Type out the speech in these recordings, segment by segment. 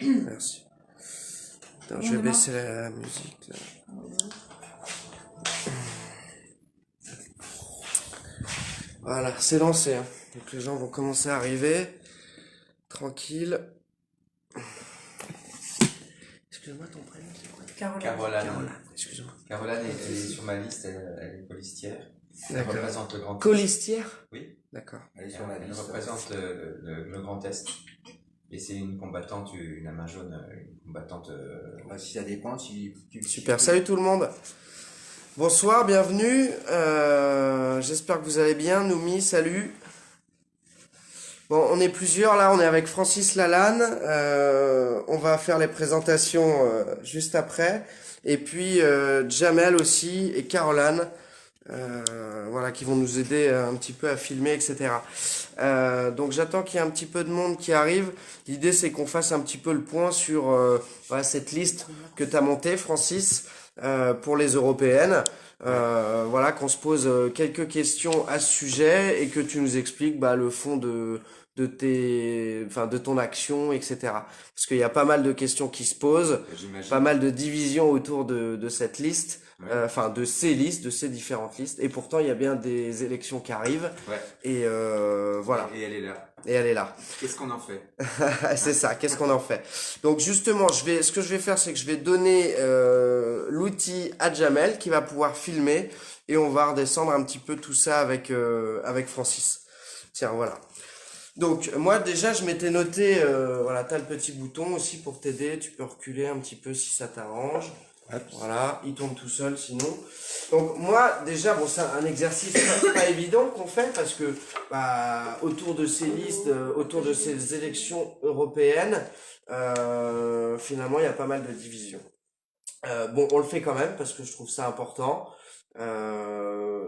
Merci. Attends, je vais baisser la musique là. Voilà, c'est lancé, hein. Donc les gens vont commencer à arriver. Tranquille. Excuse-moi, ton prénom c'est quoi? Caroline. Excuse-moi. Caroline, elle est sur ma liste, elle est colistière. Elle D'accord. représente le Grand Est. Colistière? Oui. D'accord. Elle est sur ma liste. Elle représente le Grand Est. Et c'est une combattante, une main jaune, une combattante. Si ça dépend, Super, salut tout le monde. Bonsoir, bienvenue. J'espère que vous allez bien. Noumi, salut. Bon, on est plusieurs là, on est avec Francis Lalanne. On va faire les présentations juste après. Et puis Jamel aussi et Caroline. Voilà, qui vont nous aider un petit peu à filmer, etc. Donc j'attends qu'il y ait un petit peu de monde qui arrive. L'idée c'est qu'on fasse un petit peu le point sur voilà, cette liste que tu as montée, Francis, pour les européennes. Voilà, qu'on se pose quelques questions à ce sujet et que tu nous expliques le fond de ton action, etc. Parce qu'il y a pas mal de questions qui se posent, pas mal de divisions autour de cette liste. Ouais. De ces listes, de ces différentes listes, et pourtant il y a bien des élections qui arrivent, Ouais. et voilà. Et elle est là. Et elle est là. Qu'est-ce qu'on en fait? C'est ça, qu'est-ce qu'on en fait? Donc justement, ce que je vais faire, c'est que je vais donner l'outil à Jamel, qui va pouvoir filmer, et on va redescendre un petit peu tout ça avec Francis. Tiens, voilà. Donc moi déjà je m'étais noté, voilà, t'as le petit bouton aussi pour t'aider, tu peux reculer un petit peu si ça t'arrange. Voilà, il tourne tout seul sinon. Donc moi déjà c'est un exercice pas évident qu'on fait parce que autour de ces listes, autour de ces élections européennes, finalement il y a pas mal de divisions. On le fait quand même parce que je trouve ça important,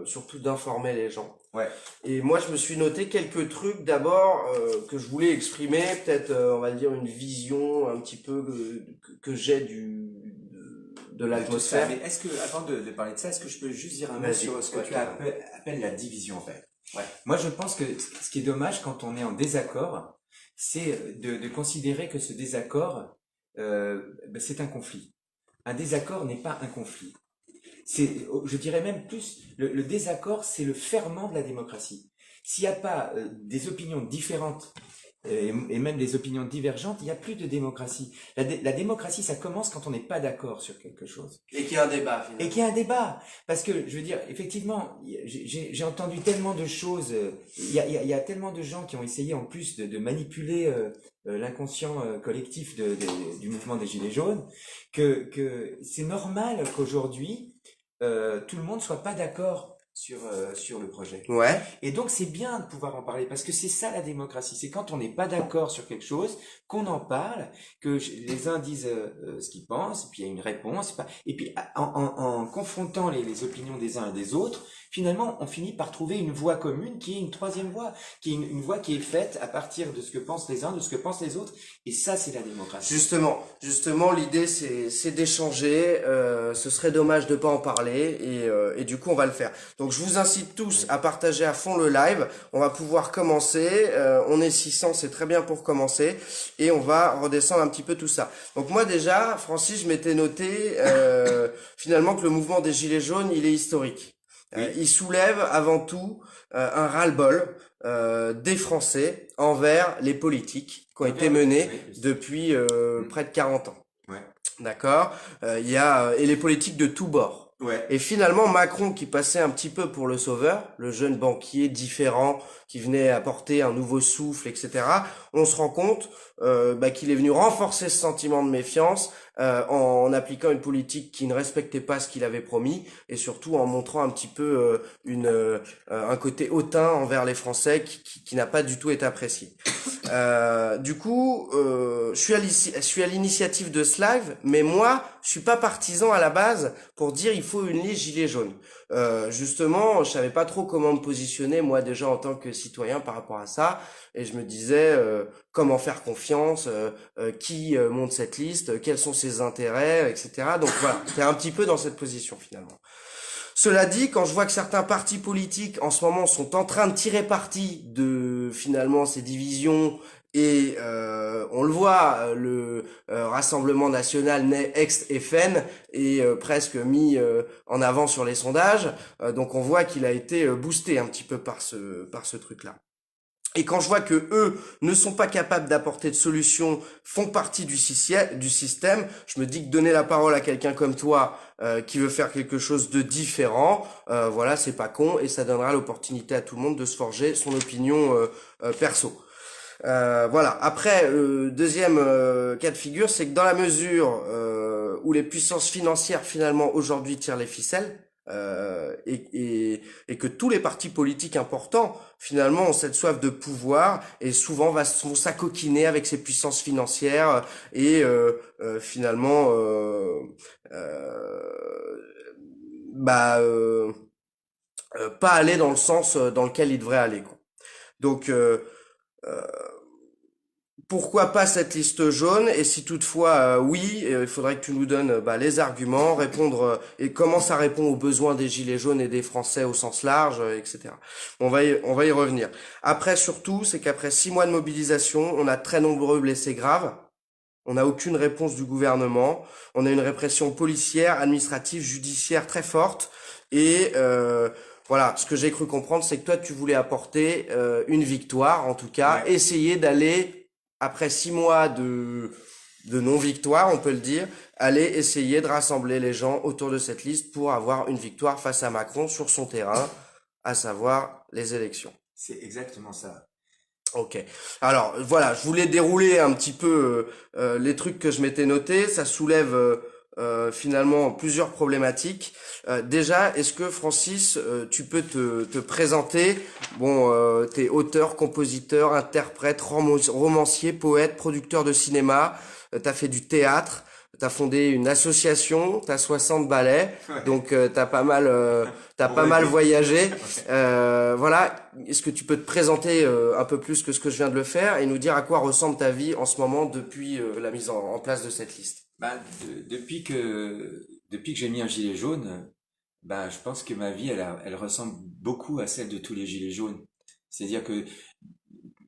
surtout d'informer les gens. Ouais. Et moi je me suis noté quelques trucs d'abord que je voulais exprimer, peut-être on va dire une vision un petit peu que j'ai de l'atmosphère. Mais est-ce que, avant de parler de ça, est-ce que je peux juste dire un mot sur ce que tu appelles la division en fait? Ouais. Moi je pense que ce qui est dommage quand on est en désaccord, c'est de considérer que ce désaccord, c'est un conflit. Un désaccord n'est pas un conflit. Je dirais même plus, le désaccord, c'est le ferment de la démocratie. S'il n'y a pas des opinions différentes et même des opinions divergentes, il n'y a plus de démocratie. La démocratie, ça commence quand on n'est pas d'accord sur quelque chose. Et qu'il y a un débat, finalement. Et qu'il y a un débat. Parce que, je veux dire, effectivement, j'ai entendu tellement de choses, il y a tellement de gens qui ont essayé en plus de manipuler l'inconscient collectif du mouvement des Gilets jaunes, que c'est normal qu'aujourd'hui, tout le monde soit pas d'accord sur le projet. Ouais. Et donc c'est bien de pouvoir en parler parce que c'est ça la démocratie, c'est quand on n'est pas d'accord sur quelque chose, qu'on en parle, que les uns disent ce qu'ils pensent, et puis il y a une réponse, et puis en confrontant les opinions des uns et des autres, finalement on finit par trouver une voie commune qui est une troisième voie, qui est une voie qui est faite à partir de ce que pensent les uns, de ce que pensent les autres, et ça c'est la démocratie. Justement, l'idée c'est d'échanger. Ce serait dommage de pas en parler et du coup on va le faire. Donc je vous incite tous à partager à fond le live. On va pouvoir commencer. On est 600, c'est très bien pour commencer et on va redescendre un petit peu tout ça. Donc moi déjà, Francis, je m'étais noté finalement que le mouvement des Gilets jaunes, il est historique. Il soulève avant tout un ras-le-bol des Français envers les politiques qui ont été menées depuis près de 40 ans. Ouais. D'accord. Il y a et les politiques de tous bords. Ouais. Et finalement, Macron, qui passait un petit peu pour le sauveur, le jeune banquier différent, qui venait apporter un nouveau souffle, etc., on se rend compte qu'il est venu renforcer ce sentiment de méfiance en appliquant une politique qui ne respectait pas ce qu'il avait promis et surtout en montrant un petit peu un côté hautain envers les Français qui n'a pas du tout été apprécié. Du coup, je suis à l'initiative de ce live, mais moi, je suis pas partisan à la base pour dire il faut une liste gilet jaune. Justement, je savais pas trop comment me positionner moi déjà en tant que citoyen par rapport à ça, et je me disais comment faire confiance, qui monte cette liste, quels sont ses intérêts, etc. Donc voilà, j'étais un petit peu dans cette position finalement. Cela dit, quand je vois que certains partis politiques en ce moment sont en train de tirer parti de finalement ces divisions Et on le voit, le Rassemblement national né ex-FN est presque mis en avant sur les sondages. Donc on voit qu'il a été boosté un petit peu par ce truc-là. Et quand je vois que eux ne sont pas capables d'apporter de solutions, font partie du système, je me dis que donner la parole à quelqu'un comme toi qui veut faire quelque chose de différent, voilà, c'est pas con et ça donnera l'opportunité à tout le monde de se forger son opinion perso. Voilà. Après, deuxième cas de figure, c'est que dans la mesure où les puissances financières finalement aujourd'hui tirent les ficelles, et que tous les partis politiques importants finalement ont cette soif de pouvoir et souvent vont s'acoquiner avec ces puissances financières et finalement bah pas aller dans le sens dans lequel ils devraient aller, quoi. Donc euh, pourquoi pas cette liste jaune? Et si toutefois oui, il faudrait que tu nous donnes les arguments, répondre et comment ça répond aux besoins des gilets jaunes et des Français au sens large, etc. On va y revenir. Après surtout, c'est qu'après 6 mois de mobilisation, on a très nombreux blessés graves. On n'a aucune réponse du gouvernement. On a une répression policière, administrative, judiciaire très forte. Et voilà, ce que j'ai cru comprendre, c'est que toi, tu voulais apporter une victoire, en tout cas, Ouais. essayer d'aller après 6 mois de non-victoire, on peut le dire, aller essayer de rassembler les gens autour de cette liste pour avoir une victoire face à Macron sur son terrain, à savoir les élections. C'est exactement ça. Ok. Alors voilà, je voulais dérouler un petit peu les trucs que je m'étais notés. Ça soulève finalement plusieurs problématiques. Déjà, est-ce que Francis, tu peux te présenter? Bon, t'es auteur, compositeur, interprète, romancier, poète, producteur de cinéma. T'as fait du théâtre. T'as fondé une association. T'as 60 ballets. Ouais. Donc t'as On pas mal rêvait. voyagé. Ouais. Voilà. Est-ce que tu peux te présenter un peu plus que ce que je viens de le faire et nous dire à quoi ressemble ta vie en ce moment depuis la mise en place de cette liste? Depuis que j'ai mis un gilet jaune, je pense que ma vie, elle ressemble beaucoup à celle de tous les gilets jaunes. C'est-à-dire que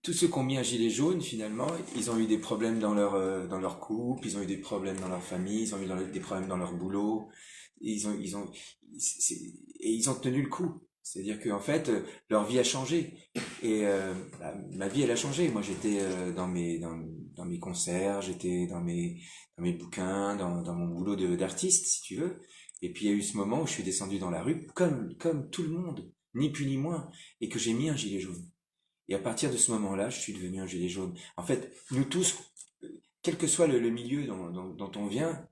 tous ceux qui ont mis un gilet jaune, finalement, ils ont eu des problèmes dans leur couple, ils ont eu des problèmes dans leur famille, ils ont eu des problèmes dans leur boulot, ils ont, et ils ont tenu le coup. C'est-à-dire qu'en fait, leur vie a changé. Et ma vie, elle a changé. Moi, j'étais dans mes concerts, j'étais dans mes bouquins, dans mon boulot d'artiste, si tu veux. Et puis, il y a eu ce moment où je suis descendu dans la rue, comme tout le monde, ni plus ni moins, et que j'ai mis un gilet jaune. Et à partir de ce moment-là, je suis devenu un gilet jaune. En fait, nous tous, quel que soit le milieu dont on vient,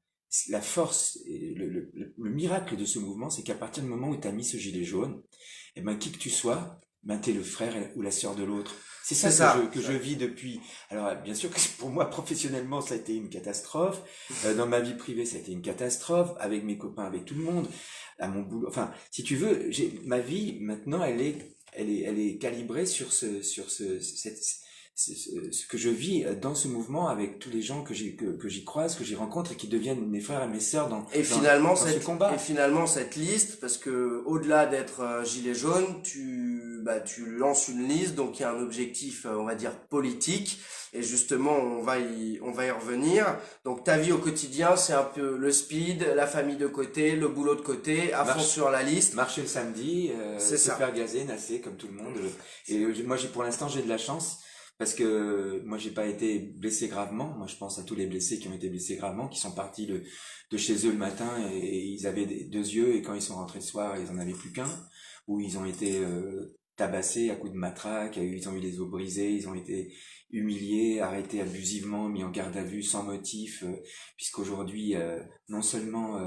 la force, et le miracle de ce mouvement, c'est qu'à partir du moment où tu as mis ce gilet jaune, et ben, qui que tu sois, ben, t'es le frère ou la sœur de l'autre. C'est ça C'est ça. que je vis depuis. Alors, bien sûr que pour moi, professionnellement, ça a été une catastrophe. Dans ma vie privée, ça a été une catastrophe. Avec mes copains, avec tout le monde. À mon boulot. Enfin, si tu veux, ma vie, maintenant, elle est calibrée sur ce que je vis dans ce mouvement avec tous les gens que j'y croise, que j'y rencontre et qui deviennent mes frères et mes sœurs dans ce combat. Et finalement cette liste, parce que au-delà d'être gilet jaune, tu lances une liste, donc il y a un objectif, on va dire politique, et justement on va y revenir. Donc ta vie au quotidien, c'est un peu le speed, la famille de côté, le boulot de côté, à fond sur la liste. Marcher le samedi, C'est se ça. faire gazer, nasser comme tout le monde. Et moi, pour l'instant, j'ai de la chance parce que moi, j'ai pas été blessé gravement. Moi, je pense à tous les blessés qui ont été blessés gravement, qui sont partis de chez eux le matin et ils avaient deux yeux et quand ils sont rentrés le soir, ils en avaient plus qu'un. Ou ils ont été tabassés à coups de matraque, ils ont eu les os brisés, ils ont été humiliés, arrêtés abusivement, mis en garde à vue sans motif, puisqu'aujourd'hui, non seulement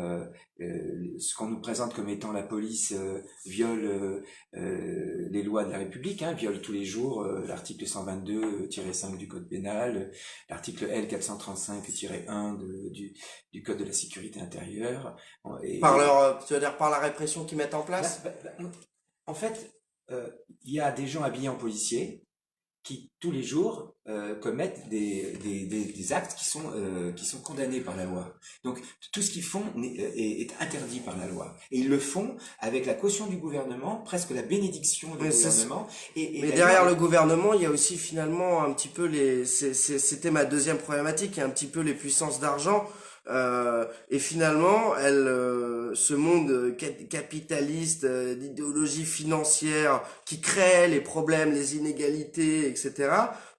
ce qu'on nous présente comme étant la police viole les lois de la République, viole tous les jours l'article 122-5 du Code pénal, l'article L435-1 du Code de la sécurité intérieure. Tu veux dire par la répression qu'ils mettent en place? En fait, il y a des gens habillés en policiers qui tous les jours commettent des actes qui sont condamnés par la loi. Donc tout ce qu'ils font est interdit par la loi. Et ils le font avec la caution du gouvernement, presque la bénédiction du gouvernement. Mais derrière le gouvernement, il y a aussi finalement un petit peu c'était ma deuxième problématique, il y a un petit peu les puissances d'argent. Et finalement, ce monde capitaliste, d'idéologie financière qui crée les problèmes, les inégalités, etc.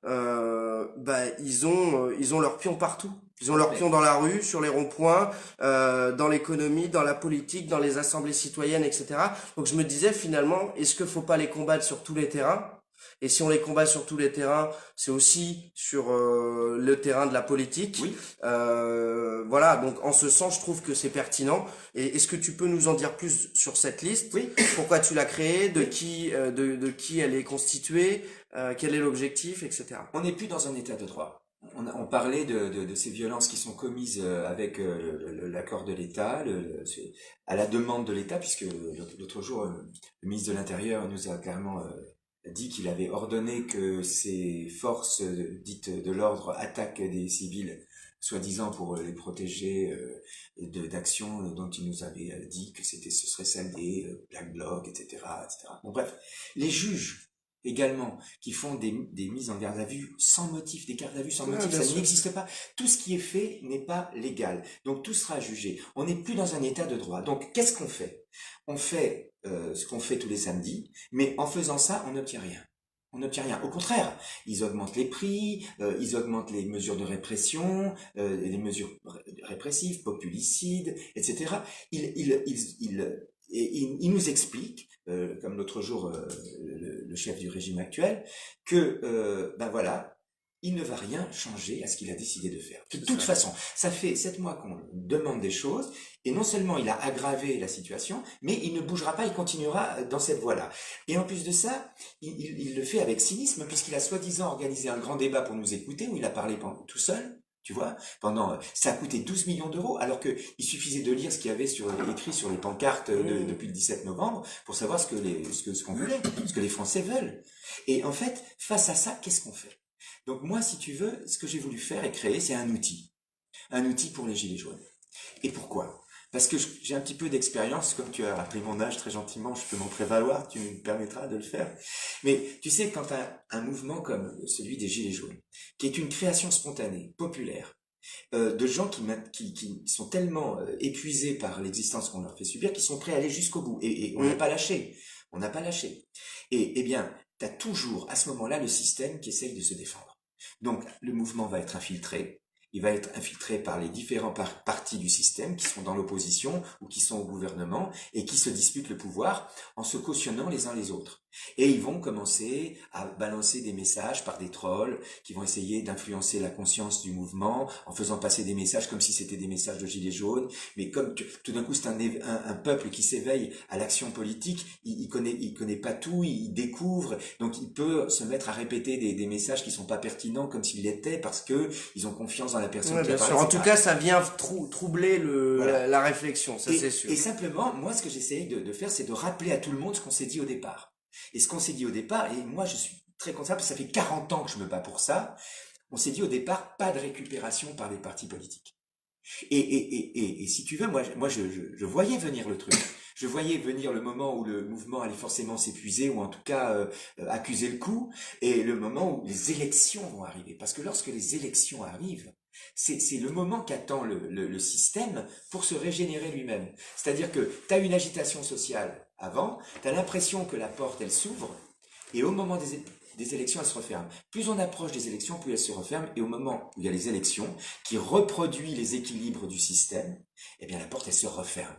Ils ont leurs pions partout. Ils ont leurs pions dans la rue, sur les ronds-points, dans l'économie, dans la politique, dans les assemblées citoyennes, etc. Donc je me disais finalement, est-ce qu'il faut pas les combattre sur tous les terrains? Et si on les combat sur tous les terrains, c'est aussi sur le terrain de la politique. Oui. Voilà, donc en ce sens, je trouve que c'est pertinent. Et est-ce que tu peux nous en dire plus sur cette liste? Oui. Pourquoi tu l'as créée? De qui elle est constituée? Quel est l'objectif, etc. On n'est plus dans un état de droit. On parlait de ces violences qui sont commises avec l'accord de l'État, à la demande de l'État, puisque l'autre jour, le ministre de l'Intérieur nous a clairement dit qu'il avait ordonné que ces forces dites de l'ordre attaquent des civils, soi-disant pour les protéger d'actions dont il nous avait dit que ce serait celle des Black Blocs, etc., etc. Bon bref, les juges également qui font des mises en garde à vue sans motif, des gardes à vue sans motif, ça n'existe pas. Tout ce qui est fait n'est pas légal, donc tout sera jugé. On n'est plus dans un état de droit. Donc qu'est-ce qu'on fait? On fait ce qu'on fait tous les samedis, mais en faisant ça, on n'obtient rien. On n'obtient rien. Au contraire, ils augmentent les prix, ils augmentent les mesures de répression, les mesures répressives, populicides, etc. Ils nous expliquent, comme l'autre jour le chef du régime actuel, que voilà, il ne va rien changer à ce qu'il a décidé de faire. De toute façon, ça fait 7 mois qu'on demande des choses, et non seulement il a aggravé la situation, mais il ne bougera pas, il continuera dans cette voie-là. Et en plus de ça, il le fait avec cynisme, puisqu'il a soi-disant organisé un grand débat pour nous écouter, où il a parlé tout seul. Tu vois, ça a coûté 12 millions d'euros, alors que il suffisait de lire ce qu'il y avait écrit sur les pancartes depuis le 17 novembre pour savoir ce qu'on voulait, ce que les Français veulent. Et en fait, face à ça, qu'est-ce qu'on fait? Donc moi, si tu veux, ce que j'ai voulu faire et créer, c'est un outil pour les gilets jaunes. Et pourquoi? Parce que j'ai un petit peu d'expérience, comme tu as rappelé mon âge très gentiment, je peux m'en prévaloir, tu me permettras de le faire. Mais tu sais, quand un mouvement comme celui des Gilets jaunes, qui est une création spontanée, populaire, de gens qui sont tellement épuisés par l'existence qu'on leur fait subir, qu'ils sont prêts à aller jusqu'au bout. Et on n'a pas lâché. On n'a pas lâché. Et eh bien, tu as toujours à ce moment-là le système qui essaye de se défendre. Donc le mouvement va être infiltré. Il va être infiltré par les différents partis du système qui sont dans l'opposition ou qui sont au gouvernement et qui se disputent le pouvoir en se cautionnant les uns les autres. Et ils vont commencer à balancer des messages par des trolls qui vont essayer d'influencer la conscience du mouvement en faisant passer des messages comme si c'était des messages de gilets jaunes. Mais comme tout d'un coup c'est un peuple qui s'éveille à l'action politique, il connaît pas tout, il découvre, donc il peut se mettre à répéter des messages qui sont pas pertinents comme s'ils l'étaient parce que ils ont confiance dans la personne qui apparaît. En tout cas, ça vient troubler la réflexion, ça c'est sûr. Et simplement, moi ce que j'essaye de faire, c'est de rappeler à tout le monde ce qu'on s'est dit au départ. Et ce qu'on s'est dit au départ, et moi je suis très content parce que ça fait 40 ans que je me bats pour ça, on s'est dit au départ, pas de récupération par les partis politiques. Et si tu veux, moi je voyais venir le truc. Je voyais venir le moment où le mouvement allait forcément s'épuiser, ou en tout cas accuser le coup, et le moment où les élections vont arriver. Parce que lorsque les élections arrivent, c'est le moment qu'attend le système pour se régénérer lui-même. C'est-à-dire que tu as une agitation sociale avant, tu as l'impression que la porte, elle s'ouvre, et au moment des élections, elle se referme. Plus on approche des élections, plus elle se referme, et au moment où il y a les élections, qui reproduit les équilibres du système, eh bien la porte, elle se referme.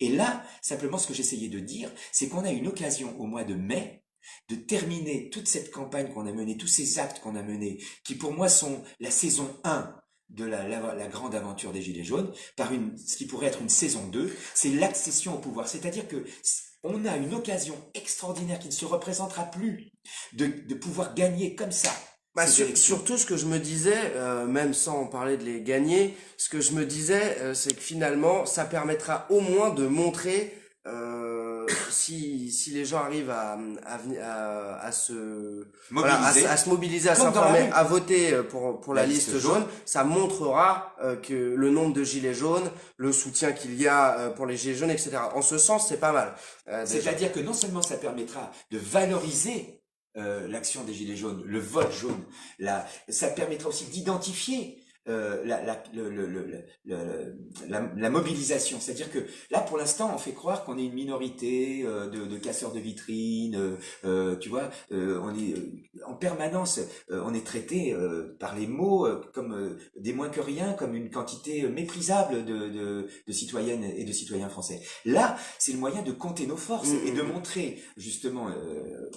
Et là, simplement, ce que j'essayais de dire, c'est qu'on a une occasion au mois de mai de terminer toute cette campagne qu'on a menée, tous ces actes qu'on a menés, qui pour moi sont la saison 1 de la grande aventure des Gilets jaunes, par ce qui pourrait être une saison 2, c'est l'accession au pouvoir. C'est-à-dire que on a une occasion extraordinaire qui ne se représentera plus de pouvoir gagner comme ça. Surtout ce que je me disais, même sans parler de les gagner, ce que je me disais, c'est que finalement, ça permettra au moins de montrer si les gens arrivent à se voilà, Mobiliser, à se mobiliser, à comme dans la s'informer, rue. à voter pour la La liste liste jaune, jaune. ça montrera que le nombre de gilets jaunes, le soutien qu'il y a pour les gilets jaunes, etc. En ce sens, c'est pas mal. Déjà. C'est-à-dire que non seulement ça permettra de valoriser l'action des Gilets jaunes, le vote jaune, ça permettra aussi d'identifier la mobilisation. C'est-à-dire que là, pour l'instant, on fait croire qu'on est une minorité de casseurs de vitrines, tu vois, on est en permanence, on est traité par les mots comme des moins que rien, comme une quantité méprisable de citoyennes et de citoyens français. Là, c'est le moyen de compter nos forces et de montrer justement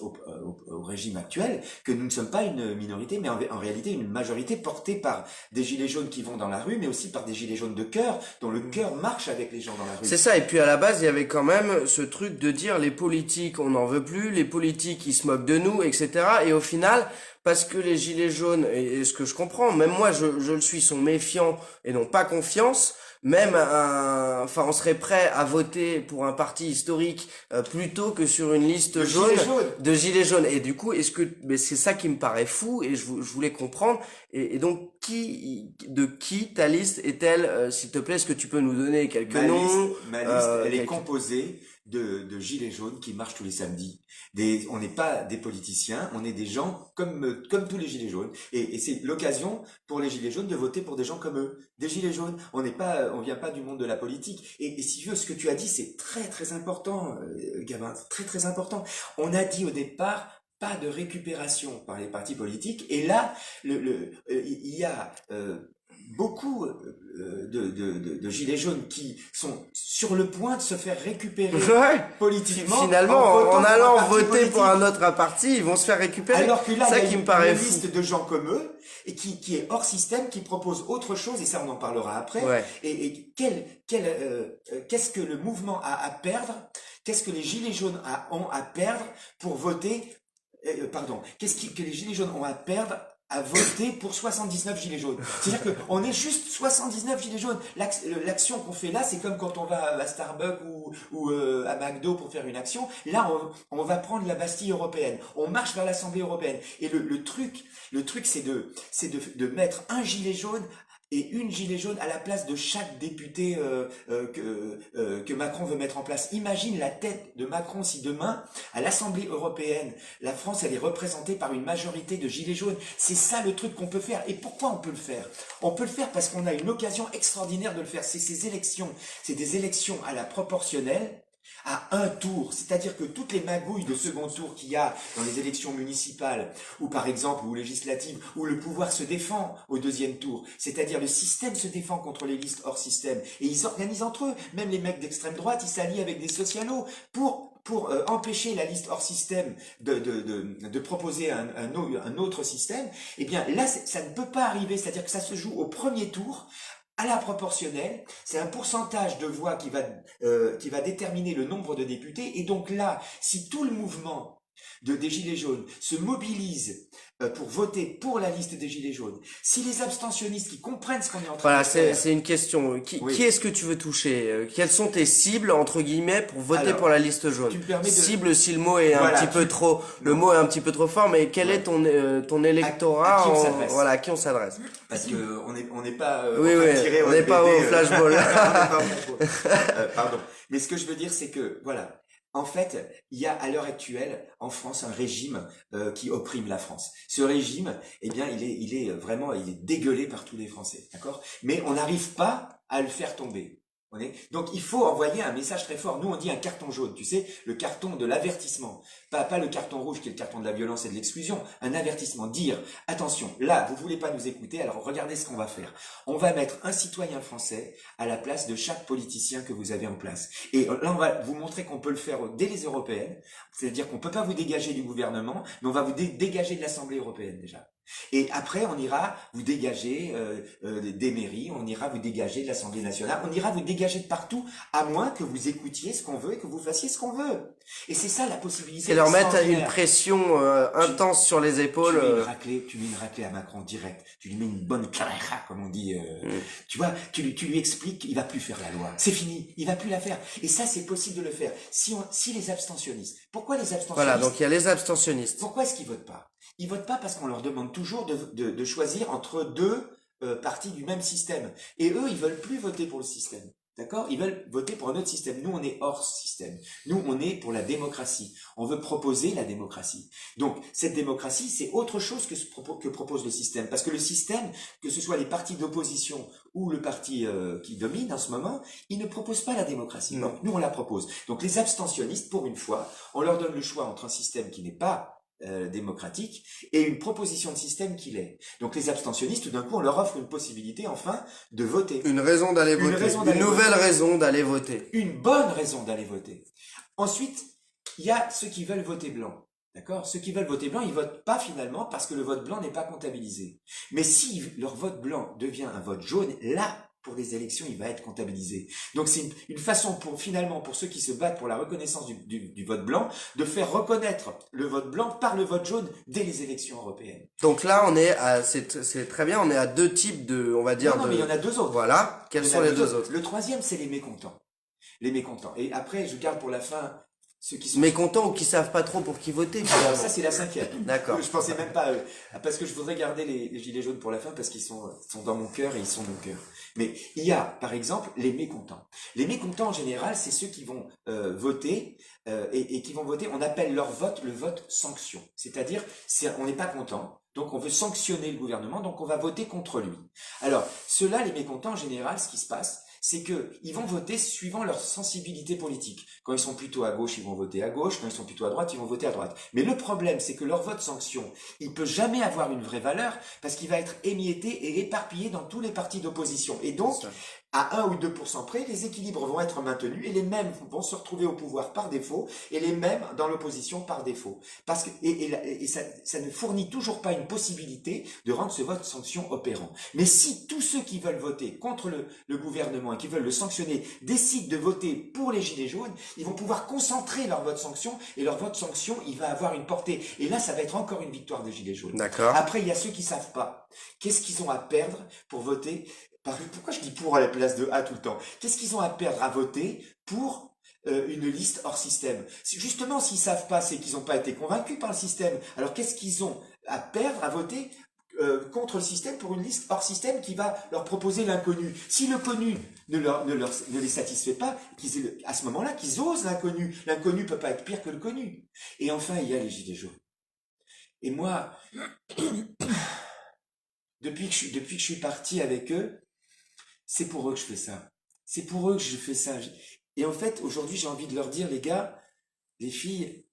au régime actuel que nous ne sommes pas une minorité, mais en réalité une majorité portée par des gilets jaunes qui vont dans la rue, mais aussi par des gilets jaunes de cœur, dont le cœur marche avec les gens dans la rue. C'est ça, et puis à la base, il y avait quand même ce truc de dire les politiques, on n'en veut plus, les politiques, ils se moquent de nous, etc. Et au final, parce que les gilets jaunes, et ce que je comprends, même moi je le suis, sont méfiants et n'ont pas confiance, même enfin on serait prêt à voter pour un parti historique plutôt que sur une liste Le jaune gilet jaune. de gilets jaunes. Et du coup, mais c'est ça qui me paraît fou et je voulais comprendre. Et donc de qui ta liste est-elle, s'il te plaît, est-ce que tu peux nous donner quelques noms? Ma liste, elle est Quelques... composée de gilets jaunes qui marchent tous les samedis. On n'est pas des politiciens, on est des gens comme tous les gilets jaunes. Et c'est l'occasion pour les gilets jaunes de voter pour des gens comme eux, des gilets jaunes. On vient pas du monde de la politique. Et si tu veux, ce que tu as dit, c'est très très important, Gabin, très très important. On a dit au départ pas de récupération par les partis politiques. Et là, il y a beaucoup de gilets jaunes qui sont sur le point de se faire récupérer Ouais. politiquement. Finalement, votant en pour un allant parti voter politique. pour un autre parti, ils vont se faire récupérer. Alors que là, ça il y a qui me une paraît fou. liste de gens comme eux et qui est hors système, qui propose autre chose, et ça on en parlera après. Ouais. Et qu'est-ce que le mouvement a à perdre? Qu'est-ce que les gilets jaunes ont à perdre pour voter? Que les gilets jaunes ont à perdre à voter pour 79 gilets jaunes. C'est-à-dire qu'on est juste 79 gilets jaunes. L'action qu'on fait là, c'est comme quand on va à Starbucks ou à McDo pour faire une action. Là, on va prendre la Bastille européenne. On marche vers l'Assemblée européenne. Et le truc, c'est de mettre un gilet jaune et une gilet jaune à la place de chaque député que Macron veut mettre en place. Imagine la tête de Macron si demain, à l'Assemblée européenne, la France, elle est représentée par une majorité de gilets jaunes. C'est ça le truc qu'on peut faire. Et pourquoi on peut le faire? On peut le faire parce qu'on a une occasion extraordinaire de le faire. C'est ces élections. C'est des élections à la proportionnelle, à un tour, c'est-à-dire que toutes les magouilles de second tour qu'il y a dans les élections municipales, ou par exemple, ou législatives, où le pouvoir se défend au deuxième tour, c'est-à-dire le système se défend contre les listes hors système, et ils organisent entre eux, même les mecs d'extrême droite, ils s'allient avec des socialos pour empêcher la liste hors système de proposer un autre système. Eh bien là, ça ne peut pas arriver, c'est-à-dire que ça se joue au premier tour, à la proportionnelle, c'est un pourcentage de voix qui va déterminer le nombre de députés. Et donc là, si tout le mouvement des Gilets jaunes se mobilise pour voter pour la liste des Gilets jaunes, si les abstentionnistes qui comprennent ce qu'on est en train Voilà, de faire... c'est une question. Oui. Qui est-ce que tu veux toucher? Quelles sont tes cibles, entre guillemets, pour voter Alors, pour la liste jaune? tu me permets de... Cible, si le mot est Voilà, un petit peu trop, le Non. mot est un petit peu trop fort, mais quel Ouais. est ton électorat À qui on s'adresse? voilà, à qui on s'adresse? Parce que on n'est pas Oui, en train oui, de tirer on n'est pas au LBD, flashball. on n'est pas au flashball. Pardon. Mais ce que je veux dire, c'est que voilà. En fait, il y a à l'heure actuelle en France un régime qui opprime la France. Ce régime, eh bien, il est vraiment, il est dégueulé par tous les Français, d'accord? Mais on n'arrive pas à le faire tomber. Donc il faut envoyer un message très fort. Nous on dit un carton jaune, tu sais, le carton de l'avertissement, pas le carton rouge qui est le carton de la violence et de l'exclusion. Un avertissement, dire attention, là vous voulez pas nous écouter, alors regardez ce qu'on va faire. On va mettre un citoyen français à la place de chaque politicien que vous avez en place. Et là on va vous montrer qu'on peut le faire dès les européennes, c'est-à-dire qu'on peut pas vous dégager du gouvernement, mais on va vous dégager de l'Assemblée européenne déjà. Et après, on ira vous dégager des mairies, on ira vous dégager de l'Assemblée nationale, on ira vous dégager de partout, à moins que vous écoutiez ce qu'on veut et que vous fassiez ce qu'on veut. Et c'est ça la possibilité Et leur mettre une extraordinaire. pression intense sur les épaules. Tu mets une raclée à Macron direct. Tu lui mets une bonne clareja, comme on dit. Tu vois, tu lui expliques qu'il va plus faire la loi. C'est fini. Il va plus la faire. Et ça, c'est possible de le faire. Si les abstentionnistes. Pourquoi les abstentionnistes? Voilà, donc il y a les abstentionnistes. Pourquoi est-ce qu'ils votent pas? Ils votent pas parce qu'on leur demande toujours de choisir entre deux parties du même système. Et eux, ils veulent plus voter pour le système. D'accord? Ils veulent voter pour un autre système. Nous, on est hors système. Nous, on est pour la démocratie. On veut proposer la démocratie. Donc, cette démocratie, c'est autre chose que propose le système. Parce que le système, que ce soit les partis d'opposition ou le parti qui domine en ce moment, il ne propose pas la démocratie. Non. Donc, nous, on la propose. Donc, les abstentionnistes, pour une fois, on leur donne le choix entre un système qui n'est pas démocratique et une proposition de système qui l'est. Donc les abstentionnistes, tout d'un coup, on leur offre une possibilité, enfin, de voter. Une raison d'aller Une voter. raison d'aller Une nouvelle voter. raison d'aller voter. Une bonne raison d'aller voter. Ensuite, il y a ceux qui veulent voter blanc. D'accord? Ceux qui veulent voter blanc, ils votent pas finalement parce que le vote blanc n'est pas comptabilisé. Mais si leur vote blanc devient un vote jaune, là, pour les élections, il va être comptabilisé. Donc c'est une façon pour finalement pour ceux qui se battent pour la reconnaissance du vote blanc de faire reconnaître le vote blanc par le vote jaune dès les élections européennes. Donc là, on est à, c'est très bien, on est à deux types de, on va dire, Non, mais il y en a deux autres. Voilà. Quels Il y en sont a les deux autres? Le troisième, c'est les mécontents. Les mécontents. Et après, je garde pour la fin ceux qui sont Mécontents ou qui savent pas trop pour qui voter, Alors, finalement. ça, c'est la cinquième. D'accord. Je pensais même pas à eux. Parce que je voudrais garder les gilets jaunes pour la fin parce qu'ils sont dans mon cœur et ils sont mon cœur. Mais il y a, par exemple, les mécontents. Les mécontents, en général, c'est ceux qui vont voter et qui vont voter, on appelle leur vote le vote sanction. C'est-à-dire, on n'est pas content, donc on veut sanctionner le gouvernement, donc on va voter contre lui. Alors, ceux-là, les mécontents, en général, ce qui se passe, c'est que ils vont voter suivant leur sensibilité politique. Quand ils sont plutôt à gauche, ils vont voter à gauche. Quand ils sont plutôt à droite, ils vont voter à droite. Mais le problème, c'est que leur vote sanction, il peut jamais avoir une vraie valeur parce qu'il va être émietté et éparpillé dans tous les partis d'opposition. Et donc, C'est ça. à 1 ou 2% près, les équilibres vont être maintenus et les mêmes vont se retrouver au pouvoir par défaut et les mêmes dans l'opposition par défaut. Parce que, et ça ne fournit toujours pas une possibilité de rendre ce vote sanction opérant. Mais si tous ceux qui veulent voter contre le gouvernement et qui veulent le sanctionner décident de voter pour les gilets jaunes, ils vont pouvoir concentrer leur vote sanction et leur vote sanction, il va avoir une portée. Et là, ça va être encore une victoire des gilets jaunes. D'accord. Après, il y a ceux qui savent pas. Qu'est-ce qu'ils ont à perdre pour voter? Pourquoi je dis pour à la place de A tout le temps? Qu'est-ce qu'ils ont à perdre à voter pour une liste hors système? Justement, s'ils savent pas, c'est qu'ils n'ont pas été convaincus par le système. Alors qu'est-ce qu'ils ont à perdre à voter contre le système pour une liste hors système qui va leur proposer l'inconnu? Si le connu ne les satisfait pas, à ce moment-là, qu'ils osent l'inconnu. L'inconnu peut pas être pire que le connu. Et enfin, il y a les gilets jaunes. Et moi, depuis que je suis parti avec eux, c'est pour eux que je fais ça. C'est pour eux que je fais ça. Et en fait, aujourd'hui, j'ai envie de leur dire, les gars, les filles,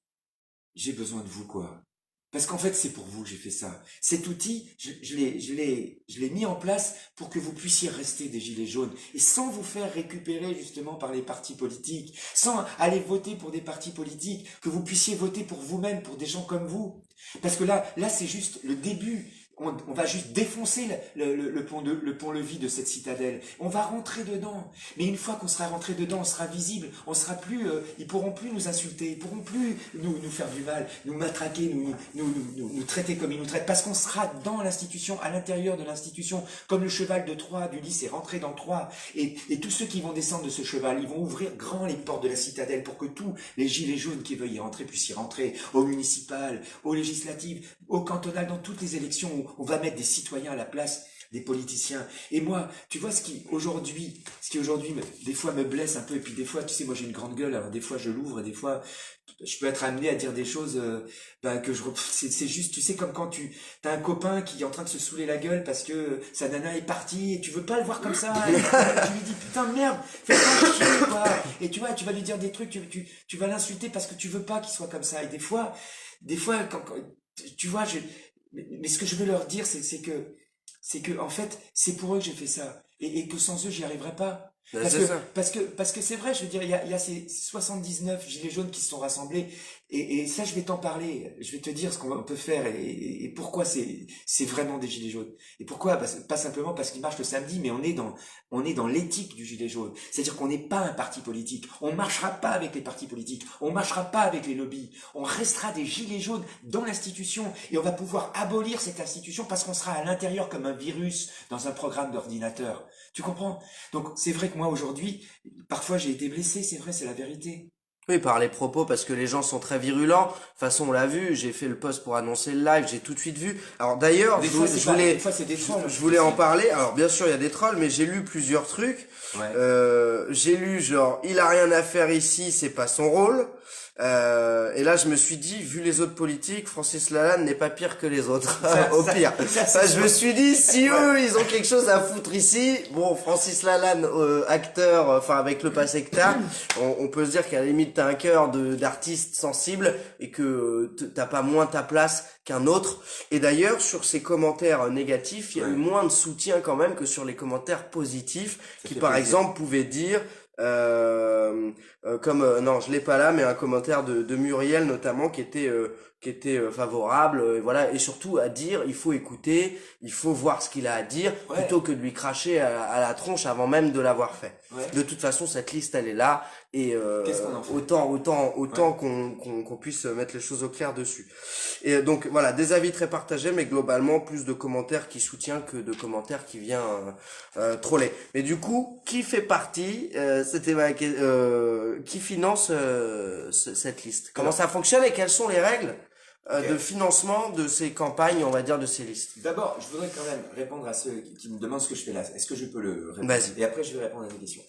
j'ai besoin de vous, quoi. Parce qu'en fait, c'est pour vous que j'ai fait ça. Cet outil, je l'ai mis en place pour que vous puissiez rester des gilets jaunes et sans vous faire récupérer justement par les partis politiques, sans aller voter pour des partis politiques, que vous puissiez voter pour vous-même, pour des gens comme vous. Parce que là, c'est juste le début. On va juste défoncer le pont-levis de cette citadelle. On va rentrer dedans. Mais une fois qu'on sera rentré dedans, on sera visible. On sera plus, ils pourront plus nous insulter. Ils pourront plus nous faire du mal, nous matraquer, nous traiter comme ils nous traitent. Parce qu'on sera dans l'institution, à l'intérieur de l'institution, comme le cheval de Troie, d'Ulysse est rentré dans Troie. Et tous ceux qui vont descendre de ce cheval, ils vont ouvrir grand les portes de la citadelle pour que tous les gilets jaunes qui veulent y rentrer puissent y rentrer. Aux municipales, aux législatives, aux cantonales, dans toutes les élections où on va mettre des citoyens à la place des politiciens. Et moi, tu vois, ce qui aujourd'hui, des fois me blesse un peu, et puis des fois, tu sais, moi j'ai une grande gueule, alors des fois je l'ouvre, et des fois, je peux être amené à dire des choses, c'est juste, tu sais, comme quand t'as un copain qui est en train de se saouler la gueule parce que sa nana est partie, et tu veux pas le voir comme ça, et tu lui dis, putain de merde, fais pas chier, quoi. Et tu vois, tu vas lui dire des trucs, tu vas l'insulter parce que tu veux pas qu'il soit comme ça. Et des fois, quand tu vois, mais ce que je veux leur dire, c'est que en fait, c'est pour eux que j'ai fait ça, et que sans eux, j'y arriverais pas. Ben, c'est ça. Parce que c'est vrai, je veux dire, il y a ces 79 gilets jaunes qui se sont rassemblés, Et ça, je vais t'en parler. Je vais te dire ce qu'on peut faire et pourquoi c'est vraiment des gilets jaunes. Et pourquoi? Pas simplement parce qu'ils marchent le samedi, mais on est dans l'éthique du gilet jaune. C'est-à-dire qu'on n'est pas un parti politique. On marchera pas avec les partis politiques. On marchera pas avec les lobbies. On restera des gilets jaunes dans l'institution et on va pouvoir abolir cette institution parce qu'on sera à l'intérieur comme un virus dans un programme d'ordinateur. Tu comprends? Donc, c'est vrai que moi, aujourd'hui, parfois j'ai été blessé. C'est vrai, c'est la vérité. Oui, par les propos, parce que les gens sont très virulents. De toute façon, on l'a vu, j'ai fait le post pour annoncer le live, j'ai tout de suite vu. Alors d'ailleurs, Des fois, des fois, c'est des trolls. je voulais en parler. Alors bien sûr, il y a des trolls, mais j'ai lu plusieurs trucs. Ouais. J'ai lu genre, il a rien à faire ici, c'est pas son rôle. Et là, je me suis dit, vu les autres politiques, Francis Lalanne n'est pas pire que les autres, au pire. Je me suis dit, si eux, ils ont quelque chose à foutre ici, bon, Francis Lalanne, acteur, enfin avec le pass hectare, on peut se dire qu'à la limite, t'as un cœur d'artiste sensible et que t'as pas moins ta place qu'un autre. Et d'ailleurs, sur ces commentaires négatifs, il y a eu moins de soutien quand même que sur les commentaires positifs, qui par exemple pouvaient dire non, je l'ai pas là, mais un commentaire de Muriel notamment qui était favorable, voilà, et surtout à dire il faut écouter, il faut voir ce qu'il a à dire plutôt que de lui cracher à la tronche avant même de l'avoir fait. Ouais. De toute façon, cette liste elle est là et Qu'est-ce qu'on en fait? autant qu'on puisse mettre les choses au clair dessus. Et donc voilà, des avis très partagés, mais globalement plus de commentaires qui soutiennent que de commentaires qui viennent troller. Mais du coup, qui fait partie qui finance cette liste? Comment ça fonctionne et quelles sont les règles de financement de ces campagnes, on va dire, de ces listes? D'abord, je voudrais quand même répondre à ceux qui me demandent ce que je fais là. Est-ce que je peux le répondre? Vas-y. Et après, je vais répondre à des questions.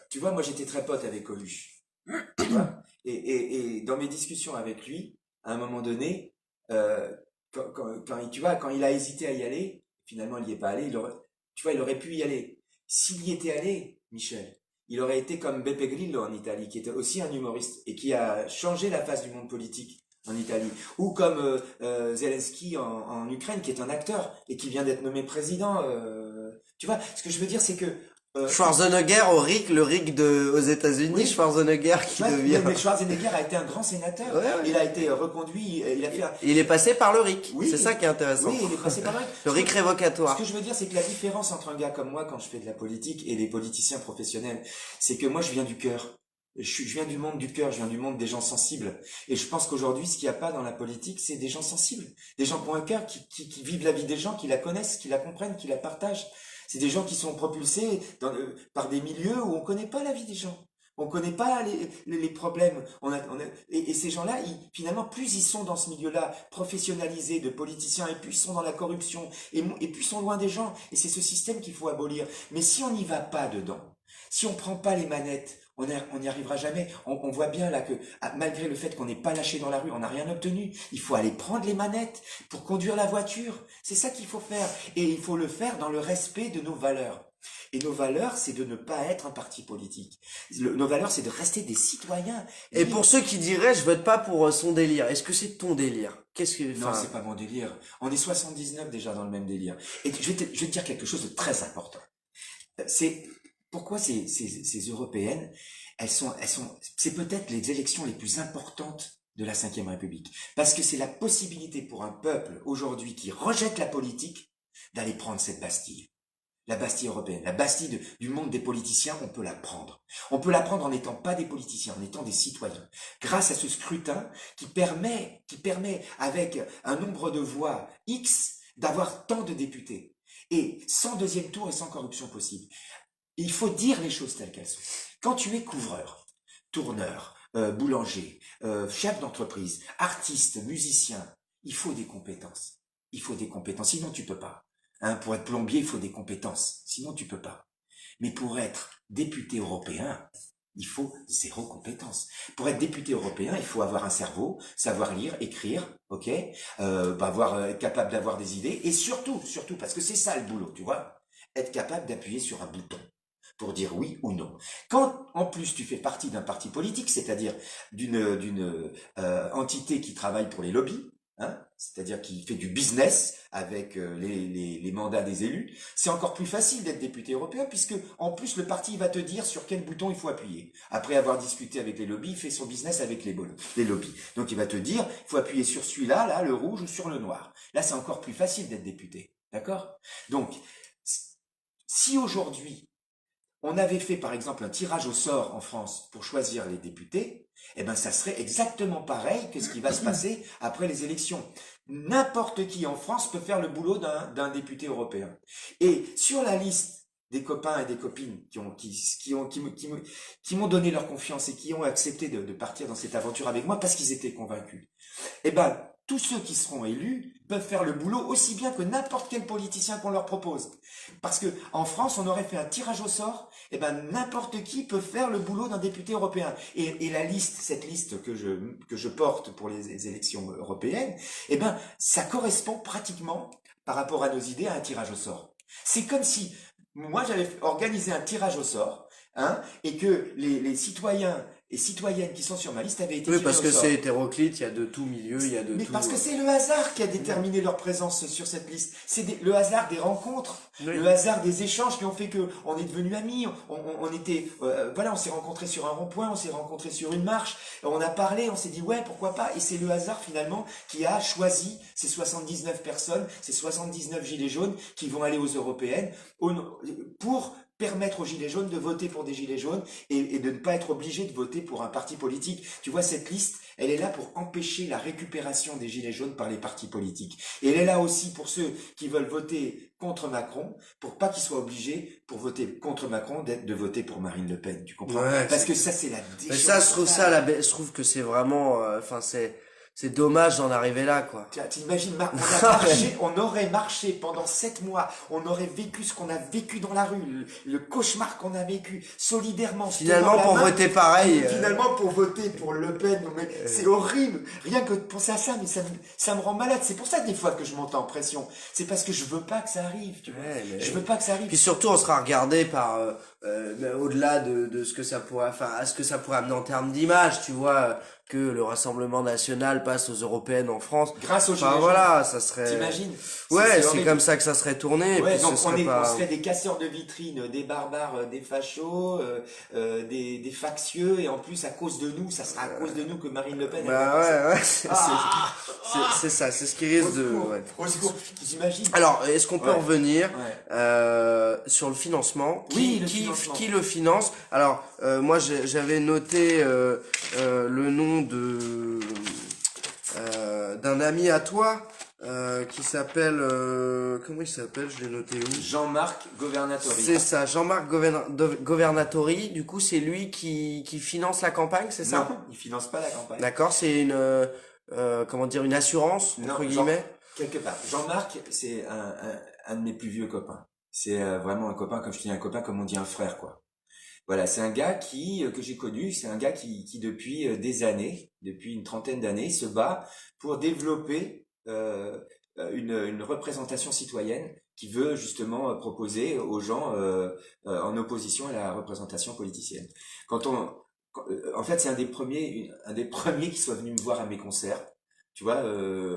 Tu vois, moi, j'étais très pote avec Coluche. Tu vois? Et dans mes discussions avec lui, à un moment donné, tu vois, quand il a hésité à y aller, finalement, il n'y est pas allé. Tu vois, il aurait pu y aller. S'il y était allé, Michel, il aurait été comme Beppe Grillo en Italie, qui était aussi un humoriste et qui a changé la face du monde politique en Italie. Ou comme Zelensky en Ukraine, qui est un acteur et qui vient d'être nommé président. Tu vois, ce que je veux dire, c'est que Schwarzenegger le RIC aux États-Unis, oui. Schwarzenegger qui devient. Mais Schwarzenegger a été un grand sénateur. Ouais. Il a été reconduit. Il a fait. Il est passé par le RIC. Oui. C'est ça qui est intéressant. Oui, il est passé par là. Le RIC Ce révocatoire. que je veux dire, c'est que la différence entre un gars comme moi, quand je fais de la politique, et les politiciens professionnels, c'est que moi, je viens du cœur. Je viens du monde du cœur, je viens du monde des gens sensibles. Et je pense qu'aujourd'hui, ce qu'il n'y a pas dans la politique, c'est des gens sensibles. Des gens qui ont un cœur, qui vivent la vie des gens, qui la connaissent, qui la comprennent, qui la partagent. C'est des gens qui sont propulsés par des milieux où on ne connaît pas la vie des gens. On ne connaît pas les problèmes. Et ces gens-là, finalement, plus ils sont dans ce milieu-là, professionnalisés de politiciens, et plus ils sont dans la corruption, et plus ils sont loin des gens. Et c'est ce système qu'il faut abolir. Mais si on n'y va pas dedans, si on prend pas les manettes, on n'y arrivera jamais. On voit bien là que, malgré le fait qu'on n'est pas lâché dans la rue, on n'a rien obtenu. Il faut aller prendre les manettes pour conduire la voiture. C'est ça qu'il faut faire. Et il faut le faire dans le respect de nos valeurs. Et nos valeurs, c'est de ne pas être un parti politique. Nos valeurs, c'est de rester des citoyens. Et pour ceux qui diraient, je vote pas pour son délire, est-ce que c'est ton délire? Non, c'est pas mon délire. On est 79 déjà dans le même délire. Et je vais te dire quelque chose de très important. Pourquoi ces européennes, c'est peut-être les élections les plus importantes de la Ve République. Parce que c'est la possibilité pour un peuple aujourd'hui qui rejette la politique d'aller prendre cette Bastille. La Bastille européenne, la Bastille du monde des politiciens, on peut la prendre. On peut la prendre en n'étant pas des politiciens, en étant des citoyens. Grâce à ce scrutin qui permet avec un nombre de voix X d'avoir tant de députés. Et sans deuxième tour et sans corruption possible. Il faut dire les choses telles qu'elles sont. Quand tu es couvreur, tourneur, boulanger, chef d'entreprise, artiste, musicien, il faut des compétences. Il faut des compétences, sinon tu peux pas. Pour être plombier, il faut des compétences, sinon tu peux pas. Mais pour être député européen, il faut 0 compétence. Pour être député européen, il faut avoir un cerveau, savoir lire, écrire, ok, être capable d'avoir des idées, et surtout, parce que c'est ça le boulot, tu vois, être capable d'appuyer sur un bouton pour dire oui ou non. Quand, en plus, tu fais partie d'un parti politique, c'est-à-dire d'une entité qui travaille pour les lobbies, hein, c'est-à-dire qui fait du business avec les mandats des élus, c'est encore plus facile d'être député européen puisque en plus le parti va te dire sur quel bouton il faut appuyer. Après avoir discuté avec les lobbies, il fait son business avec les lobbies. Donc il va te dire, il faut appuyer sur celui-là, là, le rouge ou sur le noir. Là, c'est encore plus facile d'être député. D'accord? Donc, si aujourd'hui, on avait fait par exemple un tirage au sort en France pour choisir les députés, eh ben ça serait exactement pareil que ce qui va se passer après les élections. N'importe qui en France peut faire le boulot d'un député européen. Et sur la liste des copains et des copines qui m'ont donné leur confiance et qui ont accepté de partir dans cette aventure avec moi parce qu'ils étaient convaincus, eh ben tous ceux qui seront élus peuvent faire le boulot aussi bien que n'importe quel politicien qu'on leur propose. Parce que en France, on aurait fait un tirage au sort, et ben n'importe qui peut faire le boulot d'un député européen. Et la liste, cette liste que je porte pour les élections européennes, eh ben ça correspond pratiquement par rapport à nos idées à un tirage au sort. C'est comme si moi j'avais organisé un tirage au sort, hein, et que les citoyens et citoyennes qui sont sur ma liste avaient été Oui, tirés parce au que sort. c'est hétéroclite, il y a de tout milieu, il y a de Mais tout. parce que c'est le hasard qui a déterminé leur présence sur cette liste. C'est le hasard des rencontres, Oui. le hasard des échanges qui ont fait que on est devenus amis. On était, voilà, on s'est rencontrés sur un rond-point, on s'est rencontrés sur une marche, on a parlé, on s'est dit ouais, pourquoi pas. Et c'est le hasard finalement qui a choisi ces 79 personnes, ces 79 gilets jaunes qui vont aller aux européennes pour permettre aux gilets jaunes de voter pour des gilets jaunes et de ne pas être obligés de voter pour un parti politique. Tu vois, cette liste, elle est là pour empêcher la récupération des gilets jaunes par les partis politiques. Et elle est là aussi pour ceux qui veulent voter contre Macron, pour pas qu'ils soient obligés, pour voter contre Macron, de voter pour Marine Le Pen. Tu comprends? Ouais, Parce que ça, c'est la Mais ça, je trouve ça, déchéance. je trouve que c'est vraiment, enfin, c'est dommage d'en arriver là, quoi. T'imagines, on aurait marché pendant 7 mois, on aurait vécu ce qu'on a vécu dans la rue, le cauchemar qu'on a vécu, solidairement. se tenant Finalement, la pour main, voter pareil, Finalement, pour voter pour Le Pen, non, mais c'est horrible. Rien que de penser à ça, mais ça me rend malade. C'est pour ça, des fois, que je monte en pression. C'est parce que je veux pas que ça arrive, tu vois. Ouais, mais- Je veux pas que ça arrive. Puis surtout, on sera regardé par, au-delà de ce que ça pourrait, enfin, à ce que ça pourrait amener en termes d'image, tu vois, que le Rassemblement national passe aux européennes en France. Grâce aux Enfin, gilets jaunes. voilà, ça serait. T'imagines? Ouais, c'est horrible. comme ça que ça serait tourné. Ouais, puis donc ce on serait pas. serait des casseurs de vitrines, des barbares, des fachos, des factieux, et en plus à cause de nous, ça sera à cause de nous que Marine Le Pen. elle va Bah passer. ouais, Ah, c'est ça, c'est ce qui au risque de. secours, Ouais. au secours. Tu t'imagines? Alors, est-ce qu'on peut Ouais. revenir Ouais. sur le financement? Oui, le financement. Qui le finance? Alors, moi, j'avais noté le nom d'un ami à toi qui s'appelle comment il s'appelle? Je l'ai noté où? Jean-Marc Governatori. C'est ça, Jean-Marc Governatori. Du coup, c'est lui qui finance la campagne, c'est ça? Non, il finance pas la campagne. D'accord, c'est une comment dire, une assurance Non, entre Jean- guillemets. Quelque part. Jean-Marc, c'est un de mes plus vieux copains. C'est vraiment un copain, comme je te dis, un copain, comme on dit un frère, quoi. Voilà, c'est un gars que j'ai connu, c'est un gars qui depuis des années, depuis une trentaine d'années, se bat pour développer une représentation citoyenne qui veut justement proposer aux gens en opposition à la représentation politicienne. En fait, c'est un des premiers qui soit venu me voir à mes concerts. Tu vois,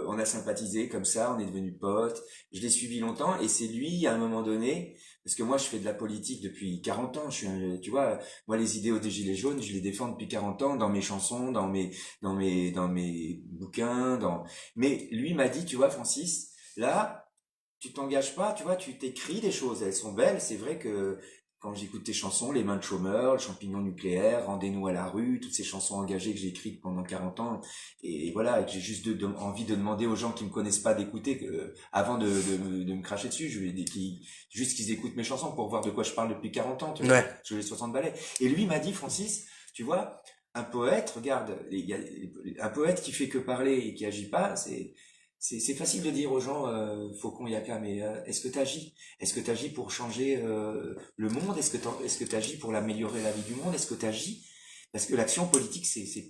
on a sympathisé comme ça, on est devenus potes. Je l'ai suivi longtemps et c'est lui, à un moment donné, parce que moi je fais de la politique depuis 40 ans. Tu vois, moi les idéaux des Gilets jaunes, je les défends depuis 40 ans dans mes chansons, dans mes bouquins, Mais lui m'a dit, tu vois, Francis, là, tu t'engages pas, tu vois, tu t'écris des choses, elles sont belles. C'est vrai que quand j'écoute tes chansons, Les mains de chômeur, Le champignon nucléaire, Rendez-nous à la rue, toutes ces chansons engagées que j'ai écrites pendant 40 ans, et voilà, et que j'ai juste envie de demander aux gens qui me connaissent pas d'écouter, avant de me cracher dessus, juste qu'ils écoutent mes chansons pour voir de quoi je parle depuis 40 ans, tu vois, Ouais. je les 60 balais. Et lui m'a dit, Francis, tu vois, un poète, regarde, il y a un poète qui fait que parler et qui agit pas, c'est facile de dire aux gens, Faucon, Yaka, mais est-ce que tu agis? Est-ce que tu agis pour changer le monde? Est-ce que tu agis pour l'améliorer la vie du monde? Est-ce que tu agis? Parce que l'action politique,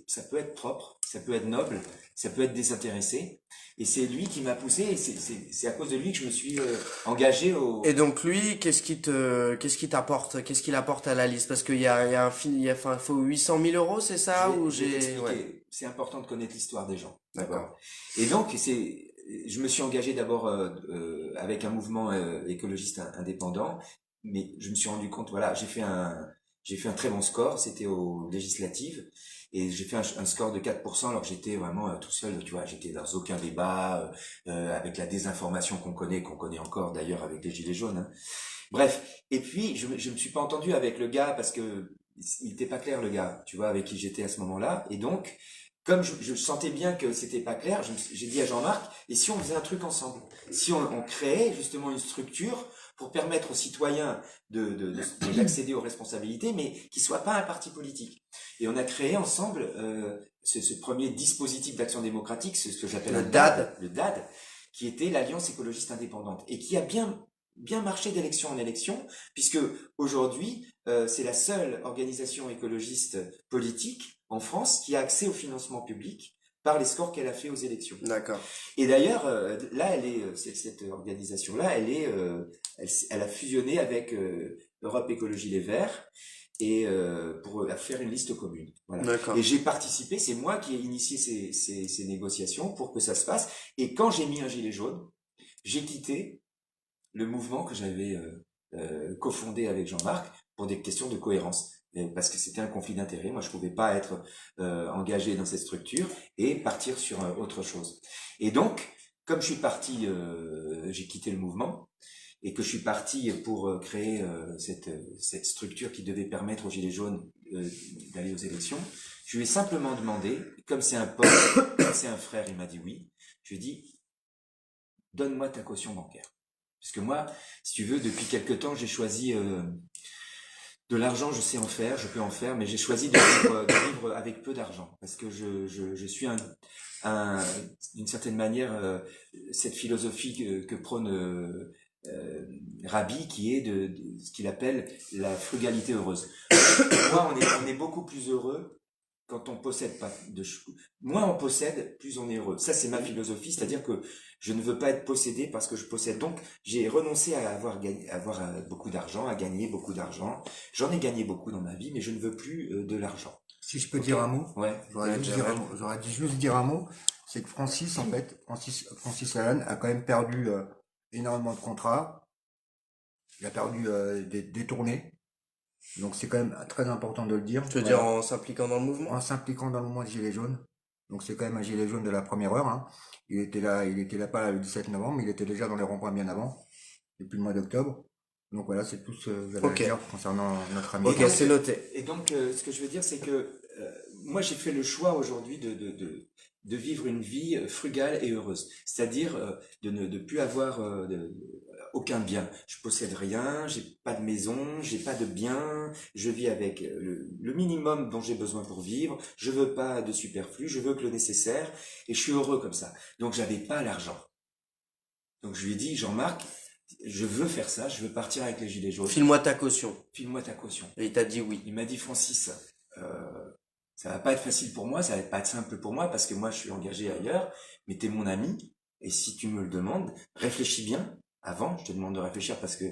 ça peut être propre, ça peut être noble, ça peut être désintéressé. Et c'est lui qui m'a poussé, et c'est à cause de lui que je me suis engagé au... Et donc lui, qu'est-ce qu'il t'apporte, qu'est-ce qu'il apporte à la liste? Parce qu'il y a un film, enfin, il faut 800 000 euros, c'est ça? Ou Je vais t'expliquer. ouais. C'est important de connaître l'histoire des gens, D'accord. d'abord. Et donc, je me suis engagé d'abord avec un mouvement écologiste indépendant, mais je me suis rendu compte, voilà, j'ai fait un très bon score, c'était aux législatives, et j'ai fait un score de 4%, alors que j'étais vraiment tout seul, tu vois, j'étais dans aucun débat, avec la désinformation qu'on connaît encore d'ailleurs avec les Gilets jaunes, hein. Bref, et puis je me suis pas entendu avec le gars parce que il était pas clair, le gars, tu vois, avec qui j'étais à ce moment-là, et donc, comme je sentais bien que c'était pas clair, j'ai dit à Jean-Marc, et si on faisait un truc ensemble? Si on créait justement une structure pour permettre aux citoyens d'accéder aux responsabilités, mais qui soit pas un parti politique. Et on a créé ensemble ce premier dispositif d'action démocratique, c'est ce que j'appelle le DAD, qui était l'Alliance écologiste indépendante, et qui a bien marché d'élection en élection, puisque aujourd'hui, c'est la seule organisation écologiste politique en France qui a accès au financement public par les scores qu'elle a fait aux élections. D'accord. Et d'ailleurs, là, cette organisation-là, elle a fusionné avec Europe Écologie Les Verts et pour faire une liste commune. Voilà. D'accord. Et j'ai participé, c'est moi qui ai initié ces négociations pour que ça se passe. Et quand j'ai mis un gilet jaune, j'ai quitté le mouvement que j'avais cofondé avec Jean-Marc pour des questions de cohérence. Parce que c'était un conflit d'intérêts. Moi, je pouvais pas être engagé dans cette structure et partir sur autre chose. Et donc, comme je suis parti, j'ai quitté le mouvement et que je suis parti pour créer cette structure qui devait permettre aux Gilets jaunes d'aller aux élections, je lui ai simplement demandé, comme c'est un pote, comme c'est un frère, il m'a dit oui, je lui ai dit, donne-moi ta caution bancaire. Parce que moi, si tu veux, depuis quelque temps, j'ai choisi... de l'argent, je sais en faire, je peux en faire, mais j'ai choisi de vivre avec peu d'argent parce que je suis d'une certaine manière cette philosophie que prône Rabbi, qui est de ce qu'il appelle la frugalité heureuse. Moi, on est beaucoup plus heureux quand on possède pas de choses. Moins on possède, plus on est heureux. Ça, c'est ma philosophie, c'est-à-dire que je ne veux pas être possédé parce que je possède. Donc, j'ai renoncé à avoir beaucoup d'argent, à gagner beaucoup d'argent. J'en ai gagné beaucoup dans ma vie, mais je ne veux plus de l'argent. Si je peux dire un mot, Ouais. j'aurais dit juste dire un mot, c'est que Francis Lalanne a quand même perdu énormément de contrats. Il a perdu des tournées. Donc c'est quand même très important de le dire. Tu veux dire en s'impliquant dans le mouvement? En s'impliquant dans le mouvement des Gilets jaunes. Donc c'est quand même un gilet jaune de la première heure, hein. Il était là pas le 17 novembre, mais il était déjà dans les ronds-points bien avant, depuis le mois d'octobre. Donc voilà, c'est tout ce que j'avais à dire concernant notre ami. Ok, c'est noté. Et donc, ce que je veux dire, c'est que moi, j'ai fait le choix aujourd'hui de vivre une vie frugale et heureuse. C'est-à-dire de ne plus avoir aucun bien. Je possède rien, j'ai pas de maison, j'ai pas de bien, je vis avec le minimum dont j'ai besoin pour vivre, je veux pas de superflu, je veux que le nécessaire, et je suis heureux comme ça. Donc, j'avais pas l'argent. Donc, je lui ai dit, Jean-Marc, je veux faire ça, je veux partir avec les Gilets jaunes. File-moi ta caution. File-moi ta caution. Et il t'a dit oui. Il m'a dit, Francis, ça va pas être facile pour moi, ça va pas être simple pour moi parce que moi je suis engagé ailleurs, mais t'es mon ami, et si tu me le demandes, réfléchis bien avant, je te demande de réfléchir parce que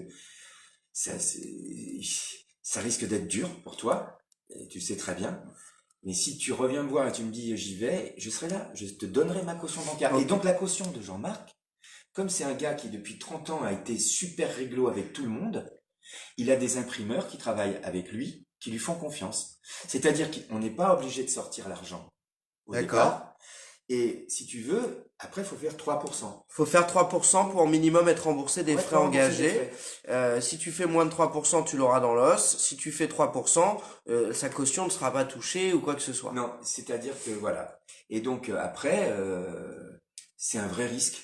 ça risque d'être dur pour toi, et tu le sais très bien. Mais si tu reviens me voir et tu me dis j'y vais, je serai là, je te donnerai ma caution bancaire. Okay. Et donc la caution de Jean-Marc, comme c'est un gars qui depuis 30 ans a été super réglo avec tout le monde, il a des imprimeurs qui travaillent avec lui, qui lui font confiance. C'est-à-dire qu'on n'est pas obligé de sortir l'argent au départ. Et si tu veux, après, il faut faire 3%. Faut faire 3% pour au minimum être remboursé des frais engagés. Si tu fais moins de 3%, tu l'auras dans l'os. Si tu fais 3%, sa caution ne sera pas touchée ou quoi que ce soit. Non, c'est-à-dire que voilà. Et donc après, c'est un vrai risque.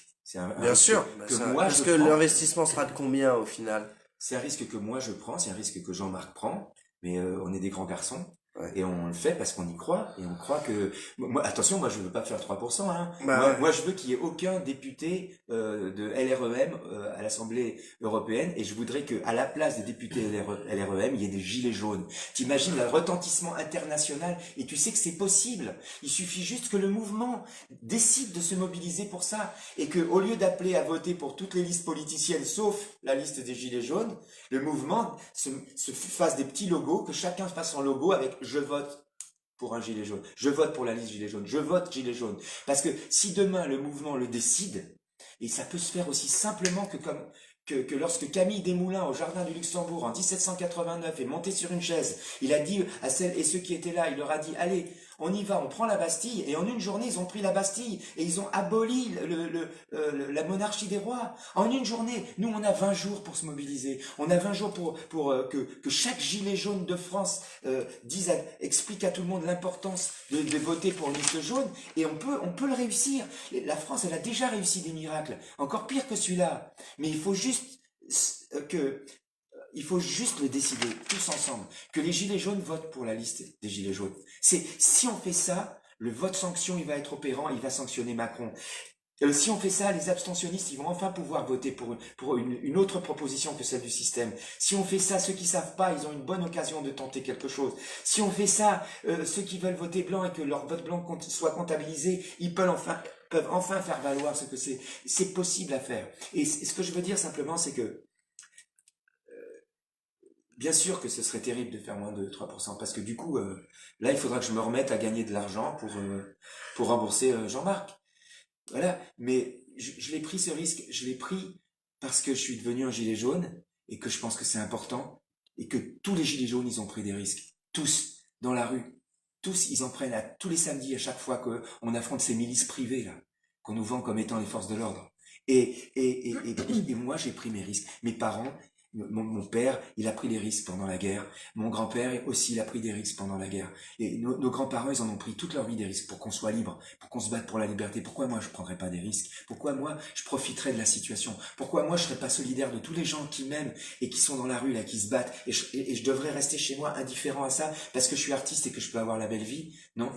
Bien sûr. Parce que l'investissement sera de combien au final? C'est un risque que moi je prends, c'est un risque que Jean-Marc prend, mais on est des grands garçons. Ouais. Et on le fait parce qu'on y croit, et on croit que... Moi, attention, moi je veux pas faire 3%, hein. Bah Moi, ouais. moi je veux qu'il y ait aucun député de LREM à l'Assemblée européenne, et je voudrais que à la place des députés LREM, il y ait des gilets jaunes. T'imagines le retentissement international, et tu sais que c'est possible. Il suffit juste que le mouvement décide de se mobiliser pour ça, et que au lieu d'appeler à voter pour toutes les listes politiciennes, sauf la liste des gilets jaunes, le mouvement se fasse des petits logos, que chacun fasse son logo avec « je vote » pour un gilet jaune, je vote pour la liste gilet jaune, je vote gilet jaune. Parce que si demain le mouvement le décide, et ça peut se faire aussi simplement que lorsque Camille Desmoulins, au Jardin du Luxembourg, en 1789, est monté sur une chaise, il a dit à celles et ceux qui étaient là, il leur a dit « Allez, on y va, on prend la Bastille », et en une journée, ils ont pris la Bastille, et ils ont aboli la monarchie des rois. En une journée, nous, on a 20 jours pour se mobiliser. On a 20 jours pour que chaque gilet jaune de France explique à tout le monde l'importance de voter pour une liste jaune, et on peut le réussir. La France, elle a déjà réussi des miracles, encore pire que celui-là. Mais il faut juste le décider, tous ensemble, que les gilets jaunes votent pour la liste des gilets jaunes. Si on fait ça, le vote sanction, il va être opérant, il va sanctionner Macron. Si on fait ça, les abstentionnistes, ils vont enfin pouvoir voter pour une autre proposition que celle du système. Si on fait ça, ceux qui savent pas, ils ont une bonne occasion de tenter quelque chose. Si on fait ça, ceux qui veulent voter blanc et que leur vote blanc soit comptabilisé, ils peuvent enfin faire valoir ce que c'est. C'est possible à faire. Et ce que je veux dire simplement, c'est que bien sûr que ce serait terrible de faire moins de 3%, parce que du coup, là, il faudra que je me remette à gagner de l'argent pour rembourser Jean-Marc. Voilà, mais je l'ai pris ce risque, je l'ai pris parce que je suis devenu un gilet jaune, et que je pense que c'est important, et que tous les gilets jaunes, ils ont pris des risques. Tous, dans la rue. Tous, ils en prennent tous les samedis, à chaque fois qu'on affronte ces milices privées, là, qu'on nous vend comme étant les forces de l'ordre. Et moi, j'ai pris mes risques. Mes parents, mon père, il a pris des risques pendant la guerre. Mon grand-père aussi, il a pris des risques pendant la guerre. Et nos grands-parents, ils en ont pris toute leur vie des risques pour qu'on soit libre, pour qu'on se batte pour la liberté. Pourquoi moi, je prendrais pas des risques? Pourquoi moi, je profiterais de la situation? Pourquoi moi, je serais pas solidaire de tous les gens qui m'aiment et qui sont dans la rue, là, qui se battent? Et je devrais rester chez moi indifférent à ça parce que je suis artiste et que je peux avoir la belle vie? Non.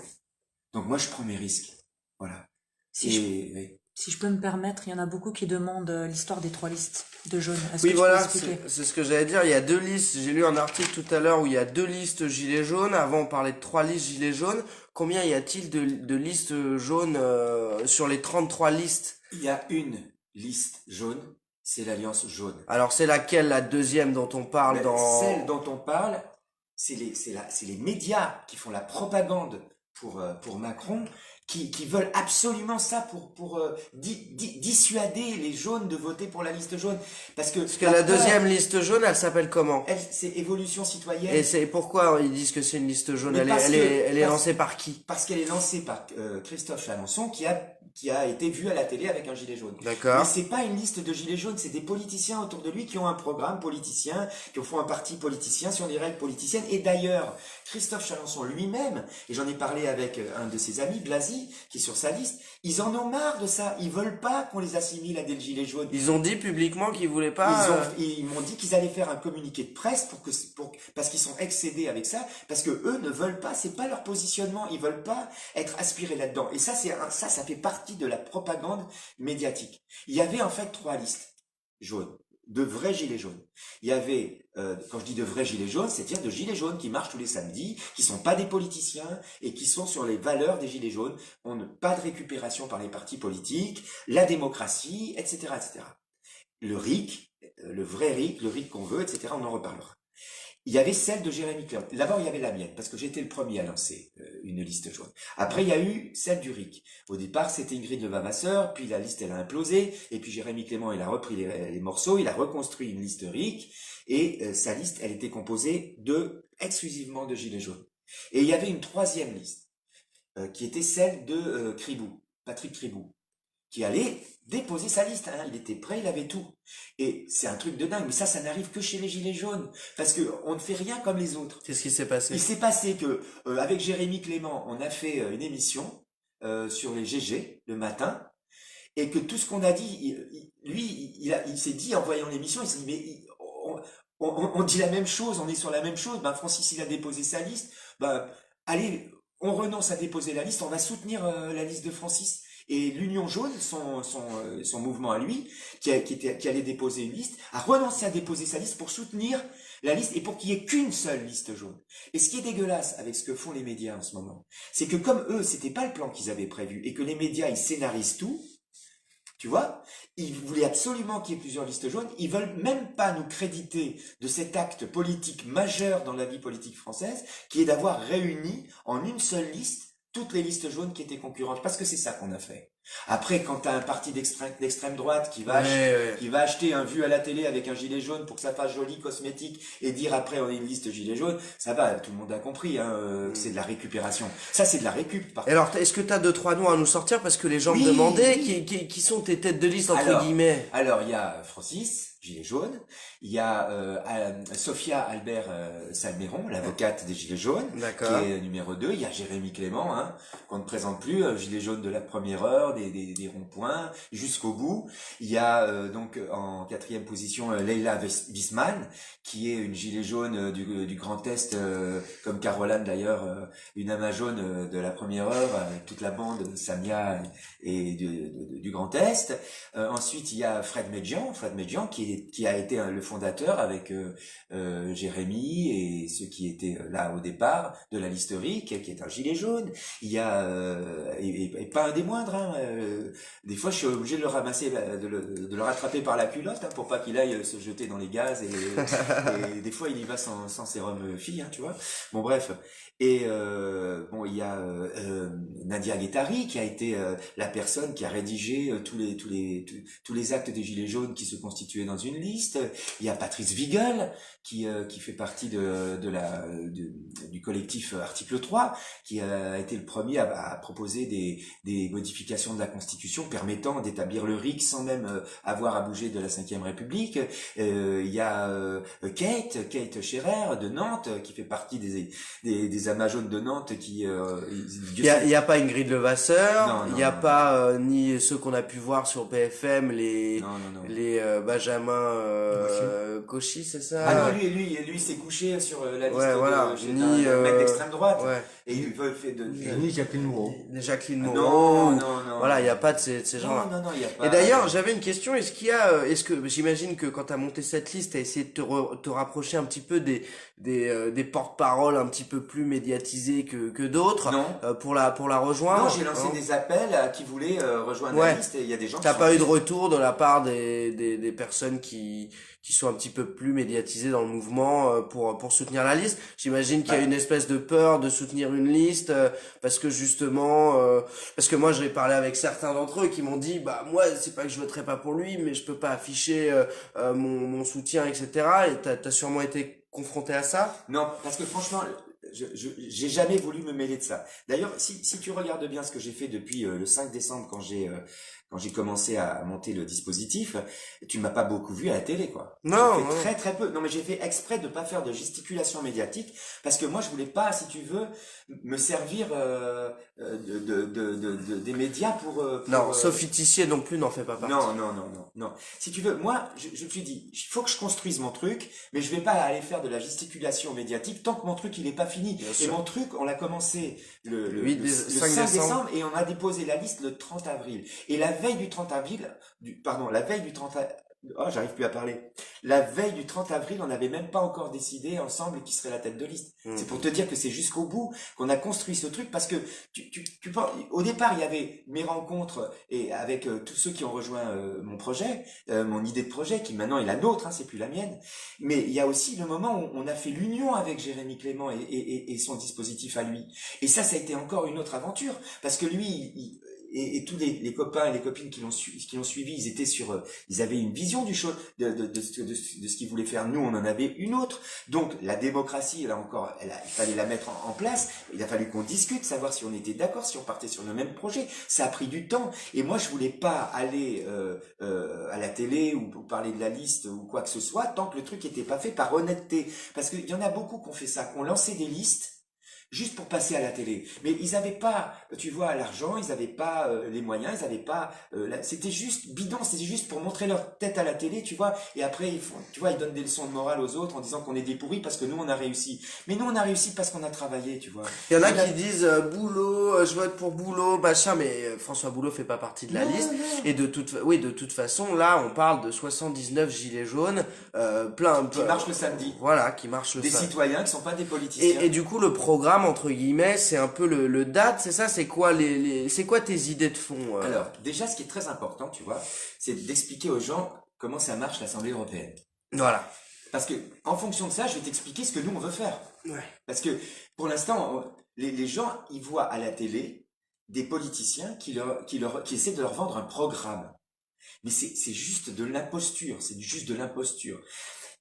Donc moi, je prends mes risques. Voilà. Oui. Si je peux me permettre, il y en a beaucoup qui demandent l'histoire des 3 listes de jaunes. Est-ce Oui, que tu voilà, peux expliquer? c'est ce que j'allais dire. Il y a 2 listes. J'ai lu un article tout à l'heure où il y a 2 listes gilets jaunes. Avant, on parlait de 3 listes gilets jaunes. Combien y a-t-il de listes jaunes sur les 33 listes? Il y a une liste jaune, c'est l'Alliance jaune. Alors, c'est laquelle, la deuxième dont on parle Celle dont on parle, c'est les médias qui font la propagande pour Macron, qui veulent absolument ça pour dissuader les jaunes de voter pour la liste jaune. Parce que la deuxième liste jaune, elle s'appelle comment? c'est Évolution citoyenne. Et c'est pourquoi ils disent que c'est une liste jaune? Mais Elle est lancée par qui? Parce qu'elle est lancée par Christophe Chalençon, qui a été vu à la télé avec un gilet jaune. D'accord. Mais c'est pas une liste de gilets jaunes, c'est des politiciens autour de lui qui ont un programme politicien, qui font un parti politicien sur des règles politiciennes. Et d'ailleurs, Christophe Chalençon lui-même, et j'en ai parlé avec un de ses amis, Blasi, qui est sur sa liste, ils en ont marre de ça. Ils veulent pas qu'on les assimile à des gilets jaunes. Ils ont dit publiquement qu'ils voulaient pas. Ils m'ont dit qu'ils allaient faire un communiqué de presse parce qu'ils sont excédés avec ça, parce que eux ne veulent pas, c'est pas leur positionnement, ils veulent pas être aspirés là-dedans. Et ça, ça fait partie de la propagande médiatique. Il y avait en fait 3 listes jaunes, de vrais gilets jaunes. Il y avait, quand je dis de vrais gilets jaunes, c'est-à-dire de gilets jaunes qui marchent tous les samedis, qui sont pas des politiciens et qui sont sur les valeurs des gilets jaunes. On n'a pas de récupération par les partis politiques, la démocratie, etc., etc. Le RIC, le vrai RIC, le RIC qu'on veut, etc., on en reparlera. Il y avait celle de Jérémy Clermont. D'abord, il y avait la mienne, parce que j'étais le premier à lancer une liste jaune. Après, il y a eu celle du RIC. Au départ, c'était Ingrid Levavasseur, puis la liste, elle a implosé, et puis Jérémy Clément, il a repris les morceaux, il a reconstruit une liste RIC, et sa liste, elle était composée exclusivement de gilets jaunes. Et il y avait une 3e liste, qui était celle de Cribou, Patrick Cribou, qui allait déposer sa liste, hein. Il était prêt, il avait tout. Et c'est un truc de dingue, mais ça n'arrive que chez les gilets jaunes, parce que on ne fait rien comme les autres. Qu'est-ce qui s'est passé? Il s'est passé que avec Jérémy Clément, on a fait une émission sur les GG le matin, et que tout ce qu'on a dit, lui, il s'est dit en voyant l'émission, il s'est dit mais on dit la même chose, on est sur la même chose. Ben, Francis, il a déposé sa liste. Ben, allez, on renonce à déposer la liste, on va soutenir la liste de Francis. Et l'Union jaune, son mouvement à lui, qui allait déposer une liste, a renoncé à déposer sa liste pour soutenir la liste et pour qu'il y ait qu'une seule liste jaune. Et ce qui est dégueulasse avec ce que font les médias en ce moment, c'est que comme eux, c'était pas le plan qu'ils avaient prévu et que les médias, ils scénarisent tout, tu vois, ils voulaient absolument qu'il y ait plusieurs listes jaunes. Ils veulent même pas nous créditer de cet acte politique majeur dans la vie politique française, qui est d'avoir réuni en une seule liste toutes les listes jaunes qui étaient concurrentes, parce que c'est ça qu'on a fait. Après, quand t'as un parti d'extrême droite qui va acheter un vu à la télé avec un gilet jaune pour que ça fasse joli cosmétique et dire après on est une liste gilet jaune, ça va, tout le monde a compris, que c'est de la récupération. Ça, c'est de la récup. Et alors, est-ce que t'as 2-3 noms à nous sortir parce que les gens me demandaient qui sont tes têtes de liste entre guillemets. Alors, il y a Francis, gilet jaune. Il y a Sophia Albert Salmeron, l'avocate des Gilets jaunes, qui est numéro 2. Il y a Jérémy Clément, qu'on ne présente plus, gilet jaune de la première heure, des ronds-points, jusqu'au bout. Il y a donc en 4e position Leila Wisman, qui est une gilet jaune du Grand Est, comme Caroline d'ailleurs, une amas jaune de la première heure, avec toute la bande Samia et du Grand Est. Ensuite, il y a Fred Medjian qui a été le fondateur avec Jérémy et ceux qui étaient là au départ de la liste RIC, qui est un gilet jaune. Il y a et pas un des moindres. Des fois, je suis obligé de le ramasser, de le rattraper par la culotte, pour pas qu'il aille se jeter dans les gaz. Et des fois, il y va sans sérum fille, tu vois. Bon, bref. Et bon, il y a Nadia Guettari qui a été la personne qui a rédigé tous les actes des Gilets jaunes qui se constituaient dans une liste. Il y a Patrice Wigel qui fait partie du collectif Article 3, qui a été le premier à proposer des modifications de la Constitution permettant d'établir le RIC sans même avoir à bouger de la Ve République. Il y a Kate Scherer de Nantes qui fait partie des amas jaunes de Nantes qui il y a pas Ingrid Levasseur, il y a pas ni ceux qu'on a pu voir sur BFM, les Benjamin Cauchy, c'est ça? Ah non, lui s'est couché sur la liste d'un mec d'extrême droite. Et il veut ni Jacqueline Moreau. Non. Voilà, il y a pas de ces gens-là. Non, il y a pas. Et d'ailleurs, j'avais une question, est-ce que j'imagine que quand t'as monté cette liste, t'as essayé de te rapprocher un petit peu des porte-paroles un petit peu plus médiatisés que d'autres, pour la rejoindre? Non, j'ai lancé des appels à qui voulaient rejoindre la liste, et il y a des gens T'as pas eu de retour de la part des personnes qui sont un petit peu plus médiatisées dans le mouvement pour soutenir la liste? J'imagine qu'il y a une espèce de peur de soutenir une liste parce que justement parce que moi j'ai parlé avec certains d'entre eux qui m'ont dit moi c'est pas que je voterai pas pour lui, mais je peux pas afficher mon soutien, etc. Et t'as sûrement été confronté à ça? Non, parce que franchement, j'ai jamais voulu me mêler de ça. D'ailleurs, si tu regardes bien ce que j'ai fait depuis le 5 décembre quand j'ai commencé à monter le dispositif, tu m'as pas beaucoup vu à la télé, quoi. Non. J'ai fait très très peu. Non, mais j'ai fait exprès de pas faire de gesticulation médiatique parce que moi je voulais pas, si tu veux, me servir des médias pour non, Sophie Tissier non plus n'en fait pas partie. Non. Si tu veux, moi je me suis dit, il faut que je construise mon truc, mais je vais pas aller faire de la gesticulation médiatique tant que mon truc il est pas fini. Et mon truc, on l'a commencé le 5 décembre et on a déposé la liste le 30 avril. Et la veille du 30 avril, j'arrive plus à parler. La veille du 30 avril, on n'avait même pas encore décidé ensemble qui serait la tête de liste. C'est pour te dire que c'est jusqu'au bout qu'on a construit ce truc parce que au départ, il y avait mes rencontres et avec tous ceux qui ont rejoint mon projet, mon idée de projet qui maintenant est la nôtre, c'est plus la mienne. Mais il y a aussi le moment où on a fait l'union avec Jérémy Clément et son dispositif à lui. Et ça a été encore une autre aventure parce que lui, et tous les copains et les copines qui l'ont suivi, ils avaient une vision du show, de ce qu'ils voulaient faire. Nous, on en avait une autre. Donc, la démocratie, là encore, il fallait la mettre en place. Il a fallu qu'on discute, savoir si on était d'accord, si on partait sur le même projet. Ça a pris du temps. Et moi, je voulais pas aller à la télé ou parler de la liste ou quoi que ce soit tant que le truc était pas fait par honnêteté. Parce qu'il y en a beaucoup qui ont fait ça, qui ont lancé des listes juste pour passer à la télé. Mais ils n'avaient pas, tu vois, l'argent, ils n'avaient pas les moyens, ils n'avaient pas... c'était juste bidon, c'était juste pour montrer leur tête à la télé, tu vois. Et après, ils font, tu vois, ils donnent des leçons de morale aux autres en disant qu'on est des pourris parce que nous, on a réussi. Mais nous, on a réussi parce qu'on a travaillé, tu vois. Il y en a qui disent Boulot, je vote pour Boulot, machin, mais François Boulot fait pas partie de la Non, liste. non. Et de toute façon, là, on parle de 79 gilets jaunes, Qui marche le samedi. Voilà, qui marchent le Des samedi. citoyens qui sont pas des politiciens. Et du coup, le programme, entre guillemets, c'est un peu le date, c'est ça? C'est quoi c'est quoi tes idées de fond? Alors, déjà, ce qui est très important, tu vois, c'est d'expliquer aux gens comment ça marche l'Assemblée européenne. Voilà. Parce que, en fonction de ça, je vais t'expliquer ce que nous, on veut faire. Ouais. Parce que, pour l'instant, les gens, ils voient à la télé des politiciens qui essaient de leur vendre un programme. Mais c'est juste de l'imposture, c'est juste de l'imposture.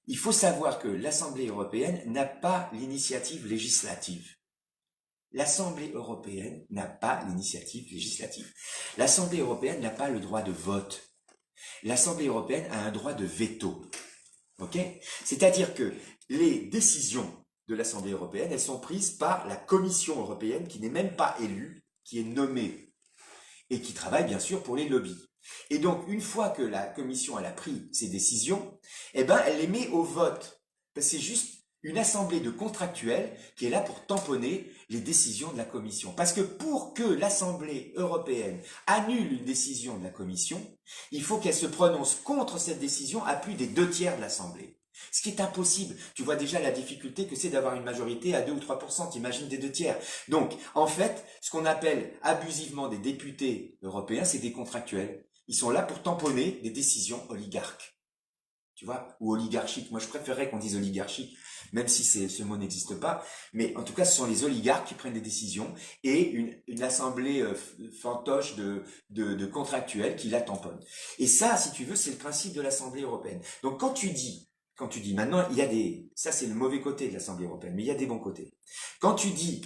Il faut savoir que l'Assemblée européenne n'a pas l'initiative législative. L'Assemblée européenne n'a pas l'initiative législative. L'Assemblée européenne n'a pas le droit de vote. L'Assemblée européenne a un droit de veto. Ok? C'est-à-dire que les décisions de l'Assemblée européenne, elles sont prises par la Commission européenne, qui n'est même pas élue, qui est nommée, et qui travaille bien sûr pour les lobbies. Et donc, une fois que la Commission elle a pris ses décisions, eh ben, elle les met au vote. C'est juste une assemblée de contractuels qui est là pour tamponner les décisions de la Commission. Parce que pour que l'Assemblée européenne annule une décision de la Commission, il faut qu'elle se prononce contre cette décision à plus des 2/3 de l'Assemblée. Ce qui est impossible. Tu vois déjà la difficulté que c'est d'avoir une majorité à 2 ou 3%. T'imagines des 2/3. Donc, en fait, ce qu'on appelle abusivement des députés européens, c'est des contractuels. Ils sont là pour tamponner des décisions oligarques. Tu vois, ou oligarchiques. Moi, je préférerais qu'on dise oligarchique, même si ce mot n'existe pas. Mais en tout cas, ce sont les oligarques qui prennent des décisions et une assemblée fantoche de contractuels qui la tamponnent. Et ça, si tu veux, c'est le principe de l'Assemblée européenne. Donc, quand tu dis, maintenant, ça c'est le mauvais côté de l'Assemblée européenne, mais il y a des bons côtés. Quand tu dis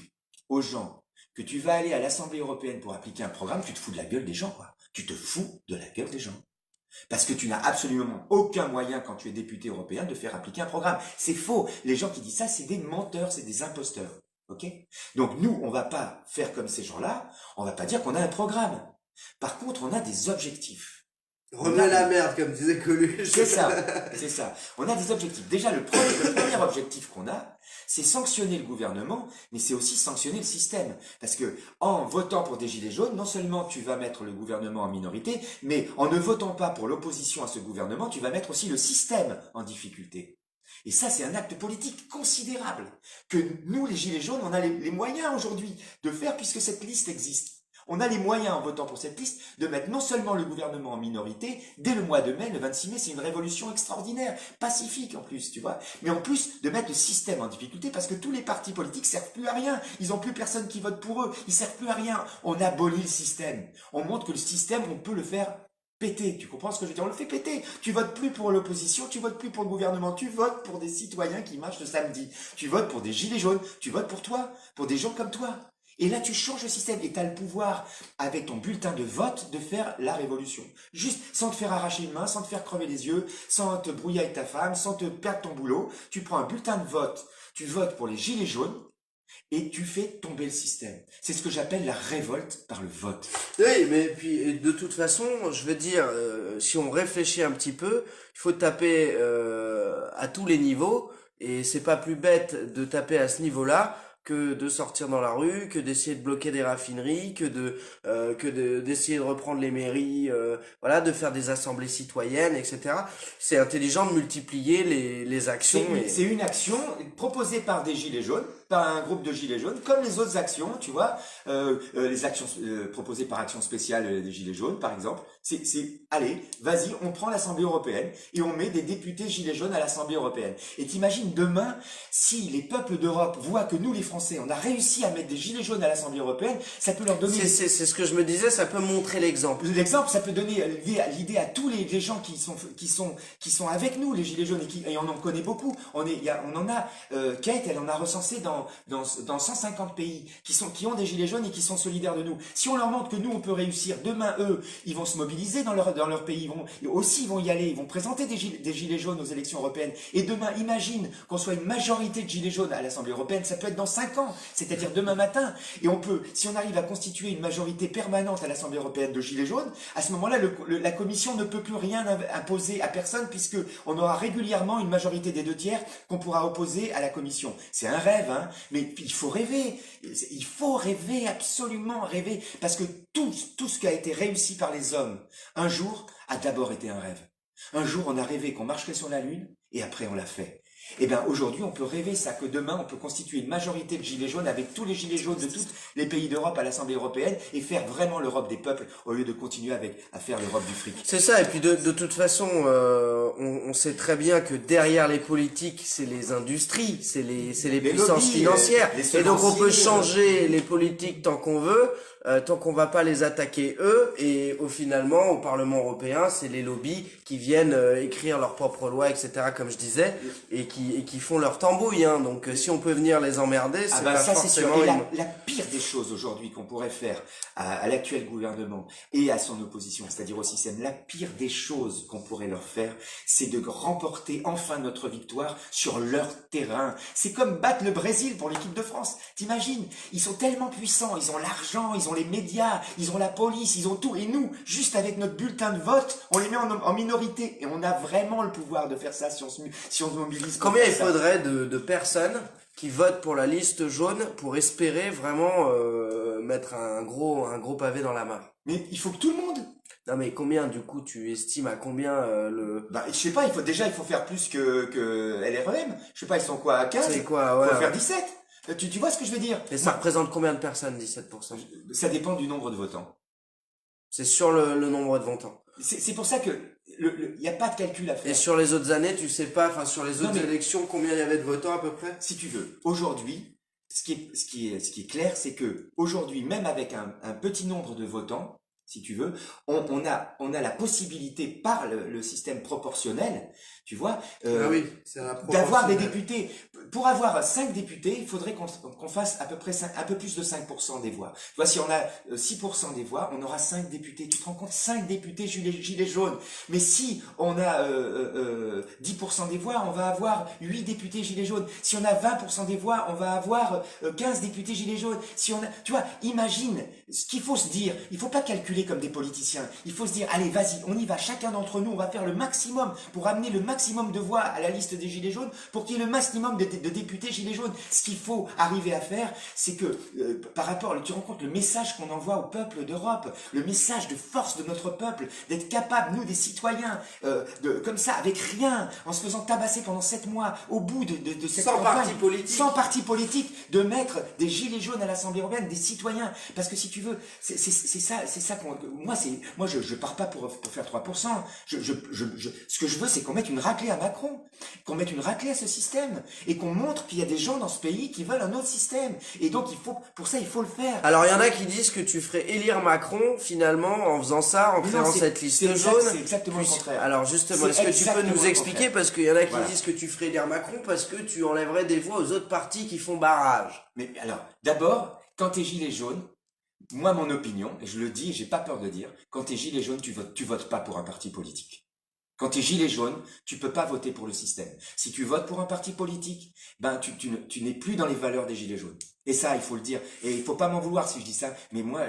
aux gens que tu vas aller à l'Assemblée européenne pour appliquer un programme, tu te fous de la gueule des gens, quoi. Tu te fous de la gueule des gens. Parce que tu n'as absolument aucun moyen, quand tu es député européen, de faire appliquer un programme. C'est faux. Les gens qui disent ça, c'est des menteurs, c'est des imposteurs. Ok? Donc nous, on va pas faire comme ces gens-là. On va pas dire qu'on a un programme. Par contre, on a des objectifs. Remets la merde, comme disait Coluche. C'est ça, c'est ça. On a des objectifs. Déjà, le premier objectif qu'on a, c'est sanctionner le gouvernement, mais c'est aussi sanctionner le système. Parce que, en votant pour des gilets jaunes, non seulement tu vas mettre le gouvernement en minorité, mais en ne votant pas pour l'opposition à ce gouvernement, tu vas mettre aussi le système en difficulté. Et ça, c'est un acte politique considérable que nous, les gilets jaunes, on a les moyens aujourd'hui de faire puisque cette liste existe. On a les moyens, en votant pour cette liste, de mettre non seulement le gouvernement en minorité, dès le mois de mai, le 26 mai, c'est une révolution extraordinaire, pacifique en plus, tu vois, mais en plus de mettre le système en difficulté parce que tous les partis politiques servent plus à rien, ils ont plus personne qui vote pour eux, ils servent plus à rien. On abolit le système, on montre que le système, on peut le faire péter, tu comprends ce que je veux dire? On le fait péter. Tu votes plus pour l'opposition, tu votes plus pour le gouvernement, tu votes pour des citoyens qui marchent le samedi, tu votes pour des gilets jaunes, tu votes pour toi, pour des gens comme toi. Et là, tu changes le système et tu as le pouvoir, avec ton bulletin de vote, de faire la révolution. Juste sans te faire arracher une main, sans te faire crever les yeux, sans te brouiller avec ta femme, sans te perdre ton boulot. Tu prends un bulletin de vote, tu votes pour les gilets jaunes et tu fais tomber le système. C'est ce que j'appelle la révolte par le vote. Oui, mais puis de toute façon, je veux dire, si on réfléchit un petit peu, il faut taper à tous les niveaux, et c'est pas plus bête de taper à ce niveau-là que de sortir dans la rue, que d'essayer de bloquer des raffineries, d'essayer de reprendre les mairies, voilà, de faire des assemblées citoyennes, etc. C'est intelligent de multiplier les actions. C'est une action proposée par des gilets jaunes, par un groupe de gilets jaunes, comme les autres actions, tu vois, les actions proposées par Action Spéciale des Gilets jaunes, par exemple. Allez, vas-y, on prend l'Assemblée européenne et on met des députés gilets jaunes à l'Assemblée européenne. Et t'imagines demain, si les peuples d'Europe voient que nous, les Français, on a réussi à mettre des gilets jaunes à l'Assemblée européenne, ça peut leur donner... C'est ce que je me disais, ça peut montrer l'exemple. L'exemple, ça peut donner l'idée à tous les gens qui sont avec nous, les gilets jaunes, et on en connaît beaucoup. Kate, elle en a recensé dans 150 pays qui ont des gilets jaunes et qui sont solidaires de nous. Si on leur montre que nous, on peut réussir, demain, eux, ils vont se mobiliser dans leur pays, ils vont y aller, ils vont présenter des gilets jaunes aux élections européennes. Et demain, imagine qu'on soit une majorité de gilets jaunes à l'Assemblée européenne, ça peut être dans 5 5 ans, c'est-à-dire demain matin. Et on peut, si on arrive à constituer une majorité permanente à l'Assemblée européenne de Gilets jaunes, à ce moment-là, la Commission ne peut plus rien imposer à personne puisque on aura régulièrement une majorité des 2/3 qu'on pourra opposer à la Commission. C'est un rêve, hein, mais il faut rêver. Il faut rêver, absolument rêver, parce que tout ce qui a été réussi par les hommes, un jour, a d'abord été un rêve. Un jour, on a rêvé qu'on marcherait sur la Lune, et après, on l'a fait. Eh bien, aujourd'hui, on peut rêver ça, que demain, on peut constituer une majorité de gilets jaunes avec tous les gilets jaunes de tous les pays d'Europe à l'Assemblée européenne et faire vraiment l'Europe des peuples au lieu de continuer à faire l'Europe du fric. C'est ça, et puis de toute façon, on sait très bien que derrière les politiques, c'est les industries, c'est les puissances lobbies, financières. les Et donc on peut semenciers, changer les politiques tant qu'on veut, tant qu'on va pas les attaquer eux. Et finalement, au Parlement européen, c'est les lobbies qui viennent écrire leurs propres lois, etc., comme je disais, et qui font leur tambouille. Hein. Donc si on peut venir les emmerder, c'est pas ça, c'est sûr. forcément Et la pire des choses aujourd'hui qu'on pourrait faire à l'actuel gouvernement et à son opposition, c'est-à-dire au système, la pire des choses qu'on pourrait leur faire, c'est de remporter enfin notre victoire sur leur terrain. C'est comme battre le Brésil pour l'équipe de France. T'imagines? Ils sont tellement puissants, ils ont l'argent, ils ont les médias, ils ont la police, ils ont tout. Et nous, juste avec notre bulletin de vote, on les met en minorité. Et on a vraiment le pouvoir de faire ça si on se mobilise. Combien il faudrait de personnes qui votent pour la liste jaune pour espérer vraiment mettre un gros pavé dans la mare? Mais il faut que tout le monde. Non mais combien du coup tu estimes à combien Bah, je sais pas, il faut faire plus que LREM. Je sais pas, ils sont quoi, à 15? C'est quoi, ouais. Il faut faire 17. Tu vois ce que je veux dire? Et ça représente combien de personnes, 17%? Ça dépend du nombre de votants. C'est sur le nombre de votants. C'est pour ça que il n'y a pas de calcul à Et faire. sur les autres années, tu sais pas, enfin sur les Non, autres mais- élections, combien il y avait de votants à peu près? Si tu veux, aujourd'hui, ce qui est clair, c'est que aujourd'hui, même avec un petit nombre de votants, si tu veux, on a la possibilité par le système proportionnel, tu vois, Ah oui, c'est la d'avoir des proportionnelle. députés. Pour avoir 5 députés, il faudrait qu'on fasse à peu près un peu plus de 5% des voix. Tu vois, si on a 6% des voix, on aura 5 députés. Tu te rends compte? 5 députés gilets jaunes. Mais si on a 10% des voix, on va avoir 8 députés gilets jaunes. Si on a 20% des voix, on va avoir 15 députés gilets jaunes. Si on a, tu vois, imagine ce qu'il faut se dire. Il faut pas calculer comme des politiciens. Il faut se dire, allez, vas-y, on y va. Chacun d'entre nous, on va faire le maximum pour amener le maximum de voix à la liste des gilets jaunes pour qu'il y ait le maximum de députés gilets jaunes. Ce qu'il faut arriver à faire, c'est que par rapport, tu rends compte le message qu'on envoie au peuple d'Europe, le message de force de notre peuple, d'être capable, nous, des citoyens, comme ça, avec rien, en se faisant tabasser pendant 7 mois, au bout de cette Sans campagne, parti politique. sans parti politique, de mettre des gilets jaunes à l'Assemblée européenne, des citoyens. Parce que si tu veux, c'est ça moi je pars pas pour faire 3%. Ce que je veux, c'est qu'on mette une raclée à Macron, qu'on mette une raclée à ce système, et qu'on montre qu'il y a des gens dans ce pays qui veulent un autre système. Et donc pour ça, il faut le faire. Alors il y en a qui disent que tu ferais élire Macron finalement en faisant ça, en Mais créant non, cette liste c'est jaune. c'est exactement le contraire. Alors justement, C'est est-ce que tu peux exactement nous le expliquer, contraire. parce qu'il y en a qui Voilà. disent que tu ferais élire Macron parce que tu enlèverais des voix aux autres partis qui font barrage. Mais alors, d'abord, quand t'es gilet jaune, moi, mon opinion, et je le dis, et j'ai pas peur de dire, quand t'es gilet jaune, tu votes pas pour un parti politique. Quand t'es gilet jaune, tu peux pas voter pour le système. Si tu votes pour un parti politique, ben tu n'es plus dans les valeurs des gilets jaunes. Et ça, il faut le dire. Et il faut pas m'en vouloir si je dis ça, mais moi,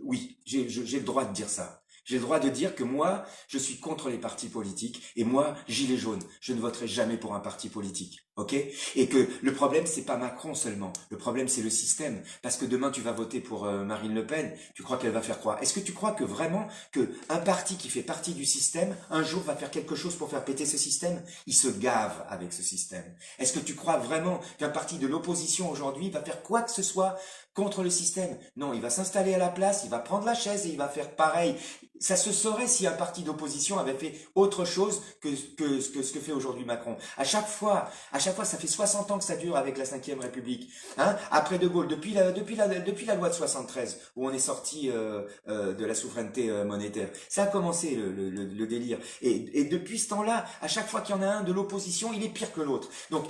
oui, j'ai le droit de dire ça. J'ai le droit de dire que moi, je suis contre les partis politiques, et moi, gilet jaune, je ne voterai jamais pour un parti politique. Ok? Et que le problème, c'est pas Macron seulement. Le problème, c'est le système. Parce que demain, tu vas voter pour Marine Le Pen. Tu crois qu'elle va faire quoi? Est-ce que tu crois que vraiment que un parti qui fait partie du système, un jour va faire quelque chose pour faire péter ce système? Il se gave avec ce système. Est-ce que tu crois vraiment qu'un parti de l'opposition aujourd'hui va faire quoi que ce soit contre le système? Non, il va s'installer à la place, il va prendre la chaise et il va faire pareil. Ça se saurait si un parti d'opposition avait fait autre chose que ce que fait aujourd'hui Macron. À chaque fois, ça fait 60 ans que ça dure avec la Ve République. Hein? Après De Gaulle, depuis la loi de 73, où on est sorti de la souveraineté monétaire. Ça a commencé le délire. Et depuis ce temps-là, à chaque fois qu'il y en a un de l'opposition, il est pire que l'autre. Donc,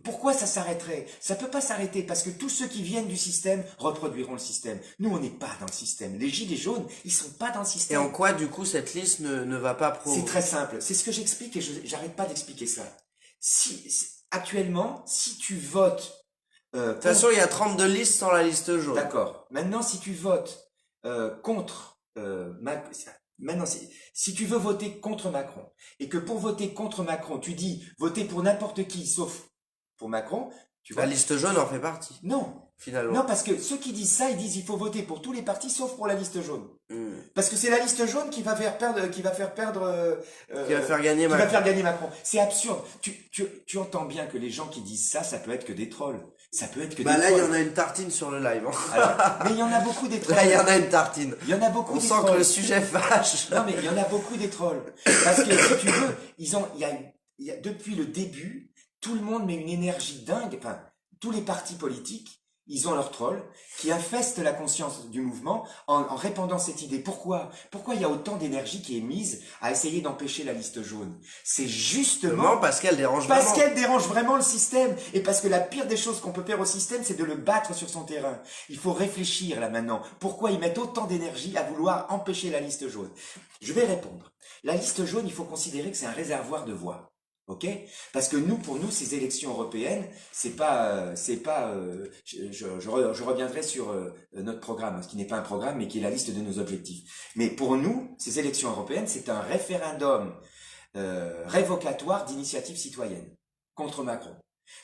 pourquoi ça s'arrêterait? Ça peut pas s'arrêter parce que tous ceux qui viennent du système reproduiront le système. Nous, on n'est pas dans le système. Les gilets jaunes, ils sont pas dans le système. Et en quoi du coup cette liste ne va pas C'est très simple. C'est ce que j'explique et j'arrête pas d'expliquer ça. Actuellement, si tu votes De toute façon, il y a 32 listes sans la liste jaune. D'accord. Maintenant, si tu votes contre maintenant, si tu veux voter contre Macron et que pour voter contre Macron, tu dis voter pour n'importe qui sauf pour Macron, tu vois. La liste jaune en fait partie, Non, finalement. non, parce que ceux qui disent ça, ils disent il faut voter pour tous les partis sauf pour la liste jaune. Hmm. Parce que c'est la liste jaune qui va faire perdre, Qui va faire gagner qui va Macron. faire gagner Macron. C'est absurde. Tu entends bien que les gens qui disent ça, ça peut être que des trolls. Ça peut être que Bah des là, il y trolls. en a une tartine sur le live. Hein. Alors, mais il y en a beaucoup des trolls. Là, il y en a une tartine. Il y en a beaucoup On des sent trolls. que le sujet fâche. Non, mais il y en a beaucoup des trolls. Parce que si tu veux, il y a depuis le début, tout le monde met une énergie dingue. Enfin, tous les partis politiques, ils ont leurs trolls qui infestent la conscience du mouvement en répandant cette idée. Pourquoi il y a autant d'énergie qui est mise à essayer d'empêcher la liste jaune? C'est justement Parce qu'elle dérange vraiment. parce qu'elle dérange vraiment le système et parce que la pire des choses qu'on peut faire au système, c'est de le battre sur son terrain. Il faut réfléchir là maintenant. Pourquoi ils mettent autant d'énergie à vouloir empêcher la liste jaune? Je vais répondre. La liste jaune, il faut considérer que c'est un réservoir de voix. Ok? Parce que pour nous, ces élections européennes, je reviendrai sur notre programme, ce qui n'est pas un programme, mais qui est la liste de nos objectifs. Mais pour nous, ces élections européennes, c'est un référendum révocatoire d'initiative citoyenne contre Macron.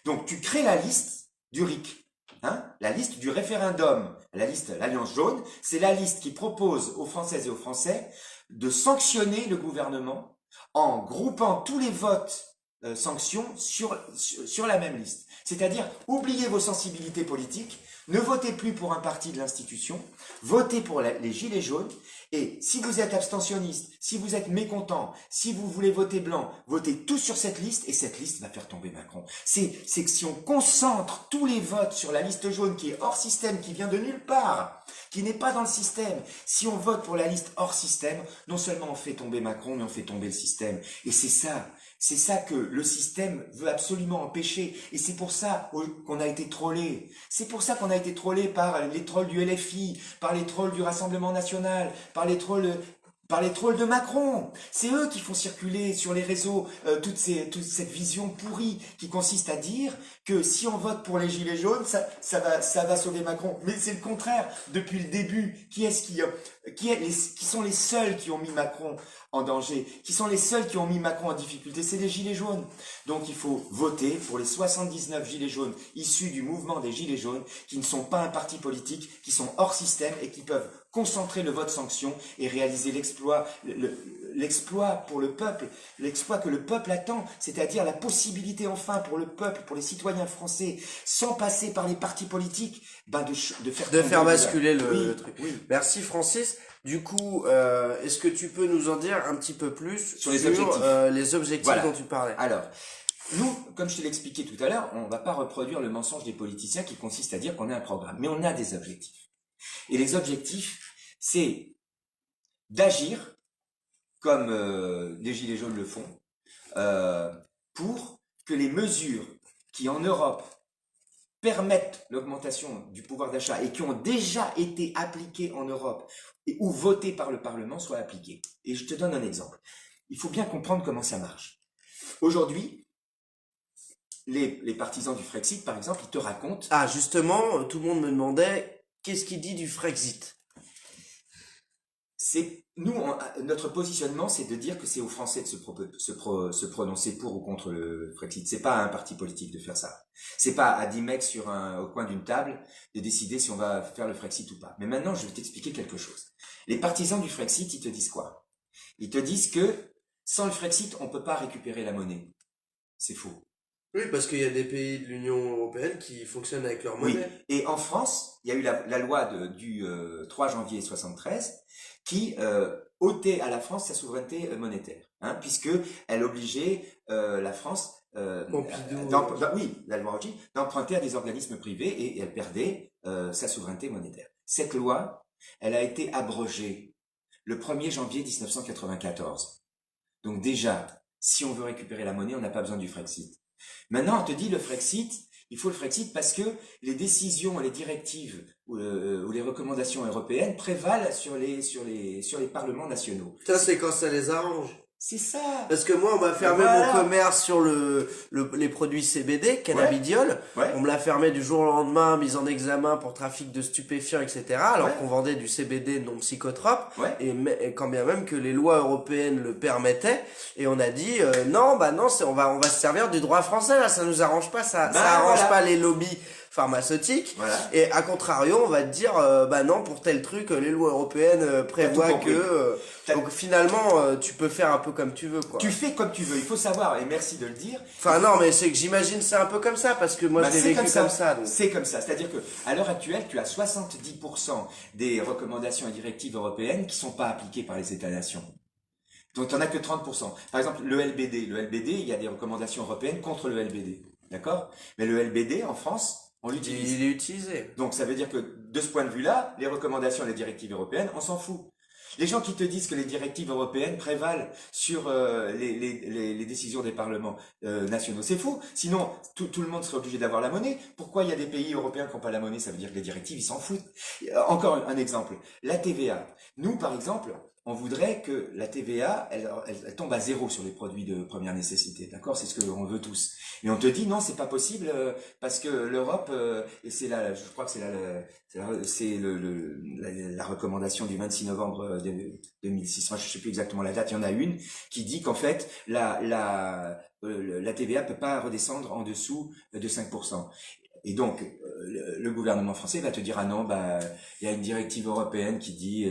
Donc, tu crées la liste du RIC. Hein, la liste du référendum, l'Alliance jaune, c'est la liste qui propose aux Françaises et aux Français de sanctionner le gouvernement en groupant tous les votes sanctions sur la même liste. C'est-à-dire, oubliez vos sensibilités politiques, ne votez plus pour un parti de l'institution, votez pour les gilets jaunes, et si vous êtes abstentionniste, si vous êtes mécontent, si vous voulez voter blanc, votez tous sur cette liste, et cette liste va faire tomber Macron. C'est que si on concentre tous les votes sur la liste jaune qui est hors système, qui vient de nulle part, qui n'est pas dans le système, si on vote pour la liste hors système, non seulement on fait tomber Macron, mais on fait tomber le système. Et c'est ça que le système veut absolument empêcher. Et c'est pour ça qu'on a été trollé. C'est pour ça qu'on a été trollé par les trolls du LFI, par les trolls du Rassemblement National, par les trolls de Macron. C'est eux qui font circuler sur les réseaux toute cette vision pourrie qui consiste à dire que si on vote pour les gilets jaunes, ça va sauver Macron. Mais c'est le contraire. Depuis le début, qui sont les seuls qui ont mis Macron en danger, qui sont les seuls qui ont mis Macron en difficulté? C'est les gilets jaunes. Donc il faut voter pour les 79 gilets jaunes issus du mouvement des gilets jaunes, qui ne sont pas un parti politique, qui sont hors système et qui peuvent concentrer le vote sanction et réaliser l'exploit pour le peuple, l'exploit que le peuple attend, c'est-à-dire la possibilité enfin pour le peuple, pour les citoyens français, sans passer par les partis politiques, de faire basculer Oui, le truc. oui. Merci Francis. Du coup, est-ce que tu peux nous en dire un petit peu plus Sur les objectifs. Les objectifs Voilà. dont tu parlais? Alors, nous, comme je te l'ai expliqué tout à l'heure, on ne va pas reproduire le mensonge des politiciens qui consiste à dire qu'on a un programme, mais on a des objectifs. Et les objectifs, c'est d'agir comme les Gilets jaunes le font, pour que les mesures qui en Europe permettent l'augmentation du pouvoir d'achat et qui ont déjà été appliquées en Europe ou votées par le Parlement soient appliquées. Et je te donne un exemple. Il faut bien comprendre comment ça marche. Aujourd'hui, les partisans du Frexit, par exemple, ils te racontent... Ah, justement, tout le monde me demandait, qu'est-ce qu'il dit du Frexit? Notre positionnement, c'est de dire que c'est aux Français de se prononcer pour ou contre le Frexit. C'est pas à un parti politique de faire ça. C'est pas à 10 mecs au coin d'une table de décider si on va faire le Frexit ou pas. Mais maintenant, je vais t'expliquer quelque chose. Les partisans du Frexit, ils te disent quoi? Ils te disent que sans le Frexit, on peut pas récupérer la monnaie. C'est faux. Oui, parce qu'il y a des pays de l'Union européenne qui fonctionnent avec leur Oui. monnaie. Et en France, il y a eu la loi du 3 janvier 73 qui ôtait à la France sa souveraineté monétaire, hein, puisque elle obligeait la France Pompidou, la loi Rothschild, d'emprunter à des organismes privés et elle perdait sa souveraineté monétaire. Cette loi, elle a été abrogée le 1er janvier 1994. Donc déjà, si on veut récupérer la monnaie, on n'a pas besoin du Frexit. Maintenant, on te dit le Frexit, il faut le Frexit parce que les décisions, les directives ou les recommandations européennes prévalent sur les parlements nationaux. Ça, c'est quand ça les arrange. C'est ça. Parce que moi, on m'a fermé Voilà. mon commerce sur les produits CBD, cannabidiol. Ouais. On me l'a fermé du jour au lendemain, mise en examen pour trafic de stupéfiants, etc. Alors Ouais. qu'on vendait du CBD non psychotrope. Ouais. Et quand bien même que les lois européennes le permettaient. Et on a dit, non, on va se servir du droit français, là, ça nous arrange pas, ça arrange voilà. pas les lobbies pharmaceutiques. Voilà. Et à contrario, on va te dire, non, pour tel truc, les lois européennes prévoient compris. que... T'as- donc finalement, tu peux faire un peu comme tu veux, quoi. Tu fais comme tu veux, il faut savoir, et merci de le dire. Enfin non, mais c'est que j'imagine c'est un peu comme ça, parce que moi Bah, je l'ai c'est vécu comme ça. Donc. C'est comme ça. C'est-à-dire que à l'heure actuelle, tu as 70% des recommandations et directives européennes qui sont pas appliquées par les États-nations. Donc, tu n'en as que 30%. Par exemple, le LBD. Le LBD, il y a des recommandations européennes contre le LBD. D'accord? Mais le LBD, en France, on l'utilise. Il est utilisé. Donc, ça veut dire que, de ce point de vue-là, les recommandations et les directives européennes, on s'en fout. Les gens qui te disent que les directives européennes prévalent sur les décisions des parlements nationaux, c'est faux. Sinon, tout le monde serait obligé d'avoir la monnaie. Pourquoi il y a des pays européens qui n'ont pas la monnaie? Ça veut dire que les directives, ils s'en foutent. Encore un exemple. La TVA. Nous, par exemple, on voudrait que la TVA, elle tombe à zéro sur les produits de première nécessité. D'accord? C'est ce que l'on veut tous. Mais on te dit non, c'est pas possible parce que l'Europe, et c'est là, je crois que c'est la recommandation du 26 novembre 2006. Moi, je sais plus exactement la date. Il y en a une qui dit qu'en fait, la TVA peut pas redescendre en dessous de 5%. Et donc, le gouvernement français va te dire, ah non, bah, il y a une directive européenne qui dit,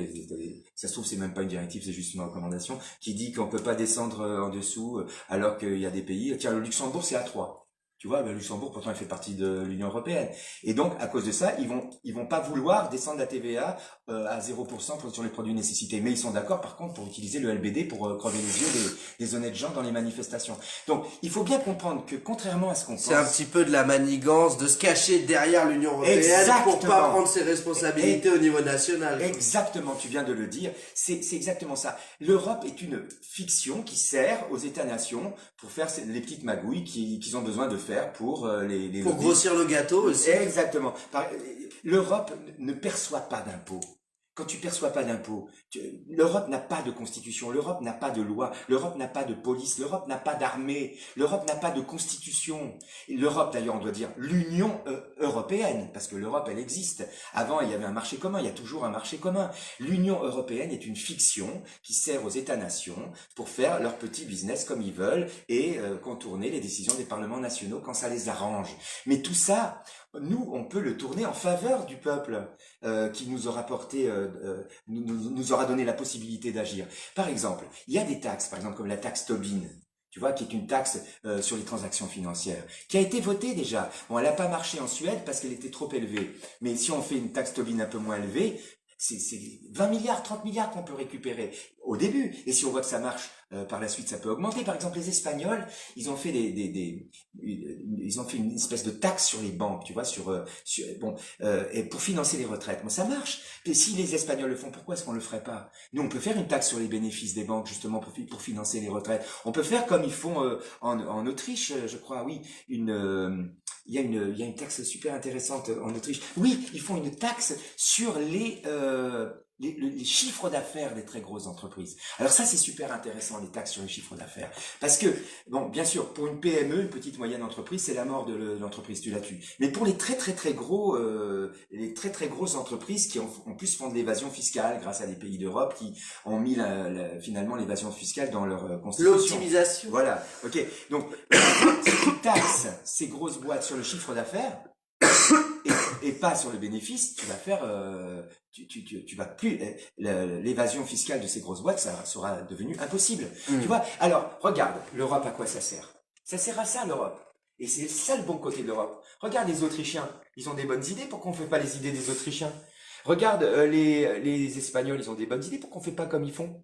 ça se trouve, c'est même pas une directive, c'est juste une recommandation, qui dit qu'on peut pas descendre en dessous, alors qu'il y a des pays, tiens, le Luxembourg, c'est à 3. Tu vois, le Luxembourg, pourtant, il fait partie de l'Union européenne. Et donc, à cause de ça, ils vont pas vouloir descendre la TVA à 0% sur les produits nécessités. Mais ils sont d'accord, par contre, pour utiliser le LBD pour crever les yeux des honnêtes gens dans les manifestations. Donc, il faut bien comprendre que, contrairement à ce qu'on pense... C'est un petit peu de la manigance, de se cacher derrière l'Union européenne pour Exactement. pas prendre ses responsabilités au niveau national. Exactement, tu viens de le dire. C'est exactement ça. L'Europe est une fiction qui sert aux États-nations pour faire les petites magouilles qu'ils ont besoin de faire pour les Pour grossir le gâteau aussi. Exactement. L'Europe ne perçoit pas d'impôts. Quand tu perçois pas d'impôts, l'Europe n'a pas de constitution, l'Europe n'a pas de loi, l'Europe n'a pas de police, l'Europe n'a pas d'armée, l'Europe n'a pas de constitution. L'Europe, d'ailleurs, on doit dire l'Union européenne, parce que l'Europe, elle existe. Avant, il y avait un marché commun, il y a toujours un marché commun. L'Union européenne est une fiction qui sert aux États-nations pour faire leur petit business comme ils veulent et contourner les décisions des parlements nationaux quand ça les arrange. Mais tout ça, nous, on peut le tourner en faveur du peuple qui nous aura porté, nous aura donné la possibilité d'agir. Par exemple, il y a des taxes, par exemple comme la taxe Tobin, tu vois, qui est une taxe sur les transactions financières, qui a été votée déjà. Bon, elle n'a pas marché en Suède parce qu'elle était trop élevée. Mais si on fait une taxe Tobin un peu moins élevée, c'est 20 milliards, 30 milliards qu'on peut récupérer au début. Et si on voit que ça marche, par la suite, ça peut augmenter. Par exemple, les Espagnols, ils ont fait ils ont fait une espèce de taxe sur les banques, tu vois, et pour financer les retraites. Bon, ça marche. Et si les Espagnols le font, pourquoi est-ce qu'on le ferait pas? Nous, on peut faire une taxe sur les bénéfices des banques, justement, pour financer les retraites. On peut faire comme ils font en Autriche, je crois, oui, il y a une taxe super intéressante en Autriche. Oui, ils font une taxe sur les chiffres d'affaires des très grosses entreprises. Alors ça, c'est super intéressant, les taxes sur les chiffres d'affaires. Parce que, bon, bien sûr, pour une PME, une petite moyenne entreprise, c'est la mort de l'entreprise, tu la tues. Mais pour les très grosses entreprises qui en plus font de l'évasion fiscale grâce à des pays d'Europe qui ont mis finalement l'évasion fiscale dans leur constitution. L'optimisation. Voilà, ok. Donc, si tu taxes ces grosses boîtes sur le chiffre d'affaires, et pas sur le bénéfice, tu vas faire, tu vas plus, l'évasion fiscale de ces grosses boîtes, ça sera devenu impossible. Tu vois? Alors, regarde, l'Europe, à quoi ça sert? Ça sert à ça, l'Europe. Et c'est ça le bon côté de l'Europe. Regarde les Autrichiens. Ils ont des bonnes idées. Pourquoi on fait pas les idées des Autrichiens? Regarde, les Espagnols, ils ont des bonnes idées. Pourquoi on fait pas comme ils font?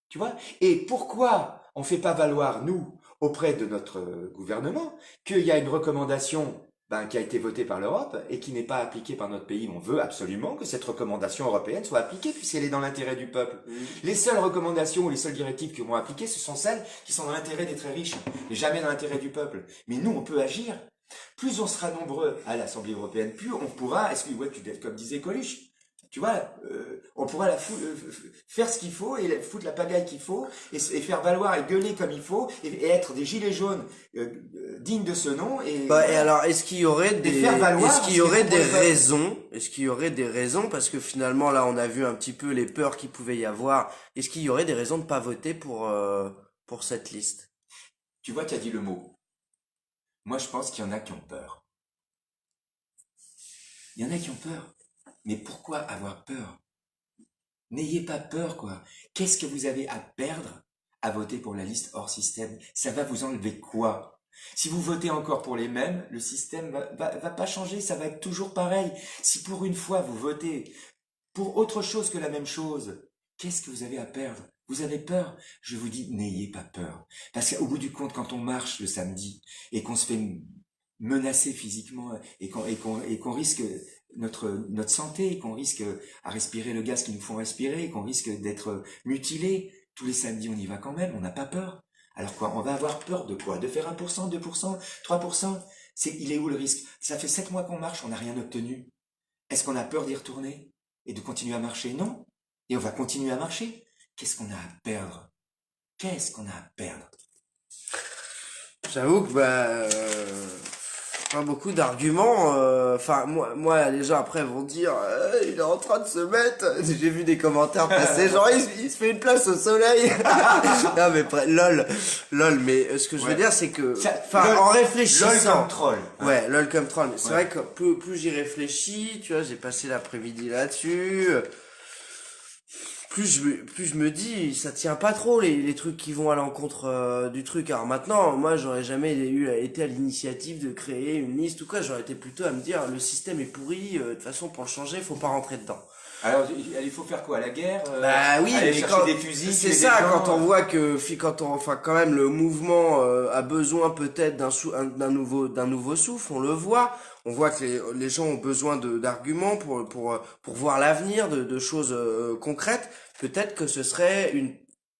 Tu vois? Et pourquoi on fait pas valoir, nous, auprès de notre gouvernement, qu'il y a une recommandation qui a été votée par l'Europe et qui n'est pas appliquée par notre pays. On veut absolument que cette recommandation européenne soit appliquée puisqu'elle est dans l'intérêt du peuple. Les seules recommandations ou les seules directives qui vont appliquer, ce sont celles qui sont dans l'intérêt des très riches et jamais dans l'intérêt du peuple. Mais nous, on peut agir. Plus on sera nombreux à l'Assemblée européenne, plus on pourra, comme disait Coluche, Tu vois, on pourrait faire ce qu'il faut et foutre la pagaille qu'il faut et faire valoir et gueuler comme il faut et être des gilets jaunes dignes de ce nom. Et Et alors, est-ce qu'il y aurait faire valoir, est-ce qu'il y aurait des parce que- raisons, est-ce qu'il y aurait des raisons, parce que finalement, là, on a vu un petit peu les peurs qu'il pouvait y avoir, est-ce qu'il y aurait des raisons de pas voter pour cette liste? Tu vois, tu as dit le mot. Moi, je pense qu'il y en a qui ont peur. Il y en a qui ont peur. Mais pourquoi avoir peur? N'ayez pas peur, quoi. Qu'est-ce que vous avez à perdre à voter pour la liste hors système? Ça va vous enlever quoi? Si vous votez encore pour les mêmes, le système va pas changer, ça va être toujours pareil. Si pour une fois vous votez pour autre chose que la même chose, qu'est-ce que vous avez à perdre? Vous avez peur? Je vous dis, n'ayez pas peur. Parce qu'au bout du compte, quand on marche le samedi et qu'on se fait menacer physiquement et qu'on risque notre santé, et qu'on risque à respirer le gaz qu'ils nous font respirer, et qu'on risque d'être mutilé, tous les samedis on y va quand même, on n'a pas peur. Alors quoi, on va avoir peur de quoi? De faire 1%, 2%, 3%? Il est où le risque? Ça fait 7 mois qu'on marche, on n'a rien obtenu. Est-ce qu'on a peur d'y retourner et de continuer à marcher? Non. Et on va continuer à marcher. Qu'est-ce qu'on a à perdre? Qu'est-ce qu'on a à perdre? J'avoue que pas beaucoup d'arguments. Enfin, moi, les gens après vont dire, il est en train de se mettre. J'ai vu des commentaires passer, genre il se fait une place au soleil. Non mais lol. Mais ce que je veux Ouais. dire, c'est que, LOL- en LOL réfléchissant, comme troll. hein. ouais, lol comme troll. Mais c'est Ouais. vrai que plus j'y réfléchis, tu vois, j'ai passé l'après-midi là-dessus. Plus je me dis, ça tient pas trop les trucs qui vont à l'encontre du truc. Alors maintenant, moi, j'aurais jamais été à l'initiative de créer une liste ou quoi. J'aurais été plutôt à me dire, le système est pourri. De toute façon, pour le changer, faut pas rentrer dedans. Alors, il faut faire quoi? La guerre? Bah oui, aller mais chercher des fusils, c'est tuer ça, des gens, quand on voit que, enfin, quand même, le mouvement a besoin peut-être d'un nouveau souffle. On le voit. On voit que les gens ont besoin d'arguments pour voir l'avenir, de choses concrètes. Peut-être que ce serait une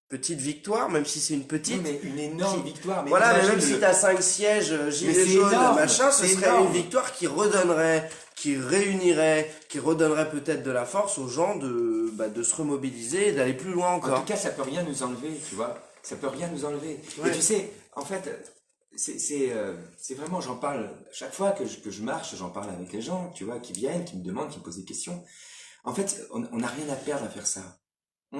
petite victoire, même si c'est une Non, petite. mais une énorme Qui- victoire. Mais Voilà, mais imagine même si le- t'as 5 sièges, gilets c'est jaunes, énorme, machin, ce c'est serait énorme. une victoire qui redonnerait, qui réunirait, qui redonnerait peut-être de la force aux gens de se remobiliser et d'aller plus loin En encore. tout cas, ça peut rien nous enlever, tu vois. Ça peut rien nous enlever. Ouais. Et tu sais, en fait, c'est vraiment, j'en parle, chaque fois que je marche, j'en parle avec les gens, tu vois, qui viennent, qui me demandent, qui me posent des questions. En fait, on n'a rien à perdre à faire ça.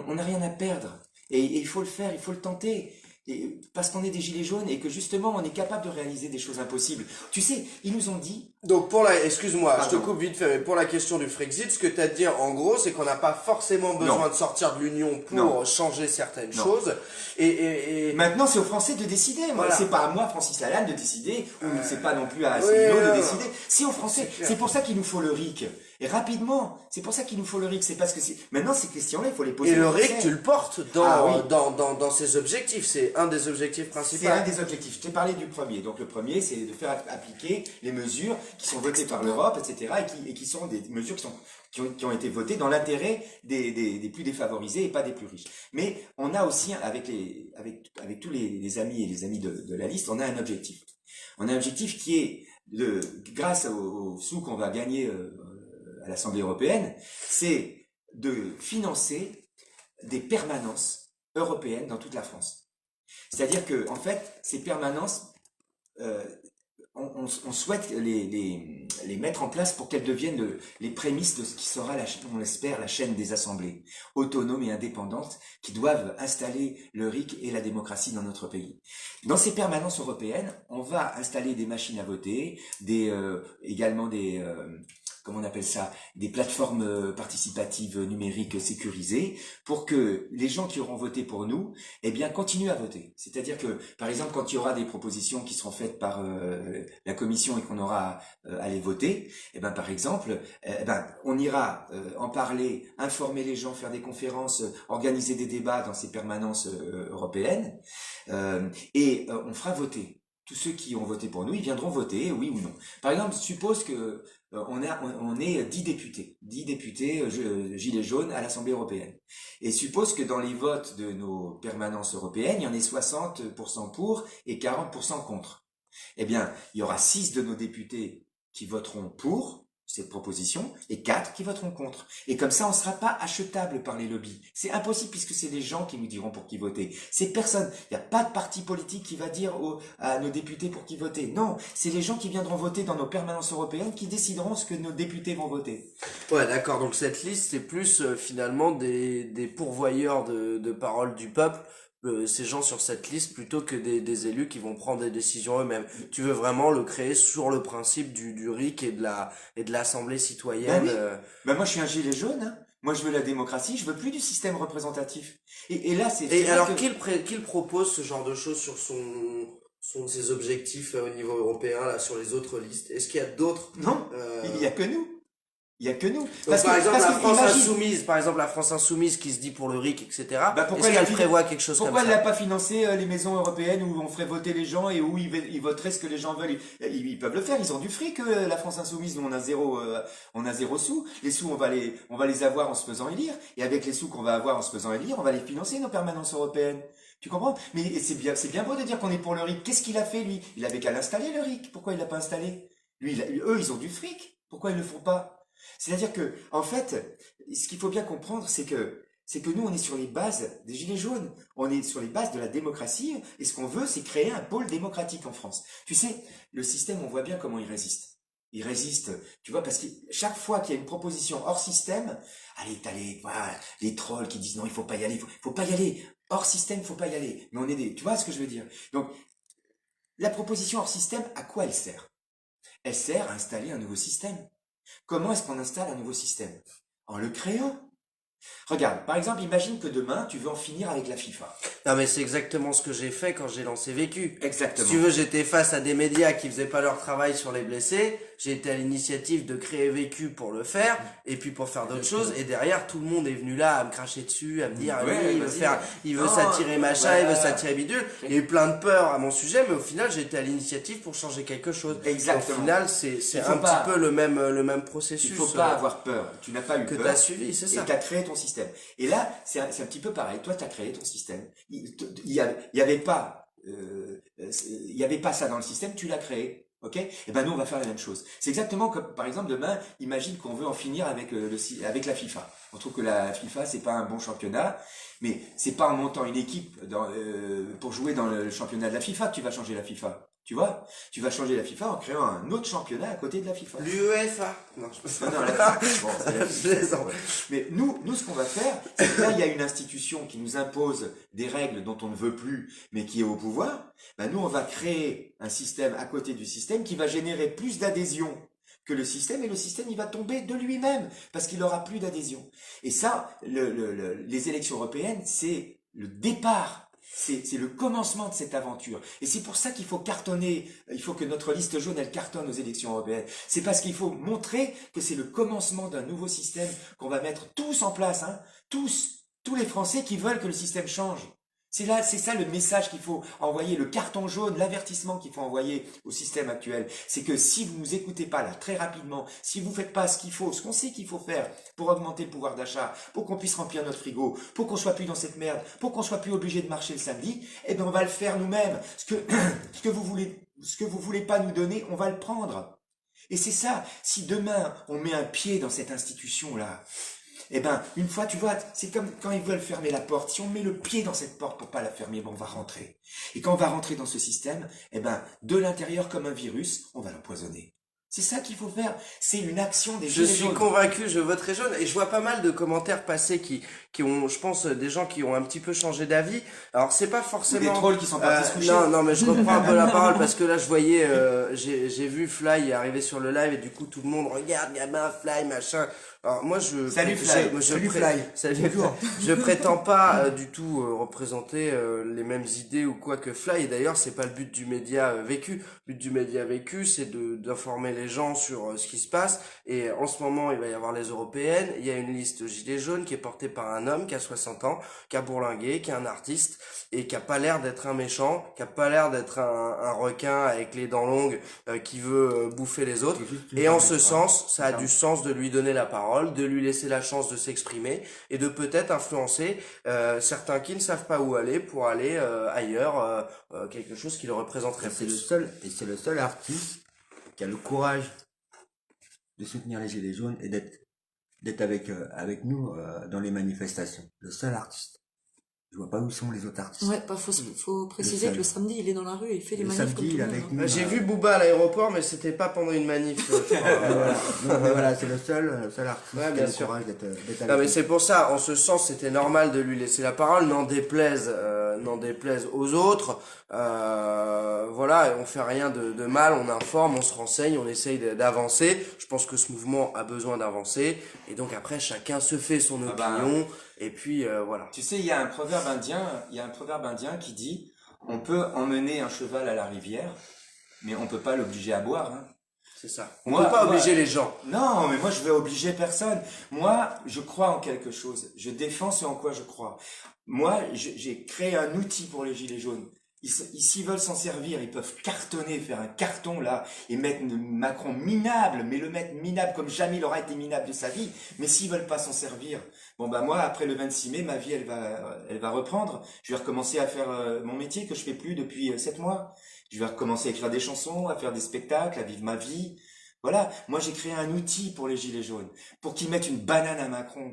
On n'a rien à perdre. Et il faut le faire, il faut le tenter. Et parce qu'on est des gilets jaunes et que justement, on est capable de réaliser des choses impossibles. Tu sais, ils nous ont dit, Donc excuse-moi, je te Pardon. coupe vite fait, mais pour la question du Frexit, ce que tu as dit en gros, c'est qu'on n'a pas forcément besoin Non. de sortir de l'Union pour Non. changer certaines Non. choses. Et maintenant, c'est aux Français de décider. Moi, Voilà. c'est pas à moi, Francis Lalanne, de décider, ou c'est pas non plus à oui, Asselineau de non, décider. C'est aux Français. C'est clair. C'est pour ça qu'il nous faut le RIC. Et rapidement, c'est pour ça qu'il nous faut le RIC. C'est parce que maintenant, ces questions-là, il faut les poser. et le aux RIC, Français. tu le portes Ah oui. dans ses objectifs. C'est un des objectifs principaux. C'est un des objectifs. Je t'ai parlé du premier. Donc le premier, c'est de faire appliquer les mesures qui sont votées par l'Europe, etc. Et qui sont des mesures qui ont été votées dans l'intérêt des plus défavorisés et pas des plus riches. Mais on a aussi, avec tous les amis et les amis de la liste, on a un objectif. On a un objectif qui est, grâce aux sous qu'on va gagner à l'Assemblée européenne, c'est de financer des permanences européennes dans toute la France. C'est-à-dire que, en fait, ces permanences, on souhaite les mettre en place pour qu'elles deviennent les prémices de ce qui sera, on l'espère, la chaîne des assemblées autonomes et indépendantes qui doivent installer le RIC et la démocratie dans notre pays. Dans ces permanences européennes, on va installer des machines à voter, également comment on appelle ça, des plateformes participatives numériques sécurisées pour que les gens qui auront voté pour nous, eh bien, continuent à voter. C'est-à-dire que, par exemple, quand il y aura des propositions qui seront faites par la commission et qu'on aura à les voter, eh ben, par exemple, on ira en parler, informer les gens, faire des conférences, organiser des débats dans ces permanences européennes, et on fera voter. Tous ceux qui ont voté pour nous, ils viendront voter, oui ou non. Par exemple, suppose que on est 10 députés gilets jaunes à l'Assemblée européenne. Et suppose que dans les votes de nos permanences européennes, il y en ait 60% pour et 40% contre. Eh bien, il y aura 6 de nos députés qui voteront pour cette proposition et 4 qui voteront contre. Et comme ça, on ne sera pas achetable par les lobbies. C'est impossible puisque c'est les gens qui nous diront pour qui voter. C'est personne. Il n'y a pas de parti politique qui va dire à nos députés pour qui voter. Non, c'est les gens qui viendront voter dans nos permanences européennes qui décideront ce que nos députés vont voter. Ouais, d'accord. Donc cette liste, c'est plus finalement des pourvoyeurs de paroles du peuple, ces gens sur cette liste, plutôt que des élus qui vont prendre des décisions eux-mêmes. Tu veux vraiment le créer sur le principe du RIC et de l'Assemblée citoyenne. Ben oui. Ben moi, je suis un gilet jaune. Hein. Moi, je veux la démocratie. Je veux plus du système représentatif. Et là, c'est... Et alors, que... qu'il propose ce genre de choses sur ses objectifs au niveau européen, là, sur les autres listes? Est-ce qu'il y a d'autres? Non, il y a que nous. Il y a que nous. Donc, par exemple, la France insoumise qui se dit pour le RIC, etc. Bah, Est-ce qu'elle prévoit quelque chose comme ça? Pourquoi elle n'a pas financé les maisons européennes où on ferait voter les gens et où ils voteraient ce que les gens veulent? Ils peuvent le faire, ils ont du fric, la France insoumise, nous on a zéro sous. Les sous, on va les avoir en se faisant élire. Et avec les sous qu'on va avoir en se faisant élire, on va les financer, nos permanences européennes. Tu comprends? Mais c'est bien beau de dire qu'on est pour le RIC. Qu'est-ce qu'il a fait, lui? Il avait qu'à l'installer, le RIC. Pourquoi il l'a pas installé? Eux, ils ont du fric. Pourquoi ils le font pas? C'est-à-dire que, en fait, ce qu'il faut bien comprendre, c'est que nous, on est sur les bases des Gilets jaunes. On est sur les bases de la démocratie. Et ce qu'on veut, c'est créer un pôle démocratique en France. Tu sais, le système, on voit bien comment il résiste. Il résiste, tu vois, parce que chaque fois qu'il y a une proposition hors système, allez, voilà, les trolls qui disent non, il faut pas y aller, faut pas y aller. Hors système, faut pas y aller. Mais on est tu vois ce que je veux dire? Donc, la proposition hors système, à quoi elle sert? Elle sert à installer un nouveau système. Comment est-ce qu'on installe un nouveau système? En le créant. Regarde, par exemple, imagine que demain, tu veux en finir avec la FIFA. Non, mais c'est exactement ce que j'ai fait quand j'ai lancé Vécu. Exactement. Si tu veux, j'étais face à des médias qui faisaient pas leur travail sur les blessés. J'ai été à l'initiative de créer Vécu pour le faire, et puis pour faire d'autres choses. Et derrière, tout le monde est venu là à me cracher dessus, à me dire, Ouais, il veut s'attirer machin, il veut s'attirer bidule. Il y a eu plein de peur à mon sujet, mais au final, j'ai été à l'initiative pour changer quelque chose. Exactement. Au final, c'est petit peu le même processus. Il faut pas avoir peur. Tu n'as pas eu que peur. t'as suivi, c'est ça. Et t'as créé ton système. Et là, c'est un petit peu pareil. Toi, t'as créé ton système. Il y avait pas ça dans le système. Tu l'as créé. Ok? Et ben nous, on va faire la même chose. C'est exactement comme, par exemple, demain, imagine qu'on veut en finir avec avec la FIFA. On trouve que la FIFA, c'est pas un bon championnat, mais c'est pas en montant une équipe pour jouer dans le championnat de la FIFA que tu vas changer la FIFA. Tu vois? Tu vas changer la FIFA en créant un autre championnat à côté de la FIFA. L'UEFA. Non, Non, la FIFA. Bon, c'est la FIFA. Mais nous, ce qu'on va faire, c'est que là, il y a une institution qui nous impose des règles dont on ne veut plus, mais qui est au pouvoir. Ben, nous, on va créer un système à côté du système qui va générer plus d'adhésion que le système, et le système, il va tomber de lui-même, parce qu'il aura plus d'adhésion. Et ça, les élections européennes, c'est le départ. C'est le commencement de cette aventure. Et c'est pour ça qu'il faut cartonner, il faut que notre liste jaune, elle cartonne aux élections européennes. C'est parce qu'il faut montrer que c'est le commencement d'un nouveau système qu'on va mettre tous en place, hein, tous les Français qui veulent que le système change. C'est ça le message qu'il faut envoyer, le carton jaune, l'avertissement qu'il faut envoyer au système actuel. C'est que si vous nous écoutez pas là très rapidement, si vous faites pas ce qu'on sait qu'il faut faire pour augmenter le pouvoir d'achat, pour qu'on puisse remplir notre frigo, pour qu'on soit plus dans cette merde, pour qu'on soit plus obligé de marcher le samedi, eh ben on va le faire nous-mêmes. Ce que vous voulez pas nous donner, on va le prendre. Et c'est ça. Si demain on met un pied dans cette institution là, eh ben, une fois, tu vois, c'est comme quand ils veulent fermer la porte. Si on met le pied dans cette porte pour pas la fermer, ben, on va rentrer. Et quand on va rentrer dans ce système, eh ben, de l'intérieur comme un virus, on va l'empoisonner. C'est ça qu'il faut faire. C'est une action des Je Gilets suis jaunes. convaincu, je voterai jaune. Et je vois pas mal de commentaires passés qui ont, je pense, des gens qui ont un petit peu changé d'avis. Alors, c'est pas Ou forcément... des trolls qui sont partis se coucher. Non, mais je reprends un peu la parole parce que là, je voyais, j'ai vu Fly arriver sur le live et du coup, tout le monde regarde, gamin, Fly, machin. Alors, moi, Salut, Fly. Salut, Fly. Salut. Je prétends pas du tout représenter les mêmes idées ou quoi que Fly. Et d'ailleurs, c'est pas le but du média Vécu. Le but du média Vécu, c'est d'informer les gens sur ce qui se passe. Et en ce moment, il va y avoir les européennes. Il y a une liste Gilets jaunes qui est portée par un homme qui a 60 ans, qui a bourlingué, qui est un artiste et qui a pas l'air d'être un méchant, qui a pas l'air d'être un requin avec les dents longues qui veut bouffer les autres. Et en ce sens, ça a du sens de lui donner la parole, de lui laisser la chance de s'exprimer et de peut-être influencer certains qui ne savent pas où aller pour aller ailleurs, quelque chose qui le représenterait C'est plus. le seul artiste qui a le courage de soutenir les Gilets jaunes et d'être avec nous dans les manifestations. Le seul artiste. Je vois pas où sont les autres artistes. Ouais, bah faut préciser que le samedi, il est dans la rue et il fait des Le manifs samedi, comme tout il est le monde. avec Hein. nous. J'ai vu Booba à l'aéroport, mais c'était pas pendant une manif. Je crois. Voilà. Donc, mais voilà, c'est le seul artiste Ouais, qui bien a le sûr. courage d'être avec Non mais nous. c'est pour ça, en ce sens, c'était normal de lui laisser la parole, n'en déplaise aux autres. Voilà, on fait rien de mal, on informe, on se renseigne, on essaye d'avancer. Je pense que ce mouvement a besoin d'avancer, et donc après chacun se fait son Ah bah, opinion, et puis voilà. Tu sais, il y a un proverbe indien qui dit, on peut emmener un cheval à la rivière, mais on peut pas l'obliger à boire, hein. C'est ça. On Moi- peut pas moi- obliger les gens. Non, mais moi je vais obliger personne. Moi, je crois en quelque chose. Je défends ce en quoi je crois. Moi, j'ai créé un outil pour les gilets jaunes. S'ils veulent s'en servir, ils peuvent cartonner, faire un carton là, et mettre Macron minable, mais le mettre minable comme jamais il aura été minable de sa vie. Mais s'ils veulent pas s'en servir, bon bah moi après le 26 mai, ma vie elle va reprendre. Je vais recommencer à faire mon métier que je fais plus depuis 7 mois. Je vais recommencer à écrire des chansons, à faire des spectacles, à vivre ma vie. Voilà, moi j'ai créé un outil pour les gilets jaunes, pour qu'ils mettent une banane à Macron.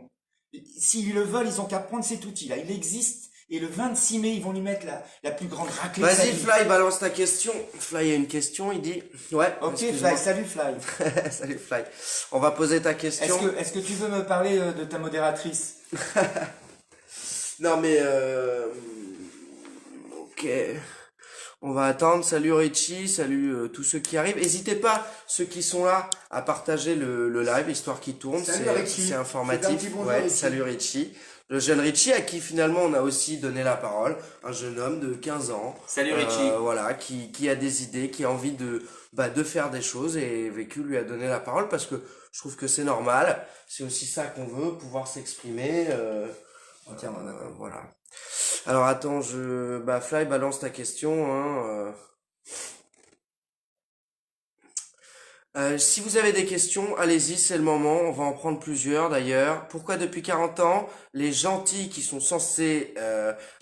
S'ils le veulent, ils ont qu'à prendre cet outil-là. Il existe. Et le 26 mai, ils vont lui mettre la plus grande raclée de sa Vas-y vie. Fly, balance ta question. Fly a une question, il dit. Ouais. Ok, excuse-moi. Fly, salut Fly. Salut Fly. On va poser ta question. Est-ce que tu veux me parler de ta modératrice? Non mais ok. On va attendre. Salut Richie, salut tous ceux qui arrivent. N'hésitez pas, ceux qui sont là, à partager le live, histoire qu'il tourne. Salut C'est Richie. c'est Fais un informatif. petit bonjour, Ouais, Richie. salut Richie. Le jeune Richie à qui finalement on a aussi donné la parole. Un jeune homme de 15 ans. Salut Richie. Voilà, qui a des idées, qui a envie de faire des choses, et Vécu lui a donné la parole parce que je trouve que c'est normal. C'est aussi ça qu'on veut, pouvoir s'exprimer. Entièrement d'accord. Voilà. Alors attends, Fly, balance ta question. Si vous avez des questions, allez-y, c'est le moment. On va en prendre plusieurs d'ailleurs. Pourquoi depuis 40 ans, les gentils qui sont censés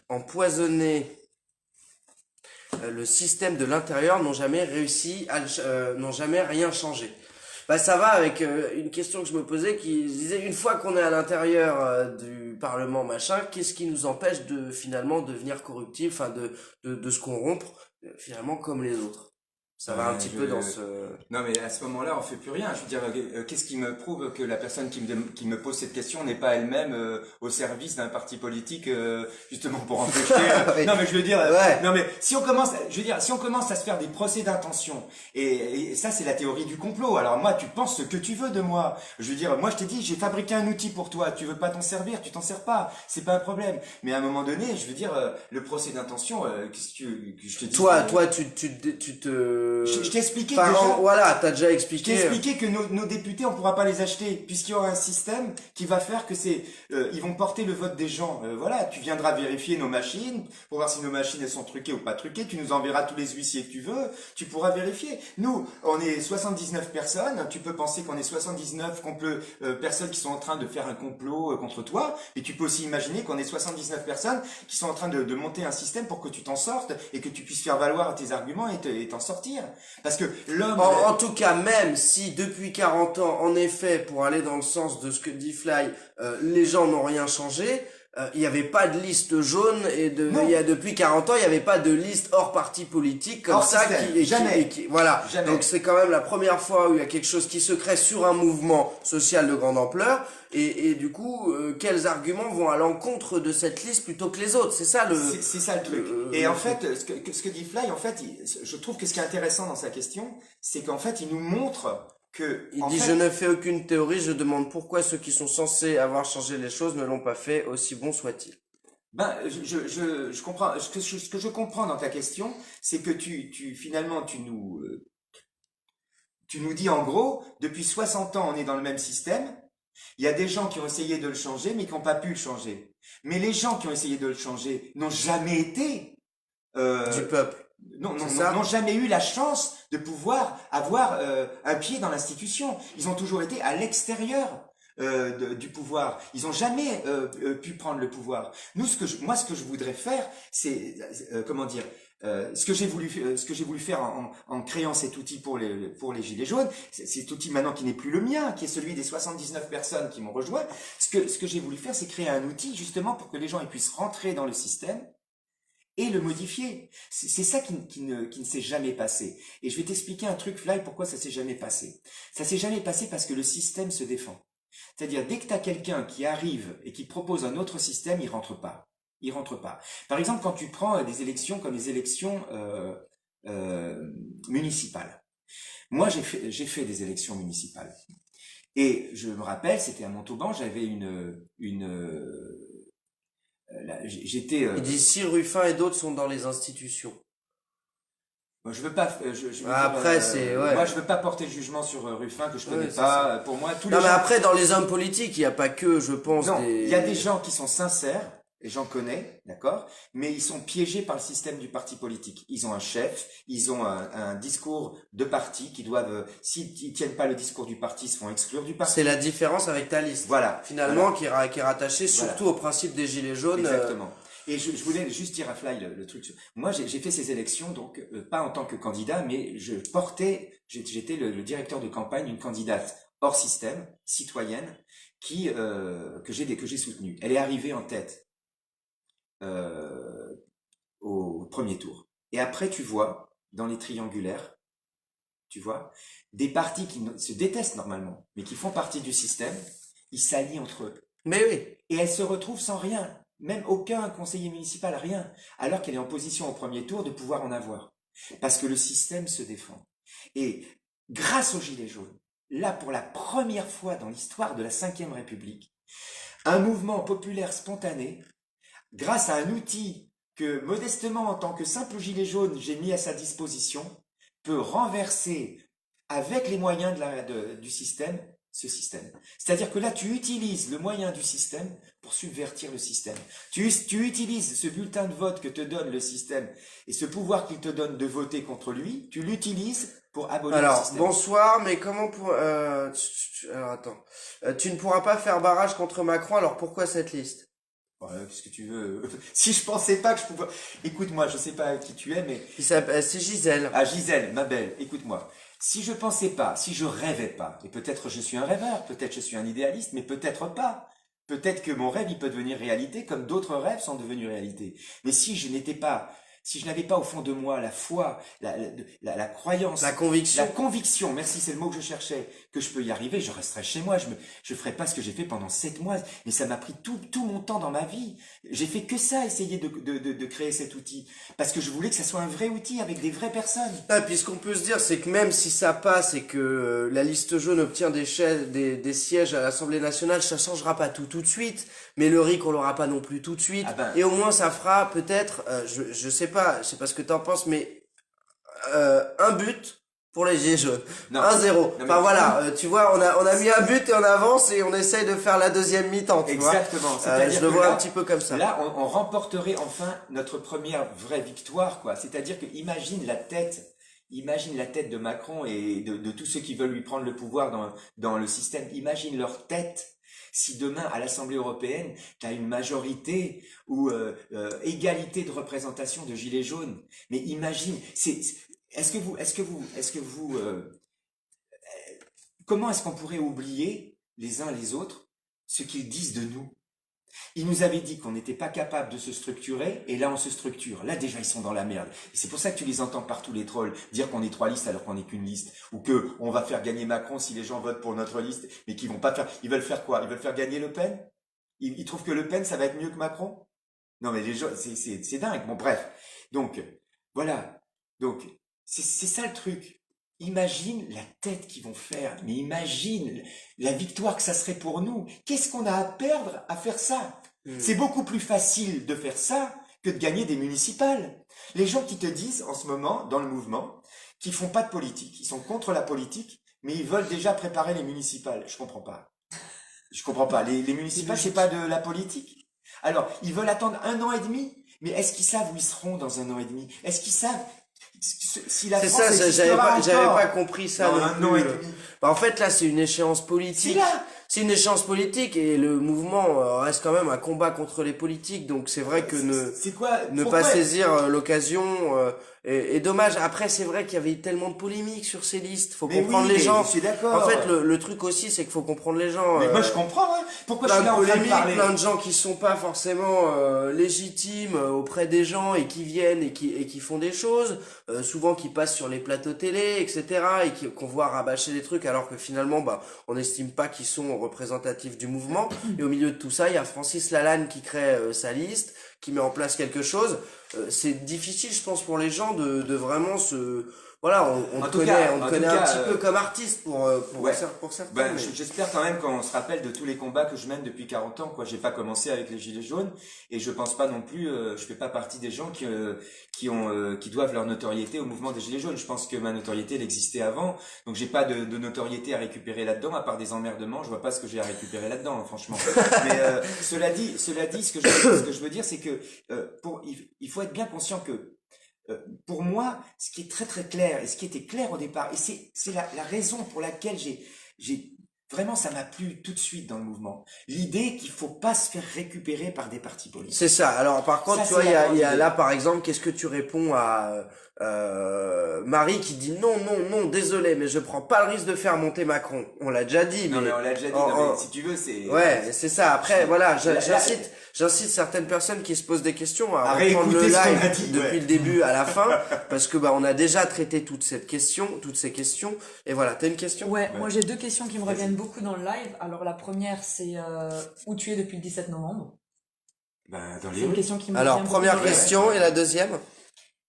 empoisonner le système de l'intérieur n'ont jamais réussi n'ont jamais rien changé? Bah ça va avec une question que je me posais qui disait, une fois qu'on est à l'intérieur du Parlement machin, qu'est-ce qui nous empêche de finalement devenir corruptible, enfin de se corrompre finalement comme les autres? Ça va un petit peu dans ce... Non, mais à ce moment-là, on fait plus rien. Je veux dire, qu'est-ce qui me prouve que la personne qui me pose cette question n'est pas elle-même au service d'un parti politique, justement pour empêcher. Oui. Non, mais je veux dire, Ouais. non, mais si on commence à se faire des procès d'intention, et ça, c'est la théorie du complot. Alors moi, tu penses ce que tu veux de moi. Je veux dire, moi, je t'ai dit, j'ai fabriqué un outil pour toi. Tu veux pas t'en servir, tu t'en sers pas. C'est pas un problème. Mais à un moment donné, je veux dire, le procès d'intention, qu'est-ce que je te dis? Toi, tu te... Je t'ai expliqué Enfin, déjà. voilà, t'as déjà Je t'ai expliqué. expliqué que nos députés, on pourra pas les acheter, puisqu'il y aura un système qui va faire que ils vont porter le vote des gens. Voilà, tu viendras vérifier nos machines pour voir si nos machines elles sont truquées ou pas truquées. Tu nous enverras tous les huissiers que tu veux. Tu pourras vérifier. Nous, on est 79 personnes. Tu peux penser qu'on est 79 personnes qui sont en train de faire un complot contre toi. Et tu peux aussi imaginer qu'on est 79 personnes qui sont en train de monter un système pour que tu t'en sortes et que tu puisses faire valoir tes arguments et t'en sortir. Parce que l'homme... En tout cas, même si depuis 40 ans, en effet, pour aller dans le sens de ce que dit Fly, les gens n'ont rien changé, il n'y avait pas de liste jaune Non. depuis 40 ans, il n'y avait pas de liste hors parti politique comme Hors ça système. Jamais. voilà. Jamais. Donc c'est quand même la première fois où il y a quelque chose qui se crée sur un mouvement social de grande ampleur, et du coup, quels arguments vont à l'encontre de cette liste plutôt que les autres? C'est ça C'est ça le truc. Et en fait, ce que dit Fly, en fait, je trouve que ce qui est intéressant dans sa question, c'est qu'en fait, il nous montre que... Il en dit, fait, je ne fais aucune théorie, je demande pourquoi ceux qui sont censés avoir changé les choses ne l'ont pas fait, aussi bon soit-il. Ben, je comprends. Ce que je comprends dans ta question, c'est que finalement, tu nous dis en gros, depuis 60 ans, on est dans le même système. Il y a des gens qui ont essayé de le changer, mais qui n'ont pas pu le changer. Mais les gens qui ont essayé de le changer n'ont jamais été Du peuple. n'ont jamais eu la chance de pouvoir avoir un pied dans l'institution. Ils ont toujours été à l'extérieur du pouvoir. Ils n'ont jamais pu prendre le pouvoir. Nous, ce que je voudrais faire, c'est comment dire, ce que j'ai voulu faire en créant cet outil pour les gilets jaunes, cet outil maintenant qui n'est plus le mien, qui est celui des 79 personnes qui m'ont rejoint, ce que j'ai voulu faire, c'est créer un outil justement pour que les gens ils puissent rentrer dans le système et le modifier. C'est ça qui ne s'est jamais passé. Et je vais t'expliquer un truc, Fly, pourquoi ça s'est jamais passé. Ça s'est jamais passé parce que le système se défend. C'est-à-dire, dès que tu as quelqu'un qui arrive et qui propose un autre système, il rentre pas. Il rentre pas. Par exemple, quand tu prends des élections comme les élections municipales. Moi, j'ai fait des élections municipales. Et je me rappelle, c'était à Montauban, j'avais j'étais. Il dit si Ruffin et d'autres sont dans les institutions. Moi, je veux pas. Après, c'est ouais. Moi, je veux pas porter de jugement sur Ruffin que je connais Ouais, pas. Pour moi, tous les Non, mais gens. après, dans les hommes politiques, il n'y a pas que, je pense, Non, des. il y a des gens qui sont sincères, et j'en connais, d'accord, mais ils sont piégés par le système du parti politique. Ils ont un chef, ils ont un discours de parti qui doivent, s'ils tiennent pas le discours du parti, ils se font exclure du parti. C'est la différence avec ta liste. Voilà. Finalement, Voilà. qui est rattachée surtout au principe des gilets jaunes. Exactement. Et je voulais juste dire à Fly le truc. Moi, j'ai fait ces élections, donc pas en tant que candidat, mais j'étais le directeur de campagne d'une candidate hors système, citoyenne, que j'ai soutenue. Elle est arrivée en tête au premier tour. Et après, tu vois, dans les triangulaires, tu vois, des partis qui se détestent normalement, mais qui font partie du système, ils s'allient entre eux. Mais oui. Et elle se retrouve sans rien. Même aucun conseiller municipal, rien. Alors qu'elle est en position au premier tour de pouvoir en avoir. Parce que le système se défend. Et grâce aux Gilets jaunes, là, pour la première fois dans l'histoire de la Ve République, un mouvement populaire spontané, grâce à un outil que, modestement, en tant que simple gilet jaune, j'ai mis à sa disposition, peut renverser, avec les moyens du système, ce système. C'est-à-dire que là, tu utilises le moyen du système pour subvertir le système. Tu utilises ce bulletin de vote que te donne le système et ce pouvoir qu'il te donne de voter contre lui, tu l'utilises pour abolir le Alors, système. bonsoir, mais comment pour... alors, attends. Tu ne pourras pas faire barrage contre Macron, alors pourquoi cette liste? Qu'est-ce que tu veux? Si je pensais pas que je pouvais... Écoute-moi, je sais pas qui tu es, mais... C'est Gisèle. Ah, Gisèle, ma belle, écoute-moi. Si je pensais pas, si je rêvais pas, et peut-être je suis un rêveur, peut-être je suis un idéaliste, mais peut-être pas. Peut-être que mon rêve, il peut devenir réalité, comme d'autres rêves sont devenus réalité. Mais si je n'avais pas au fond de moi la foi, la croyance, La conviction. la conviction, merci, c'est le mot que je cherchais, que je peux y arriver, je resterai chez moi, je ferai pas ce que j'ai fait pendant 7 mois, mais ça m'a pris tout mon temps dans ma vie. J'ai fait que ça, essayer de créer cet outil, parce que je voulais que ça soit un vrai outil avec des vraies personnes. Ah, puis ce qu'on peut se dire, c'est que même si ça passe et que la liste jaune obtient des sièges à l'Assemblée nationale, ça changera pas tout de suite. Mais le RIC, on l'aura pas non plus tout de suite. Ah ben. Et au moins, ça fera peut-être, je sais pas ce que t'en penses, mais un but pour les Gilets jaunes. Non. 1-0. Non, mais- Enfin voilà, tu vois, on a mis un but et on avance et on essaye de faire la deuxième mi-temps, tu vois. Exactement. C'est-à-dire Je le que vois là- un petit peu comme ça. Là, on remporterait enfin notre première vraie victoire, quoi. C'est-à-dire que imagine la tête de Macron et de tous ceux qui veulent lui prendre le pouvoir dans le système. Imagine leur tête. Si demain, à l'Assemblée européenne, tu as une majorité ou égalité de représentation de gilets jaunes, mais imagine, comment est-ce qu'on pourrait oublier les uns les autres ce qu'ils disent de nous? Ils nous avaient dit qu'on n'était pas capable de se structurer, et là on se structure. Là déjà ils sont dans la merde. Et c'est pour ça que tu les entends partout, les trolls, dire qu'on est 3 listes alors qu'on n'est qu'une liste, ou que on va faire gagner Macron si les gens votent pour notre liste, mais qu'ils vont pas faire. Ils veulent faire quoi? Ils veulent faire gagner Le Pen? Ils trouvent que Le Pen ça va être mieux que Macron? Non mais les gens, c'est dingue. Bon bref. Donc voilà. Donc c'est ça le truc. Imagine la tête qu'ils vont faire, mais imagine la victoire que ça serait pour nous. Qu'est-ce qu'on a à perdre à faire ça? C'est beaucoup plus facile de faire ça que de gagner des municipales. Les gens qui te disent en ce moment, dans le mouvement, qu'ils font pas de politique, ils sont contre la politique, mais ils veulent déjà préparer les municipales. Je comprends pas. Je comprends pas. Les municipales, c'est pas de la politique. Alors, ils veulent attendre 1 an et demi, mais est-ce qu'ils savent où ils seront dans 1 an et demi? Est-ce qu'ils savent si la C'est France ça, existera j'avais encore pas compris ça dans non 1 an plus. et demi? Bah, en fait, là, c'est une échéance C'est politique. là. c'est une échéance politique et le mouvement reste quand même un combat contre les politiques. Donc c'est vrai que C'est quoi? ne Pourquoi? pas saisir l'occasion est dommage. Après, c'est vrai qu'il y avait tellement de polémiques sur ces listes. Faut Mais comprendre oui, les mais gens. je suis d'accord. En fait, le truc aussi, c'est qu'il faut comprendre les gens. Mais moi, je comprends, hein. Pourquoi je Plein suis là de en train de polémiques, parler? plein de gens qui sont pas forcément légitimes auprès des gens et qui viennent et qui font des choses, souvent qui passent sur les plateaux télé, etc. et qu'on voit rabâcher des trucs alors que finalement, bah, on n'estime pas qu'ils sont représentatifs du mouvement. Et au milieu de tout ça, il y a Francis Lalanne qui crée sa liste, qui met en place quelque chose. C'est difficile, je pense, pour les gens de vraiment se... Voilà, on En te tout connaît, cas- on te en tout connaît un cas, petit peu comme artiste ouais. pour certains. Ben, mais- j'espère quand même qu'on se rappelle de tous les combats que je mène depuis 40 ans, quoi. J'ai pas commencé avec les Gilets jaunes et je pense pas non plus, je fais pas partie des gens qui doivent leur notoriété au mouvement des Gilets jaunes. Je pense que ma notoriété, elle existait avant, donc j'ai pas de notoriété à récupérer là-dedans, à part des emmerdements. Je vois pas ce que j'ai à récupérer là-dedans, hein, franchement. Mais cela dit, ce que je veux dire, c'est que il faut être bien conscient que pour moi, ce qui est très très clair et ce qui était clair au départ, et c'est la raison pour laquelle j'ai vraiment ça m'a plu tout de suite dans le mouvement. L'idée qu'il faut pas se faire récupérer par des partis politiques. C'est ça. Alors par contre, Ça, tu vois, c'est la grande il y a idée. là par exemple, qu'est-ce que tu réponds à Marie qui dit non, non, non, désolé, mais je prends pas le risque de faire monter Macron. On l'a déjà dit, Non mais mais on l'a déjà dit. en- Non, mais en- si tu veux, c'est ouais, c'est ça. Après, voilà, La- j'incite certaines personnes qui se posent des questions à À reprendre le réécouter ce qu'on live a dit, depuis ouais. le début à la fin, parce que bah on a déjà traité toutes ces questions. Et voilà, t'as une question? Ouais, moi j'ai deux questions qui me reviennent beaucoup dans le live. Alors la première, c'est où tu es depuis le 17 novembre. ben, dans C'est les une rues. question qui me Alors revient beaucoup première dans le live. question et la deuxième?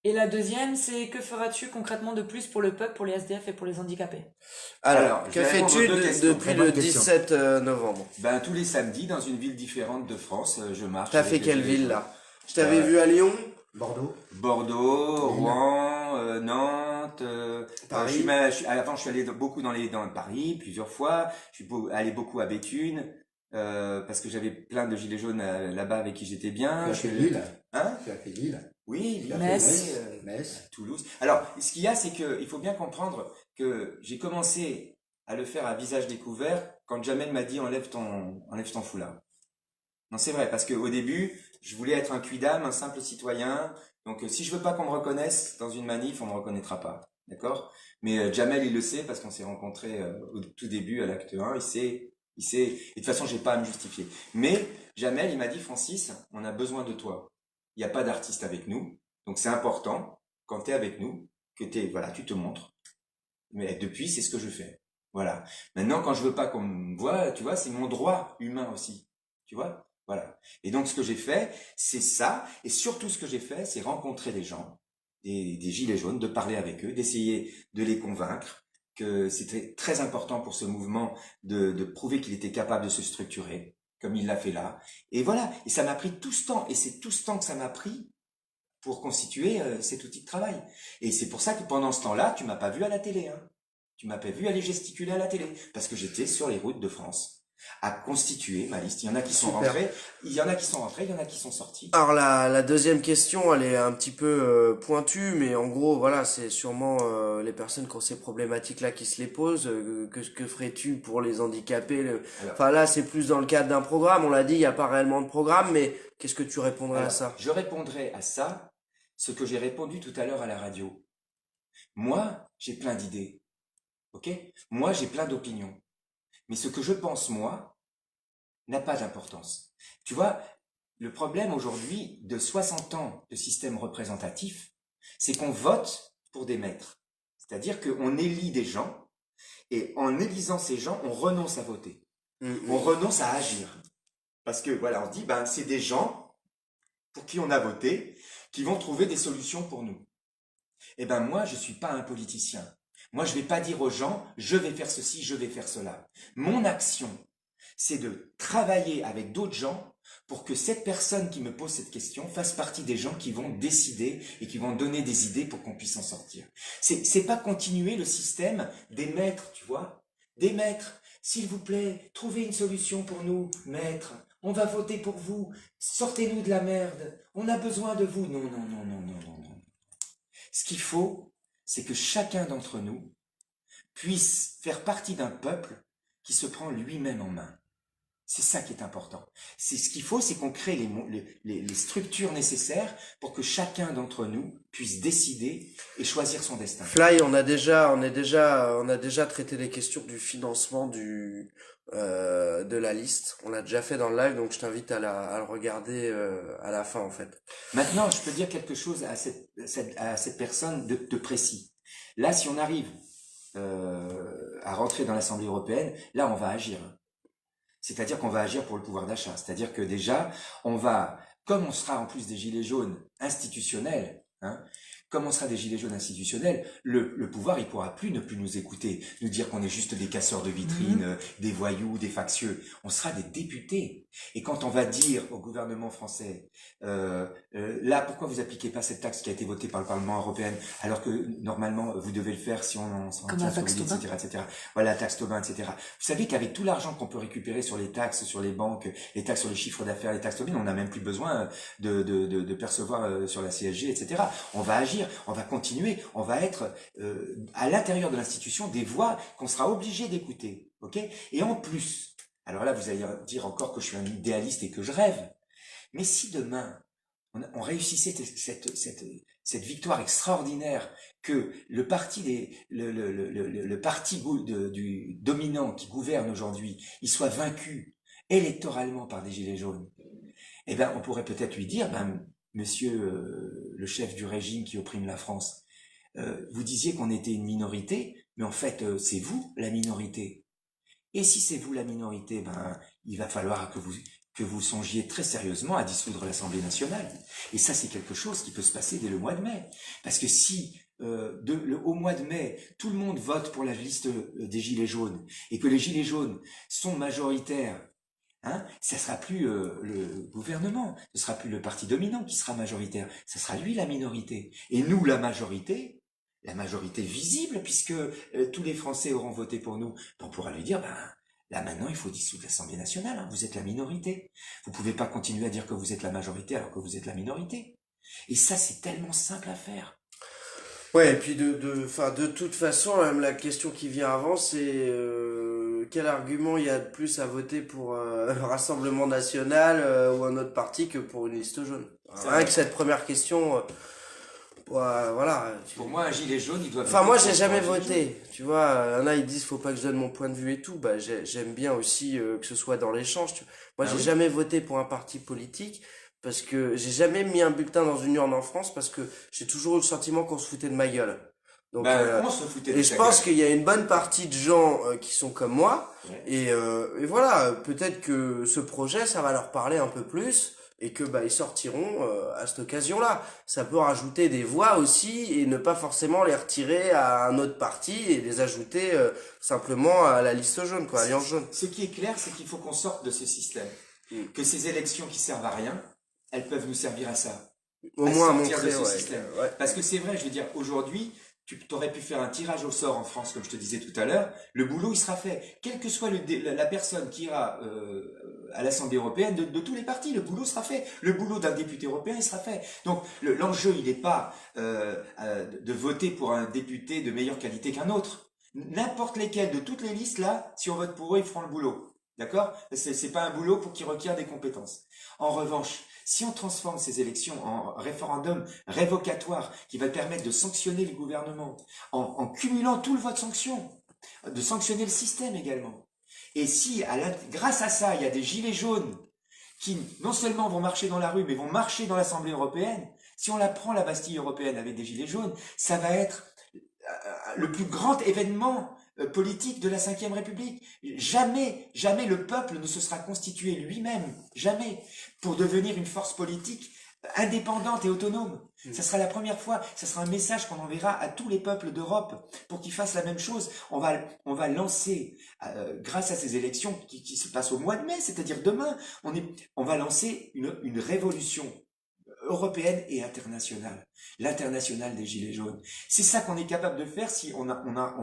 Et la deuxième, c'est que feras-tu concrètement de plus pour le peuple, pour les SDF et pour les handicapés? Alors, je que vais répondre fais-tu aux deux questions. depuis Très le bonne question. 17 novembre? Ben tous les samedis dans une ville différente de France, je marche. T'as avec fait les quelle Gilets ville jaunes. là? Je t'avais Euh, vu à Lyon, Bordeaux. Bordeaux, Lille. Rouen, Nantes. Paris. Avant, je suis allé beaucoup dans Paris plusieurs fois. Je suis allé beaucoup à Béthune parce que j'avais plein de gilets jaunes là-bas avec qui j'étais bien. Tu as fait Lille. Hein? Tu as fait Lille. Oui, Tu as Lille, fait Metz. Metz. Toulouse. Alors, ce qu'il y a, c'est que il faut bien comprendre que j'ai commencé à le faire à visage découvert quand Jamel m'a dit enlève ton foulard. Non, c'est vrai, parce qu'au début, je voulais être un quidam, un simple citoyen. Donc, si je veux pas qu'on me reconnaisse dans une manif, on me reconnaîtra pas. D'accord? Mais Jamel, il le sait parce qu'on s'est rencontrés au tout début à l'acte 1. Il sait. Et de toute façon, j'ai pas à me justifier. Mais Jamel, il m'a dit, Francis, on a besoin de toi. Il n'y a pas d'artiste avec nous. Donc, c'est important, quand tu es avec nous, que voilà, tu te montres. Mais depuis, c'est ce que je fais. Voilà. Maintenant, quand je veux pas qu'on me voit, tu vois, c'est mon droit humain aussi. Tu vois? Voilà. Et donc, ce que j'ai fait, c'est ça. Et surtout, ce que j'ai fait, c'est rencontrer des gens, des gilets jaunes, de parler avec eux, d'essayer de les convaincre que c'était très important pour ce mouvement de prouver qu'il était capable de se structurer, comme il l'a fait là. Et voilà. Et ça m'a pris tout ce temps. Et c'est tout ce temps que ça m'a pris pour constituer cet outil de travail. Et c'est pour ça que pendant ce temps-là, tu m'as pas vu à la télé, hein. Tu m'as pas vu aller gesticuler à la télé. Parce que j'étais sur les routes de France à constituer ma liste. Il y en a qui sont Super. rentrés, il y en a qui sont rentrés, il y en a qui sont sortis. Alors la deuxième question, elle est un petit peu pointue, mais en gros, voilà, c'est sûrement les personnes qui ont ces problématiques-là qui se les posent. Que ferais-tu pour les handicapés? Alors- Enfin là, c'est plus dans le cadre d'un programme. On l'a dit, il n'y a pas réellement de programme, mais qu'est-ce que tu répondrais à Alors, ça? je répondrai à ça, ce que j'ai répondu tout à l'heure à la radio. Moi, j'ai plein d'idées. Ok? Moi, j'ai plein d'opinions. Mais ce que je pense, moi, n'a pas d'importance. Tu vois, le problème aujourd'hui de 60 ans de système représentatif, c'est qu'on vote pour des maîtres. C'est-à-dire qu'on élit des gens, et en élisant ces gens, on renonce à voter. On renonce à agir. Parce que, voilà, on se dit, ben, c'est des gens pour qui on a voté, qui vont trouver des solutions pour nous. Eh ben, moi, je suis pas un politicien. Moi, je vais pas dire aux gens, je vais faire ceci, je vais faire cela. Mon action, c'est de travailler avec d'autres gens pour que cette personne qui me pose cette question fasse partie des gens qui vont décider et qui vont donner des idées pour qu'on puisse en sortir. C'est pas continuer le système des maîtres, tu vois. Des maîtres, s'il vous plaît, trouvez une solution pour nous, maîtres. On va voter pour vous. Sortez-nous de la merde. On a besoin de vous. Non, non, non, non, non, non, non. Ce qu'il faut, c'est que chacun d'entre nous puisse faire partie d'un peuple qui qui se prend lui-même en main. C'est ça qui est important. C'est ce qu'il faut, c'est qu'on crée les structures nécessaires pour que chacun d'entre nous puisse décider et choisir son destin. Fly, on a déjà traité les questions du financement de la liste. On l'a déjà fait dans le live, donc je t'invite à le regarder à la fin en fait. Maintenant, je peux dire quelque chose à cette personne de précis. Là, si on arrive à rentrer dans l'Assemblée européenne, là, on va agir. C'est-à-dire qu'on va agir pour le pouvoir d'achat. C'est-à-dire que déjà, comme on sera en plus des gilets jaunes institutionnels, hein, comme on sera des gilets jaunes institutionnels, le pouvoir, il pourra plus ne plus nous écouter, nous dire qu'on est juste des casseurs de vitrines, des voyous, des factieux. On sera des députés. Et quand on va dire au gouvernement français, là, pourquoi vous appliquez pas cette taxe qui a été votée par le Parlement européen, alors que normalement vous devez le faire si on s'en Comme tient la sur taxe les, Tobin. etc. Voilà, la taxe Tobin, etc. Vous savez qu'avec tout l'argent qu'on peut récupérer sur les taxes, sur les banques, les taxes sur les chiffres d'affaires, les taxes Tobin, on n'a même plus besoin de percevoir sur la CSG, etc. On va agir, on va continuer, on va être à l'intérieur de l'institution des voix qu'on sera obligé d'écouter, ok? Et en plus, alors là, vous allez dire encore que je suis un idéaliste et que je rêve, mais si demain on réussissait cette victoire extraordinaire, que le parti le parti du dominant qui gouverne aujourd'hui, il soit vaincu électoralement par des gilets jaunes, eh ben on pourrait peut-être lui dire, ben monsieur le chef du régime qui opprime la France, vous disiez qu'on était une minorité, mais en fait c'est vous la minorité. Et si c'est vous la minorité, ben il va falloir que vous songiez très sérieusement à dissoudre l'Assemblée nationale. Et ça, c'est quelque chose qui peut se passer dès le mois de mai. Parce que si au mois de mai, tout le monde vote pour la liste des Gilets jaunes, et que les Gilets jaunes sont majoritaires, hein, ça sera plus le gouvernement, ce sera plus le parti dominant qui sera majoritaire, ça sera lui la minorité. Et nous, la majorité visible, puisque tous les Français auront voté pour nous, on pourra lui dire, ben, là maintenant il faut dissoudre l'Assemblée nationale, hein, vous êtes la minorité. Vous pouvez pas continuer à dire que vous êtes la majorité alors que vous êtes la minorité. Et ça, c'est tellement simple à faire. Ouais, et puis de toute façon, même la question qui vient avant, c'est quel argument il y a de plus à voter pour le Rassemblement National ou un autre parti que pour une liste jaune. Rien que cette première question, voilà. Pour moi, un gilet jaune, il doit... Enfin, moi, j'ai voter jamais pour un gilet jaune. voté. Tu vois, il y en a, ils disent, faut pas que je donne mon point de vue et tout. Bah, j'aime bien aussi que ce soit dans l'échange. Moi, Ah j'ai oui. jamais voté pour un parti politique parce que j'ai jamais mis un bulletin dans une urne en France parce que j'ai toujours eu le sentiment qu'on se foutait de ma gueule. Donc, Ben, on se foutait de et ta je pense gueule. qu'il y a une bonne partie de gens qui sont comme moi. Ouais. Et voilà, peut-être que ce projet, ça va leur parler un peu plus et que bah ils sortiront à cette occasion-là. Ça peut rajouter des voix aussi et ne pas forcément les retirer à un autre parti et les ajouter simplement à la liste jaune, quoi, alliance jaune. Ce qui est clair, c'est qu'il faut qu'on sorte de ce système. Mm. Que ces élections qui servent à rien, elles peuvent nous servir à ça. Au À moins sortir montrer, de ce ouais, système. ouais. Parce que c'est vrai, je veux dire, aujourd'hui, tu aurais pu faire un tirage au sort en France, comme je te disais tout à l'heure, le boulot, il sera fait. Quelle que soit la personne qui ira à l'Assemblée européenne, de tous les partis, le boulot sera fait. Le boulot d'un député européen, il sera fait. Donc, l'enjeu, il n'est pas de voter pour un député de meilleure qualité qu'un autre. N'importe lesquels de toutes les listes, là, si on vote pour eux, ils feront le boulot. D'accord? C'est pas un boulot pour qui requiert des compétences. En revanche, si on transforme ces élections en référendum révocatoire qui va permettre de sanctionner le gouvernement, en cumulant tout le vote sanction, de sanctionner le système également, et si grâce à ça, il y a des gilets jaunes qui non seulement vont marcher dans la rue, mais vont marcher dans l'Assemblée européenne, si on la prend la Bastille européenne avec des gilets jaunes, ça va être le plus grand événement politique de la Ve République. Jamais, jamais le peuple ne se sera constitué lui-même, jamais, pour devenir une force politique indépendante et autonome. Ça sera la première fois, ça sera un message qu'on enverra à tous les peuples d'Europe pour qu'ils fassent la même chose. On va lancer, grâce à ces élections qui se passent au mois de mai, c'est-à-dire demain, on va lancer une révolution européenne et internationale, l'internationale des Gilets jaunes. C'est ça qu'on est capable de faire si on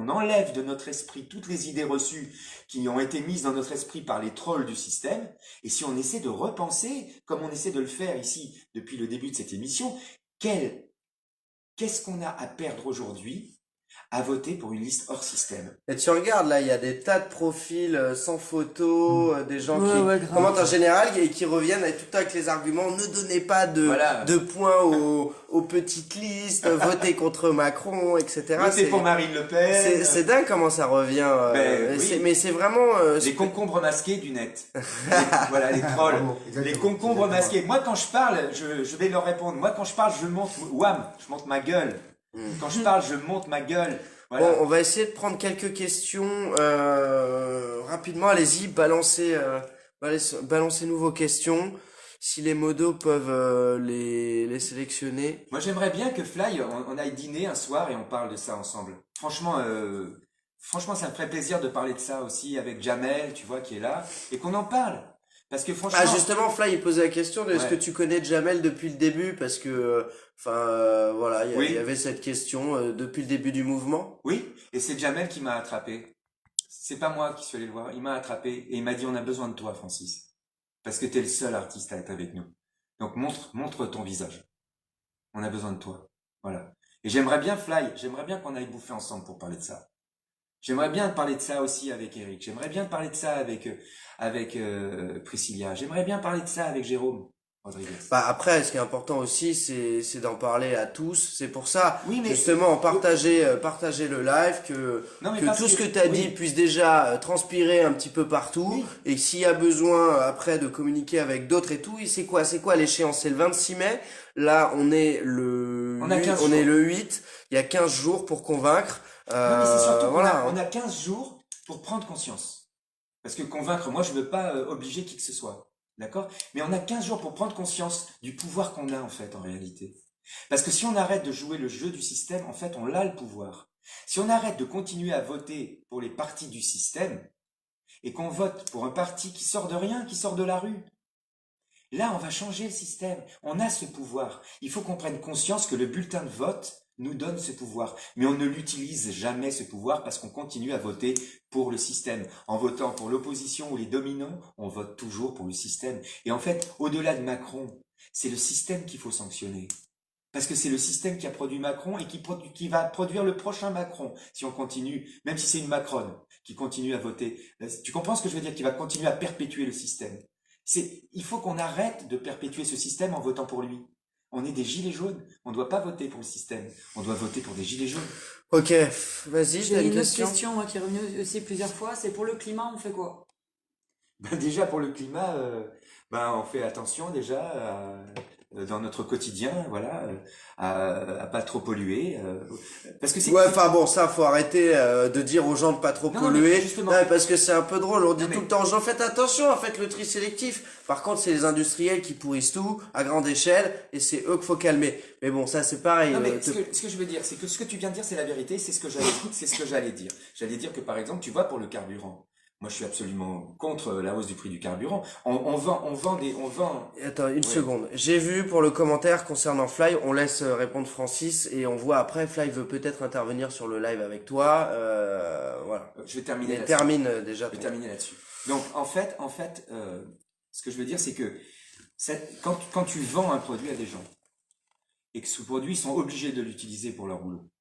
enlève de notre esprit toutes les idées reçues qui ont été mises dans notre esprit par les trolls du système, et si on essaie de repenser, comme on essaie de le faire ici depuis le début de cette émission, qu'est-ce qu'on a à perdre aujourd'hui à voter pour une liste hors système. Et tu regardes, là, il y a des tas de profils sans photo, des gens Ouais, qui ouais, grave. commentent en général et qui reviennent avec tout le temps avec les arguments, ne donnez pas Voilà. de points aux petites listes, votez contre Macron, etc. Votez pour Marine Le Pen. C'est dingue comment ça revient. Ben, oui. Mais c'est vraiment... Les concombres masqués du net. Voilà, les trolls. Bravo, exactement. Les concombres Exactement. masqués. Moi, quand je parle, je vais leur répondre. Moi, quand je parle, je monte, je monte ma gueule. Quand je parle, je monte ma gueule. Voilà. Bon, on va essayer de prendre quelques questions rapidement. Allez-y, balancez-nous vos questions. Si les modos peuvent les sélectionner. Moi, j'aimerais bien que Fly, on aille dîner un soir et on parle de ça ensemble. Franchement, ça me ferait plaisir de parler de ça aussi avec Jamel, tu vois, qui est là, et qu'on en parle. Parce que franchement, Ah, justement, Fly, il posait la question de est-ce Ouais. que tu connais Jamel depuis le début? Parce que, voilà, Oui. il y avait cette question depuis le début du mouvement. oui, et c'est Jamel qui m'a attrapé. C'est pas moi qui suis allé le voir, il m'a attrapé et il m'a dit on a besoin de toi, Francis, parce que t'es le seul artiste à être avec nous. Donc montre ton visage. On a besoin de toi. Voilà. Et j'aimerais bien j'aimerais bien qu'on aille bouffer ensemble pour parler de ça. J'aimerais bien parler de ça aussi avec Eric. J'aimerais bien parler de ça avec Priscilla. J'aimerais bien parler de ça avec Jérôme Rodriguez. Bah, après, ce qui est important aussi, c'est d'en parler à tous. C'est pour ça, Oui, mais justement, partager le live, non, mais que parce tout ce que tu as oui. dit puisse déjà transpirer un petit peu partout. Oui. Et que s'il y a besoin, après, de communiquer avec d'autres et tout, c'est quoi l'échéance? C'est le 26 mai. Là, on est On a 15 on est jours. le 8. Il y a 15 jours pour convaincre. Non, mais c'est surtout qu'on voilà. on a 15 jours pour prendre conscience. Parce que convaincre, moi, je veux pas obliger qui que ce soit. D'accord? Mais on a 15 jours pour prendre conscience du pouvoir qu'on a, en fait, en réalité. Parce que si on arrête de jouer le jeu du système, en fait, on a le pouvoir. Si on arrête de continuer à voter pour les partis du système, et qu'on vote pour un parti qui sort de rien, qui sort de la rue, là, on va changer le système. On a ce pouvoir. Il faut qu'on prenne conscience que le bulletin de vote nous donne ce pouvoir. Mais on ne l'utilise jamais, ce pouvoir, parce qu'on continue à voter pour le système. En votant pour l'opposition ou les dominants, on vote toujours pour le système. Et en fait, au-delà de Macron, c'est le système qu'il faut sanctionner. Parce que c'est le système qui a produit Macron et qui va produire le prochain Macron, si on continue, même si c'est une Macronne qui continue à voter. Tu comprends ce que je veux dire? Qui va continuer à perpétuer le système. Il faut qu'on arrête de perpétuer ce système en votant pour lui. On est des gilets jaunes. On ne doit pas voter pour le système. On doit voter pour des gilets jaunes. Ok, vas-y, J'ai t'as une une autre question? question, moi, qui est revenue aussi plusieurs fois. C'est pour le climat, on fait quoi? Ben déjà pour le climat, on fait attention déjà dans notre quotidien, voilà, à pas trop polluer, parce que c'est. Ouais, enfin bon, ça, faut arrêter de dire aux gens de pas trop Non, non, mais polluer. justement. Ouais, parce que c'est un peu drôle. On dit Non, mais- tout le temps aux gens, faites attention, faites le tri sélectif. Par contre, c'est les industriels qui pourrissent tout à grande échelle et c'est eux qu'il faut calmer. Mais bon, ça, c'est pareil. Non mais ce que je veux dire, c'est que ce que tu viens de dire, c'est la vérité, c'est ce que j'allais dire. J'allais dire que par exemple, tu vois pour le carburant. Moi, je suis absolument contre la hausse du prix du carburant. On vend. Attends, une Ouais. seconde. J'ai vu pour le commentaire concernant Fly, on laisse répondre Francis et on voit après, Fly veut peut-être intervenir sur le live avec toi. Voilà. Je vais terminer Mais là-dessus. termine déjà. Je vais terminer là-dessus. Donc, en fait, ce que je veux dire, c'est que quand tu vends un produit à des gens et que ce produit, ils sont obligés de l'utiliser pour leur boulot,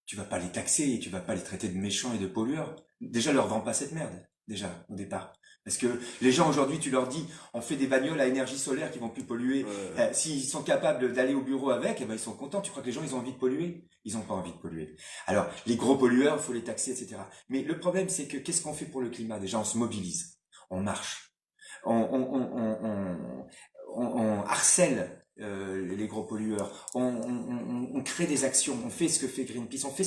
tu vas pas les taxer et tu vas pas les traiter de méchants et de pollueurs. Déjà, leur vends pas cette merde, déjà, au départ. Parce que les gens, aujourd'hui, tu leur dis, on fait des bagnoles à énergie solaire qui vont plus polluer. S'ils sont capables d'aller au bureau avec, eh ben, ils sont contents. Tu crois que les gens, ils ont envie de polluer? Ils ont pas envie de polluer. Alors, les gros pollueurs, il faut les taxer, etc. Mais le problème, c'est que qu'est-ce qu'on fait pour le climat? Déjà, on se mobilise. On marche. On harcèle les gros pollueurs, on crée des actions, on fait ce que fait Greenpeace, on fait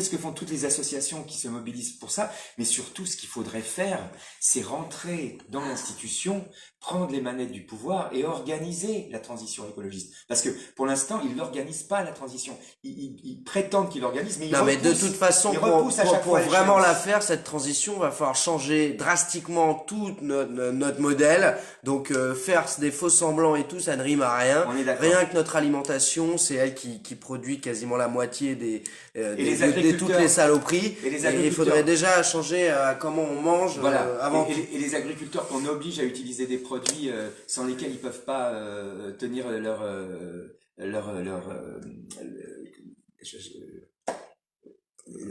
ce que font toutes les associations qui se mobilisent pour ça, mais surtout ce qu'il faudrait faire, c'est rentrer dans l'institution, prendre les manettes du pouvoir et organiser la transition écologiste. Parce que pour l'instant, ils n'organisent pas la transition. Ils prétendent qu'ils l'organisent, mais ils Non, mais de repoussent. toute façon, Ils pour repoussent à chaque fois vraiment l'échéance. la faire, cette transition, va falloir changer drastiquement tout notre modèle. Donc, faire des faux semblants et tout, ça ne rime à rien. On est d'accord. Rien que notre alimentation, c'est elle qui produit quasiment la moitié les de agriculteurs. toutes les saloperies. Et les il agriculteurs. faudrait déjà changer comment on mange Voilà. avant tout. Et les agriculteurs qu'on oblige à utiliser des produits sans lesquels ils peuvent pas tenir je-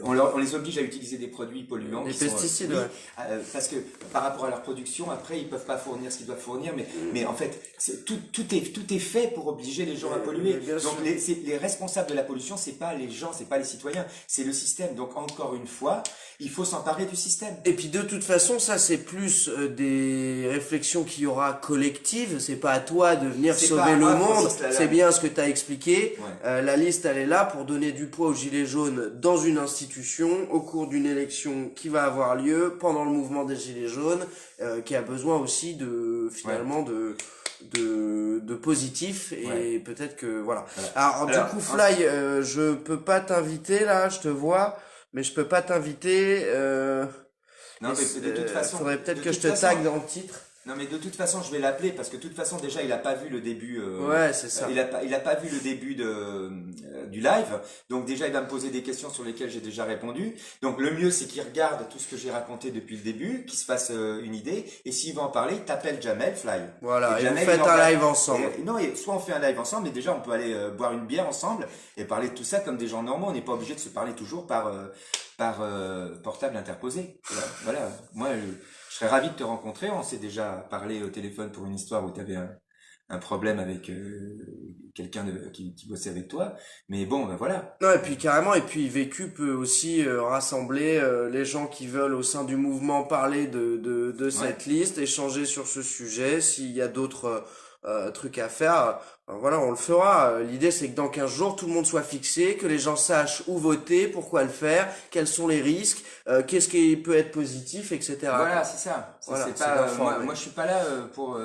on les oblige à utiliser des produits polluants. Des qui sont, pesticides, oui, ouais. parce que par rapport à leur production, après, ils peuvent pas fournir ce qu'ils doivent fournir, mais en fait, tout est fait pour obliger les gens à polluer. Mais bien Donc, sûr. les responsables de la pollution, c'est pas les gens, c'est pas les citoyens, c'est le système. Donc, encore une fois, il faut s'emparer du système. Et puis de toute façon, ça c'est plus des réflexions qu'il y aura collectives. C'est pas à toi de venir C'est sauver pas à le moi, monde. Francis Lalanne. C'est bien ce que tu as expliqué. Ouais. La liste, elle est là pour donner du poids aux gilets jaunes dans une institution au cours d'une élection qui va avoir lieu pendant le mouvement des gilets jaunes, qui a besoin aussi de finalement de positif et Ouais. peut-être que voilà. Voilà. Alors du Alors, coup Fly, je peux pas t'inviter là, je te vois, mais je peux pas t'inviter. Non, mais de toute façon, faudrait peut-être de que je toute te façon- tag dans le titre. Non, mais de toute façon, je vais l'appeler parce que de toute façon, déjà, il a pas vu le début. Ouais, c'est ça. Il a pas vu le début du live. Donc déjà, il va me poser des questions sur lesquelles j'ai déjà répondu. Donc le mieux, c'est qu'il regarde tout ce que j'ai raconté depuis le début, qu'il se fasse une idée. Et s'il va en parler, il t'appelle Jamel Fly. Voilà, et vous Jamel, faites il en un parle. live ensemble. Non, soit on fait un live ensemble, mais déjà on peut aller boire une bière ensemble et parler de tout ça comme des gens normaux. On n'est pas obligé de se parler toujours par portable interposé. Voilà. Moi, je serais ravi de te rencontrer. On s'est déjà parlé au téléphone pour une histoire où tu avais un problème avec quelqu'un qui bossait avec toi. Mais bon, ben voilà. Non, et puis carrément, et puis Vécu peut aussi rassembler les gens qui veulent au sein du mouvement parler de cette liste, échanger sur ce sujet, s'il y a d'autres trucs à faire, voilà, on le fera. L'idée c'est que dans 15 jours, tout le monde soit fixé, que les gens sachent où voter, pourquoi le faire, quels sont les risques, qu'est-ce qui peut être positif, etc. Voilà, c'est ça. Voilà, C'est c'est pas d'informer. moi je suis pas là pour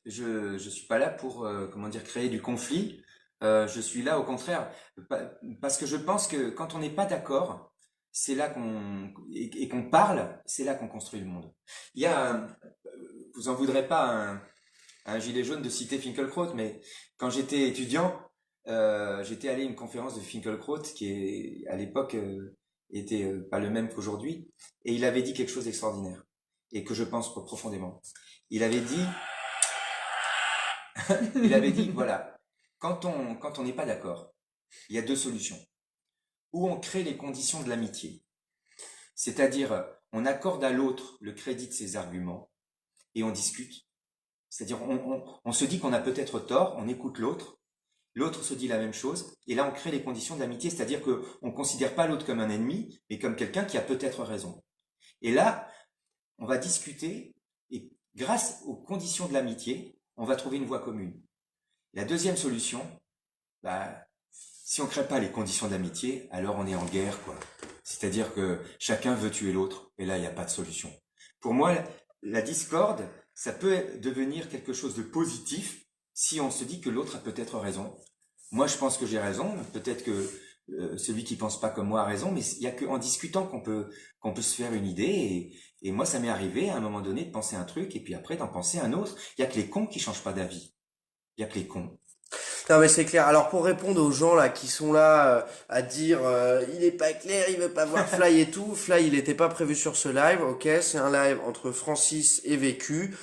je suis pas là pour comment dire créer du conflit. Je suis là au contraire parce que je pense que quand on n'est pas d'accord, c'est là et qu'on parle, c'est là qu'on construit le monde. Il y a vous en voudrez pas un gilet jaune de citer Finkielkraut, mais quand j'étais étudiant, j'étais allé à une conférence de Finkielkraut qui est à l'époque était pas le même qu'aujourd'hui, et il avait dit quelque chose d'extraordinaire et que je pense profondément. Il avait dit, voilà, quand on n'est pas d'accord, il y a deux solutions. Ou on crée les conditions de l'amitié, c'est-à-dire on accorde à l'autre le crédit de ses arguments et on discute. C'est-à-dire on se dit qu'on a peut-être tort, on écoute l'autre, l'autre se dit la même chose, et là on crée les conditions de l'amitié, c'est-à-dire que on considère pas l'autre comme un ennemi, mais comme quelqu'un qui a peut-être raison. Et là, on va discuter, et grâce aux conditions de l'amitié, on va trouver une voie commune. La deuxième solution, si on crée pas les conditions de l'amitié, alors on est en guerre, quoi. C'est-à-dire que chacun veut tuer l'autre, et là il n'y a pas de solution. Pour moi, la discorde, ça peut devenir quelque chose de positif si on se dit que l'autre a peut-être raison. Moi, je pense que j'ai raison. Peut-être que celui qui pense pas comme moi a raison, mais il y a qu'en discutant qu'on peut se faire une idée. Et moi, ça m'est arrivé à un moment donné de penser un truc et puis après d'en penser un autre. Il y a que les cons qui changent pas d'avis. Il y a que les cons. Non mais c'est clair. Alors pour répondre aux gens là qui sont là à dire il est pas clair, il veut pas voir Fly et tout. Fly il était pas prévu sur ce live, ok. C'est un live entre Francis et Vécu.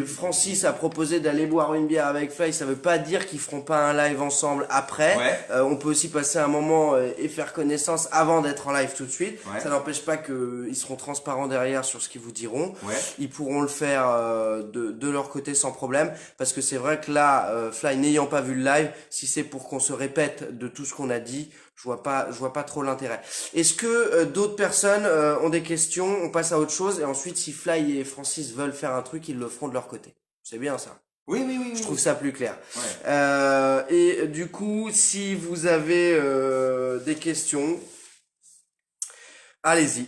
Francis a proposé d'aller boire une bière avec Fly. Ça veut pas dire qu'ils feront pas un live ensemble après. Ouais. On peut aussi passer un moment et faire connaissance avant d'être en live tout de suite. Ouais. Ça n'empêche pas que ils seront transparents derrière sur ce qu'ils vous diront. Ouais. Ils pourront le faire de leur côté sans problème, parce que c'est vrai que là, Fly n'ayant pas vu le live, si c'est pour qu'on se répète de tout ce qu'on a dit, je vois pas trop l'intérêt. Est-ce que d'autres personnes ont des questions? On passe à autre chose et ensuite, si Fly et Francis veulent faire un truc, ils le feront de leur côté. C'est bien ça. Oui, oui, oui. Je trouve ça plus clair. Ouais. Et du coup, si vous avez des questions, allez-y.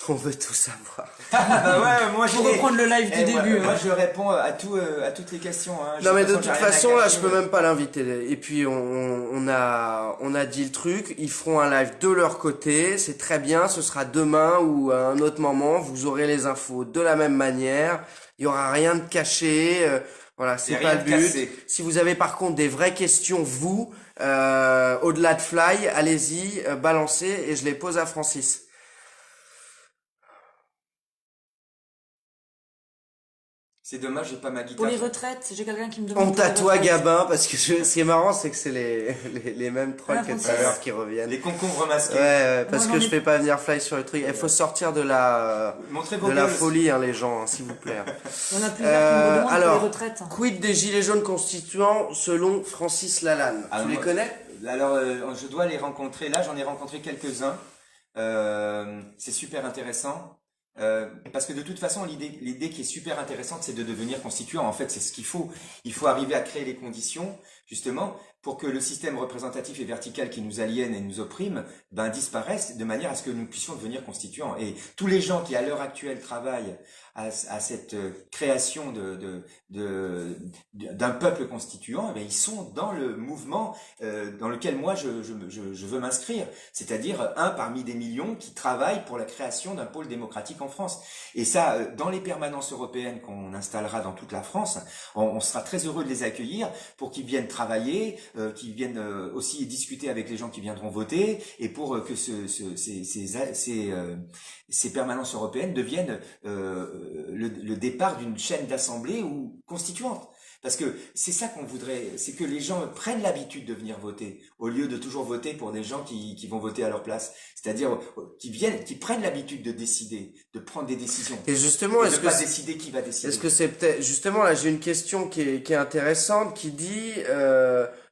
On veut tout savoir. Ouais, moi Pour reprendre le live du début. Moi, je réponds à toutes les questions. Hein. Non mais de toute j'ai rien à façon là cacher. je peux même pas l'inviter. Et puis on a dit le truc, ils feront un live de leur côté, c'est très bien, ce sera demain ou à un autre moment, vous aurez les infos de la même manière, il y aura rien de caché, voilà, c'est Y a pas rien le de but. cassé. Si vous avez par contre des vraies questions vous au-delà de Fly, allez-y, balancez et je les pose à Francis. C'est dommage, j'ai pas ma Pour guitare. les retraites, j'ai quelqu'un qui me demande. On pour les tatoue à retraites. Gabin, parce que ce qui est marrant, c'est que c'est les mêmes trolls Ah, que tout Francis. à l'heure qui reviennent. Les concombres masqués. Ouais, parce Moi, que j'en je ai- fais pas venir Fly sur le truc. Il faut sortir de la Montrez vos de la gueules. folie, hein, les gens, hein, s'il vous plaît. Il y en a plusieurs qui me demandent pour alors, les retraites. Quid des gilets jaunes constituants selon Francis Lalanne? Ah, Tu les moi- connais? Alors, je dois les rencontrer. Là, j'en ai rencontré quelques-uns. C'est super intéressant. Parce que de toute façon, l'idée qui est super intéressante, c'est de devenir constituant. En fait, c'est ce qu'il faut. Il faut arriver à créer les conditions, justement, pour que le système représentatif et vertical qui nous aliène et nous opprime, disparaisse de manière à ce que nous puissions devenir constituants. Et tous les gens qui, à l'heure actuelle, travaillent à cette création d'un peuple constituant, ils sont dans le mouvement dans lequel moi je veux m'inscrire. C'est-à-dire un parmi des millions qui travaillent pour la création d'un pôle démocratique en France. Et ça, dans les permanences européennes qu'on installera dans toute la France, on sera très heureux de les accueillir pour qu'ils viennent travailler, qu'ils viennent aussi discuter avec les gens qui viendront voter, et pour que ces permanences européennes deviennent le départ d'une chaîne d'assemblée ou constituante. Parce que c'est ça qu'on voudrait, c'est que les gens prennent l'habitude de venir voter, au lieu de toujours voter pour des gens qui vont voter à leur place. C'est-à-dire qui prennent l'habitude de décider, de prendre des décisions. Et justement, Et est-ce de que pas décider qui va décider. est-ce que c'est peut-être justement là j'ai une question qui est intéressante qui dit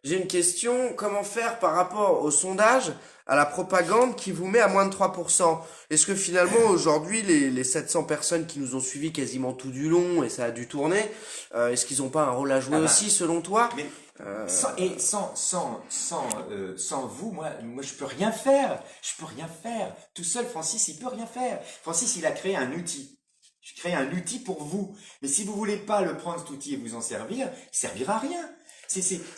j'ai une question, comment faire par rapport au sondage, à la propagande qui vous met à moins de 3%? Est-ce que finalement aujourd'hui les 700 personnes qui nous ont suivis quasiment tout du long et ça a dû tourner, est-ce qu'ils n'ont pas un rôle à jouer aussi selon toi? Mais sans vous, moi je peux rien faire. Je peux rien faire. Tout seul, Francis, il peut rien faire. Francis, il a créé un outil. Je crée un outil pour vous. Mais si vous voulez pas le prendre cet outil et vous en servir, il servira à rien.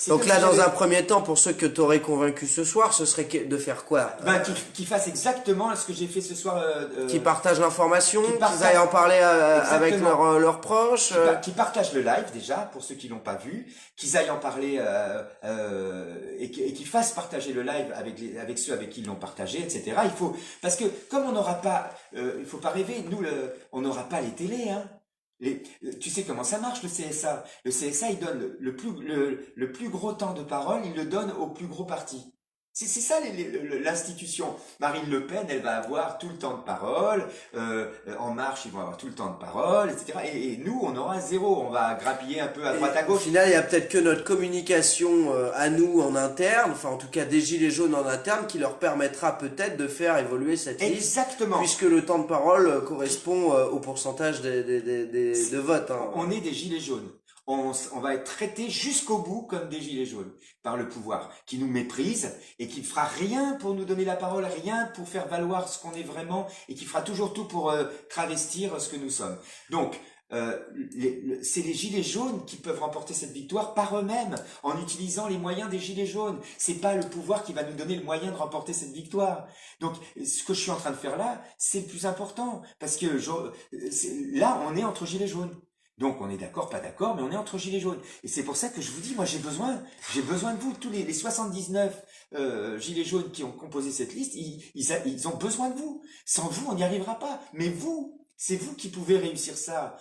Donc comme là, si dans j'avais- un premier temps, pour ceux que t'aurais convaincu ce soir, ce serait de faire quoi? Qu'il fasse exactement ce que j'ai fait ce soir. Qui partagent l'information, qui qu'ils partagent- aillent en parler avec Exactement. leurs proches. Qui partagent le live déjà, pour ceux qui l'ont pas vu, qu'ils aillent en parler et qu'ils fassent partager le live avec ceux avec qui ils l'ont partagé, etc. Parce que comme on n'aura pas, il faut pas rêver, nous on n'aura pas les télés, hein. Tu sais comment ça marche le CSA? Le CSA il donne le plus gros temps de parole, il le donne au plus gros parti. C'est ça l'institution. Marine Le Pen, elle va avoir tout le temps de parole. En Marche, ils vont avoir tout le temps de parole, etc. Et nous, on aura zéro. On va grappiller un peu à droite à Au gauche. final, il y a peut-être que notre communication à nous en interne, enfin en tout cas des gilets jaunes en interne, qui leur permettra peut-être de faire évoluer cette liste, Exactement. puisque le temps de parole correspond au pourcentage de votes. Hein. On est des gilets jaunes. On va être traités jusqu'au bout comme des gilets jaunes par le pouvoir, qui nous méprise et qui ne fera rien pour nous donner la parole, rien pour faire valoir ce qu'on est vraiment, et qui fera toujours tout pour travestir ce que nous sommes. Donc, c'est les gilets jaunes qui peuvent remporter cette victoire par eux-mêmes, en utilisant les moyens des gilets jaunes. C'est pas le pouvoir qui va nous donner le moyen de remporter cette victoire. Donc, ce que je suis en train de faire là, c'est le plus important, parce que là, on est entre gilets jaunes. Donc on est d'accord, pas d'accord, mais on est entre gilets jaunes. Et c'est pour ça que je vous dis, moi j'ai besoin de vous. Tous les 79 gilets jaunes qui ont composé cette liste, ils ont besoin de vous. Sans vous, on n'y arrivera pas. Mais vous, c'est vous qui pouvez réussir ça.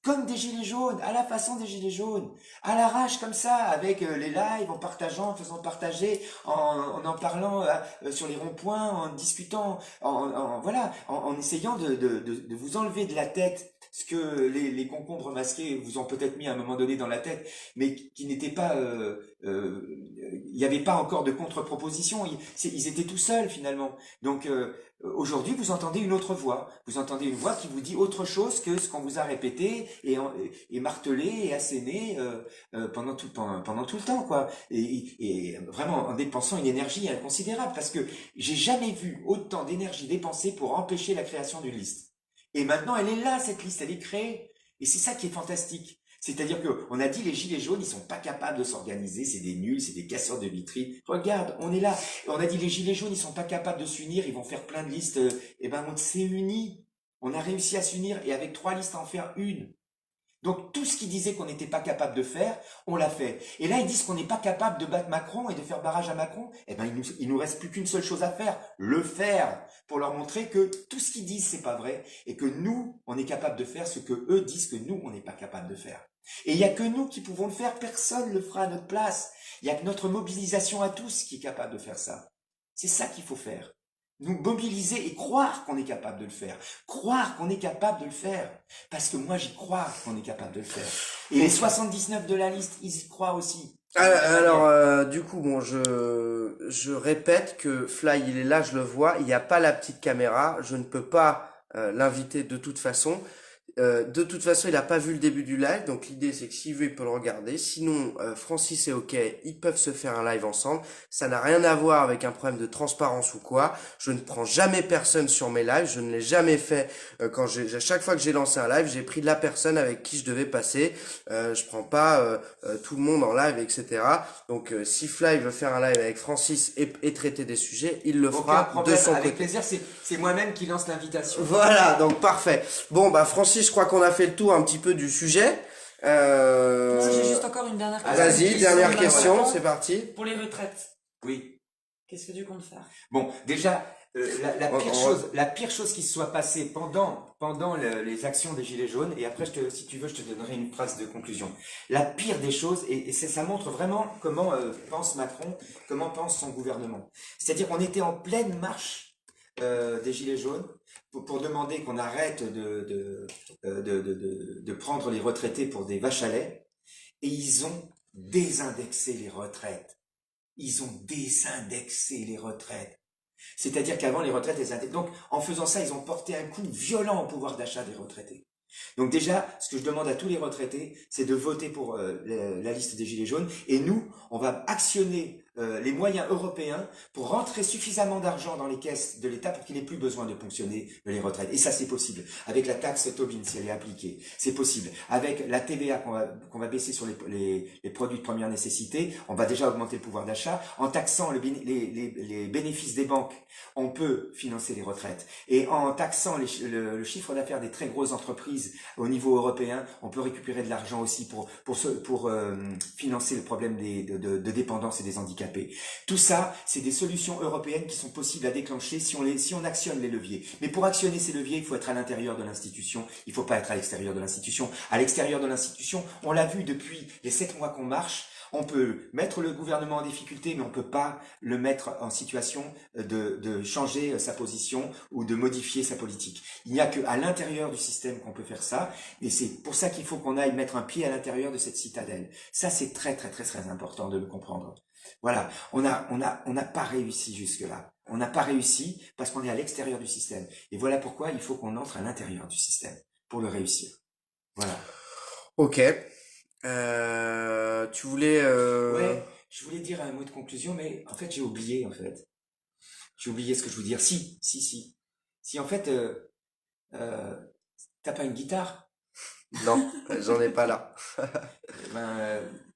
Comme des gilets jaunes, à la façon des gilets jaunes, à l'arrache comme ça, avec les lives, en partageant, en faisant partager, en parlant sur les ronds-points, en discutant, en essayant de vous enlever de la tête ce que les concombres masqués vous ont peut-être mis à un moment donné dans la tête, mais qui n'était pas, il n'y avait pas encore de contre-proposition, ils étaient tout seuls finalement. Donc aujourd'hui, vous entendez une autre voix, vous entendez une voix qui vous dit autre chose que ce qu'on vous a répété et martelé et asséné pendant tout le temps, quoi. Et vraiment en dépensant une énergie inconsidérable, parce que j'ai jamais vu autant d'énergie dépensée pour empêcher la création d'une liste. Et maintenant, elle est là, cette liste, elle est créée. Et c'est ça qui est fantastique. C'est-à-dire que on a dit les gilets jaunes, ils sont pas capables de s'organiser, c'est des nuls, c'est des casseurs de vitrines. Regarde, on est là. On a dit les gilets jaunes, ils sont pas capables de s'unir, ils vont faire plein de listes. Eh ben, on s'est unis. On a réussi à s'unir et avec 3 listes à en faire une. Donc tout ce qu'ils disaient qu'on n'était pas capable de faire, on l'a fait. Et là, ils disent qu'on n'est pas capable de battre Macron et de faire barrage à Macron. Eh ben, il nous reste plus qu'une seule chose à faire, le faire, pour leur montrer que tout ce qu'ils disent, c'est pas vrai, et que nous, on est capable de faire ce que eux disent que nous, on n'est pas capable de faire. Et il y a que nous qui pouvons le faire, personne le fera à notre place. Il y a que notre mobilisation à tous qui est capable de faire ça. C'est ça qu'il faut faire. Nous mobiliser et croire qu'on est capable de le faire. Croire qu'on est capable de le faire. Parce que moi, j'y crois qu'on est capable de le faire. Et les 79 de la liste, ils y croient aussi. Alors, du coup, bon, je répète que Fly, il est là, je le vois. Il n'y a pas la petite caméra. Je ne peux pas l'inviter de toute façon. De toute façon, il n'a pas vu le début du live, donc l'idée c'est que s'il veut, il peut le regarder. Sinon, Francis est OK, ils peuvent se faire un live ensemble. Ça n'a rien à voir avec un problème de transparence ou quoi. Je ne prends jamais personne sur mes lives, je ne l'ai jamais fait. À chaque fois que j'ai lancé un live, j'ai pris la personne avec qui je devais passer. Je prends pas tout le monde en live, etc. Donc, si Fly veut faire un live avec Francis et traiter des sujets, il le Aucun fera problème, de son avec côté. plaisir, c'est moi-même qui lance l'invitation. Voilà, donc parfait. Bon, bah Francis, je crois qu'on a fait le tour un petit peu du sujet. Moi, j'ai juste encore une dernière question. Vas-y, dernière Voilà. question, c'est parti. Pour les retraites, Oui. qu'est-ce que tu comptes faire? Bon, déjà, On- la pire chose qui se soit passée pendant les actions des Gilets jaunes, et après, si tu veux, je te donnerai une phrase de conclusion. La pire des choses, et ça montre vraiment comment pense Macron, comment pense son gouvernement. C'est-à-dire qu'on était en pleine marche des Gilets jaunes pour demander qu'on arrête de prendre les retraités pour des vaches à lait, et ils ont désindexé les retraites. Ils ont désindexé les retraites. C'est-à-dire qu'avant, les retraites étaient indexées. Donc, en faisant ça, ils ont porté un coup violent au pouvoir d'achat des retraités. Donc déjà, ce que je demande à tous les retraités, c'est de voter pour la liste des Gilets jaunes. Et nous, on va actionner les moyens européens pour rentrer suffisamment d'argent dans les caisses de l'État pour qu'il n'ait plus besoin de ponctionner les retraites. Et ça, c'est possible. Avec la taxe Tobin, si elle est appliquée, c'est possible. Avec la TVA qu'on va baisser sur les produits de première nécessité, on va déjà augmenter le pouvoir d'achat. En taxant les bénéfices des banques, on peut financer les retraites. Et en taxant le chiffre d'affaires des très grosses entreprises au niveau européen, on peut récupérer de l'argent aussi pour financer le problème de dépendance et des handicapés. Tout ça, c'est des solutions européennes qui sont possibles à déclencher si on actionne les leviers. Mais pour actionner ces leviers, il faut être à l'intérieur de l'institution. Il ne faut pas être à l'extérieur de l'institution. À l'extérieur de l'institution, on l'a vu depuis les 7 mois qu'on marche, on peut mettre le gouvernement en difficulté, mais on ne peut pas le mettre en situation de changer sa position ou de modifier sa politique. Il n'y a qu'à l'intérieur du système qu'on peut faire ça, et c'est pour ça qu'il faut qu'on aille mettre un pied à l'intérieur de cette citadelle. Ça, c'est très, très, très, très important de le comprendre. Voilà, on n'a pas réussi jusque-là. On n'a pas réussi parce qu'on est à l'extérieur du système. Et voilà pourquoi il faut qu'on entre à l'intérieur du système pour le réussir. Voilà. Ok. Tu voulais... Ouais, je voulais dire un mot de conclusion, mais en fait, j'ai oublié, en fait. J'ai oublié ce que je voulais dire. Si. Si, en fait, t'as pas une guitare? Non, j'en ai pas là.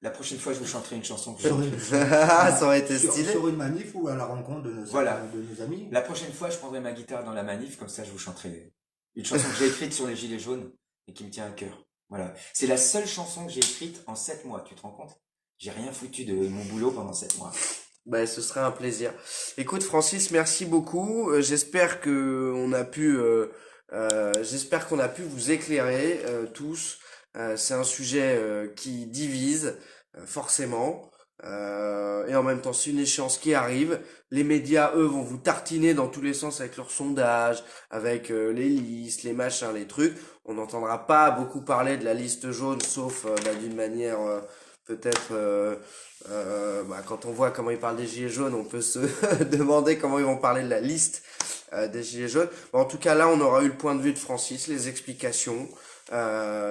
La prochaine fois, je vous chanterai une chanson que Sur j'ai une, écrite. Ça aurait été stylé. sur une manif ou à la rencontre Voilà. de nos amis. La prochaine fois, je prendrai ma guitare dans la manif, comme ça, je vous chanterai une chanson que j'ai écrite sur les Gilets jaunes et qui me tient à cœur. Voilà. C'est la seule chanson que j'ai écrite en 7 mois, tu te rends compte? J'ai rien foutu de mon boulot pendant 7 mois. Ben, ce serait un plaisir. Écoute, Francis, merci beaucoup. J'espère que j'espère qu'on a pu vous éclairer tous. C'est un sujet qui divise forcément. Et en même temps, c'est une échéance qui arrive. Les médias, eux, vont vous tartiner dans tous les sens avec leurs sondages, avec les listes, les machins, les trucs. On n'entendra pas beaucoup parler de la liste jaune, sauf d'une manière peut-être... quand on voit comment ils parlent des gilets jaunes, on peut se demander comment ils vont parler de la liste des gilets jaunes. En tout cas, là, on aura eu le point de vue de Francis, les explications.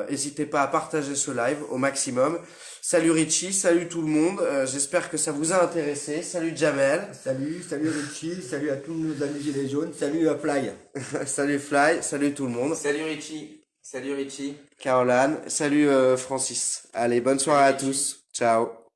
N'hésitez pas à partager ce live au maximum. Salut Richie, salut tout le monde. J'espère que ça vous a intéressé. Salut Jamel. Salut Richie, salut à tous nos amis Gilets jaunes, salut à Fly. Salut Fly, salut tout le monde. Salut Richie. Salut Richie. Caroline, salut Francis. Allez, bonne soirée à tous. Ciao.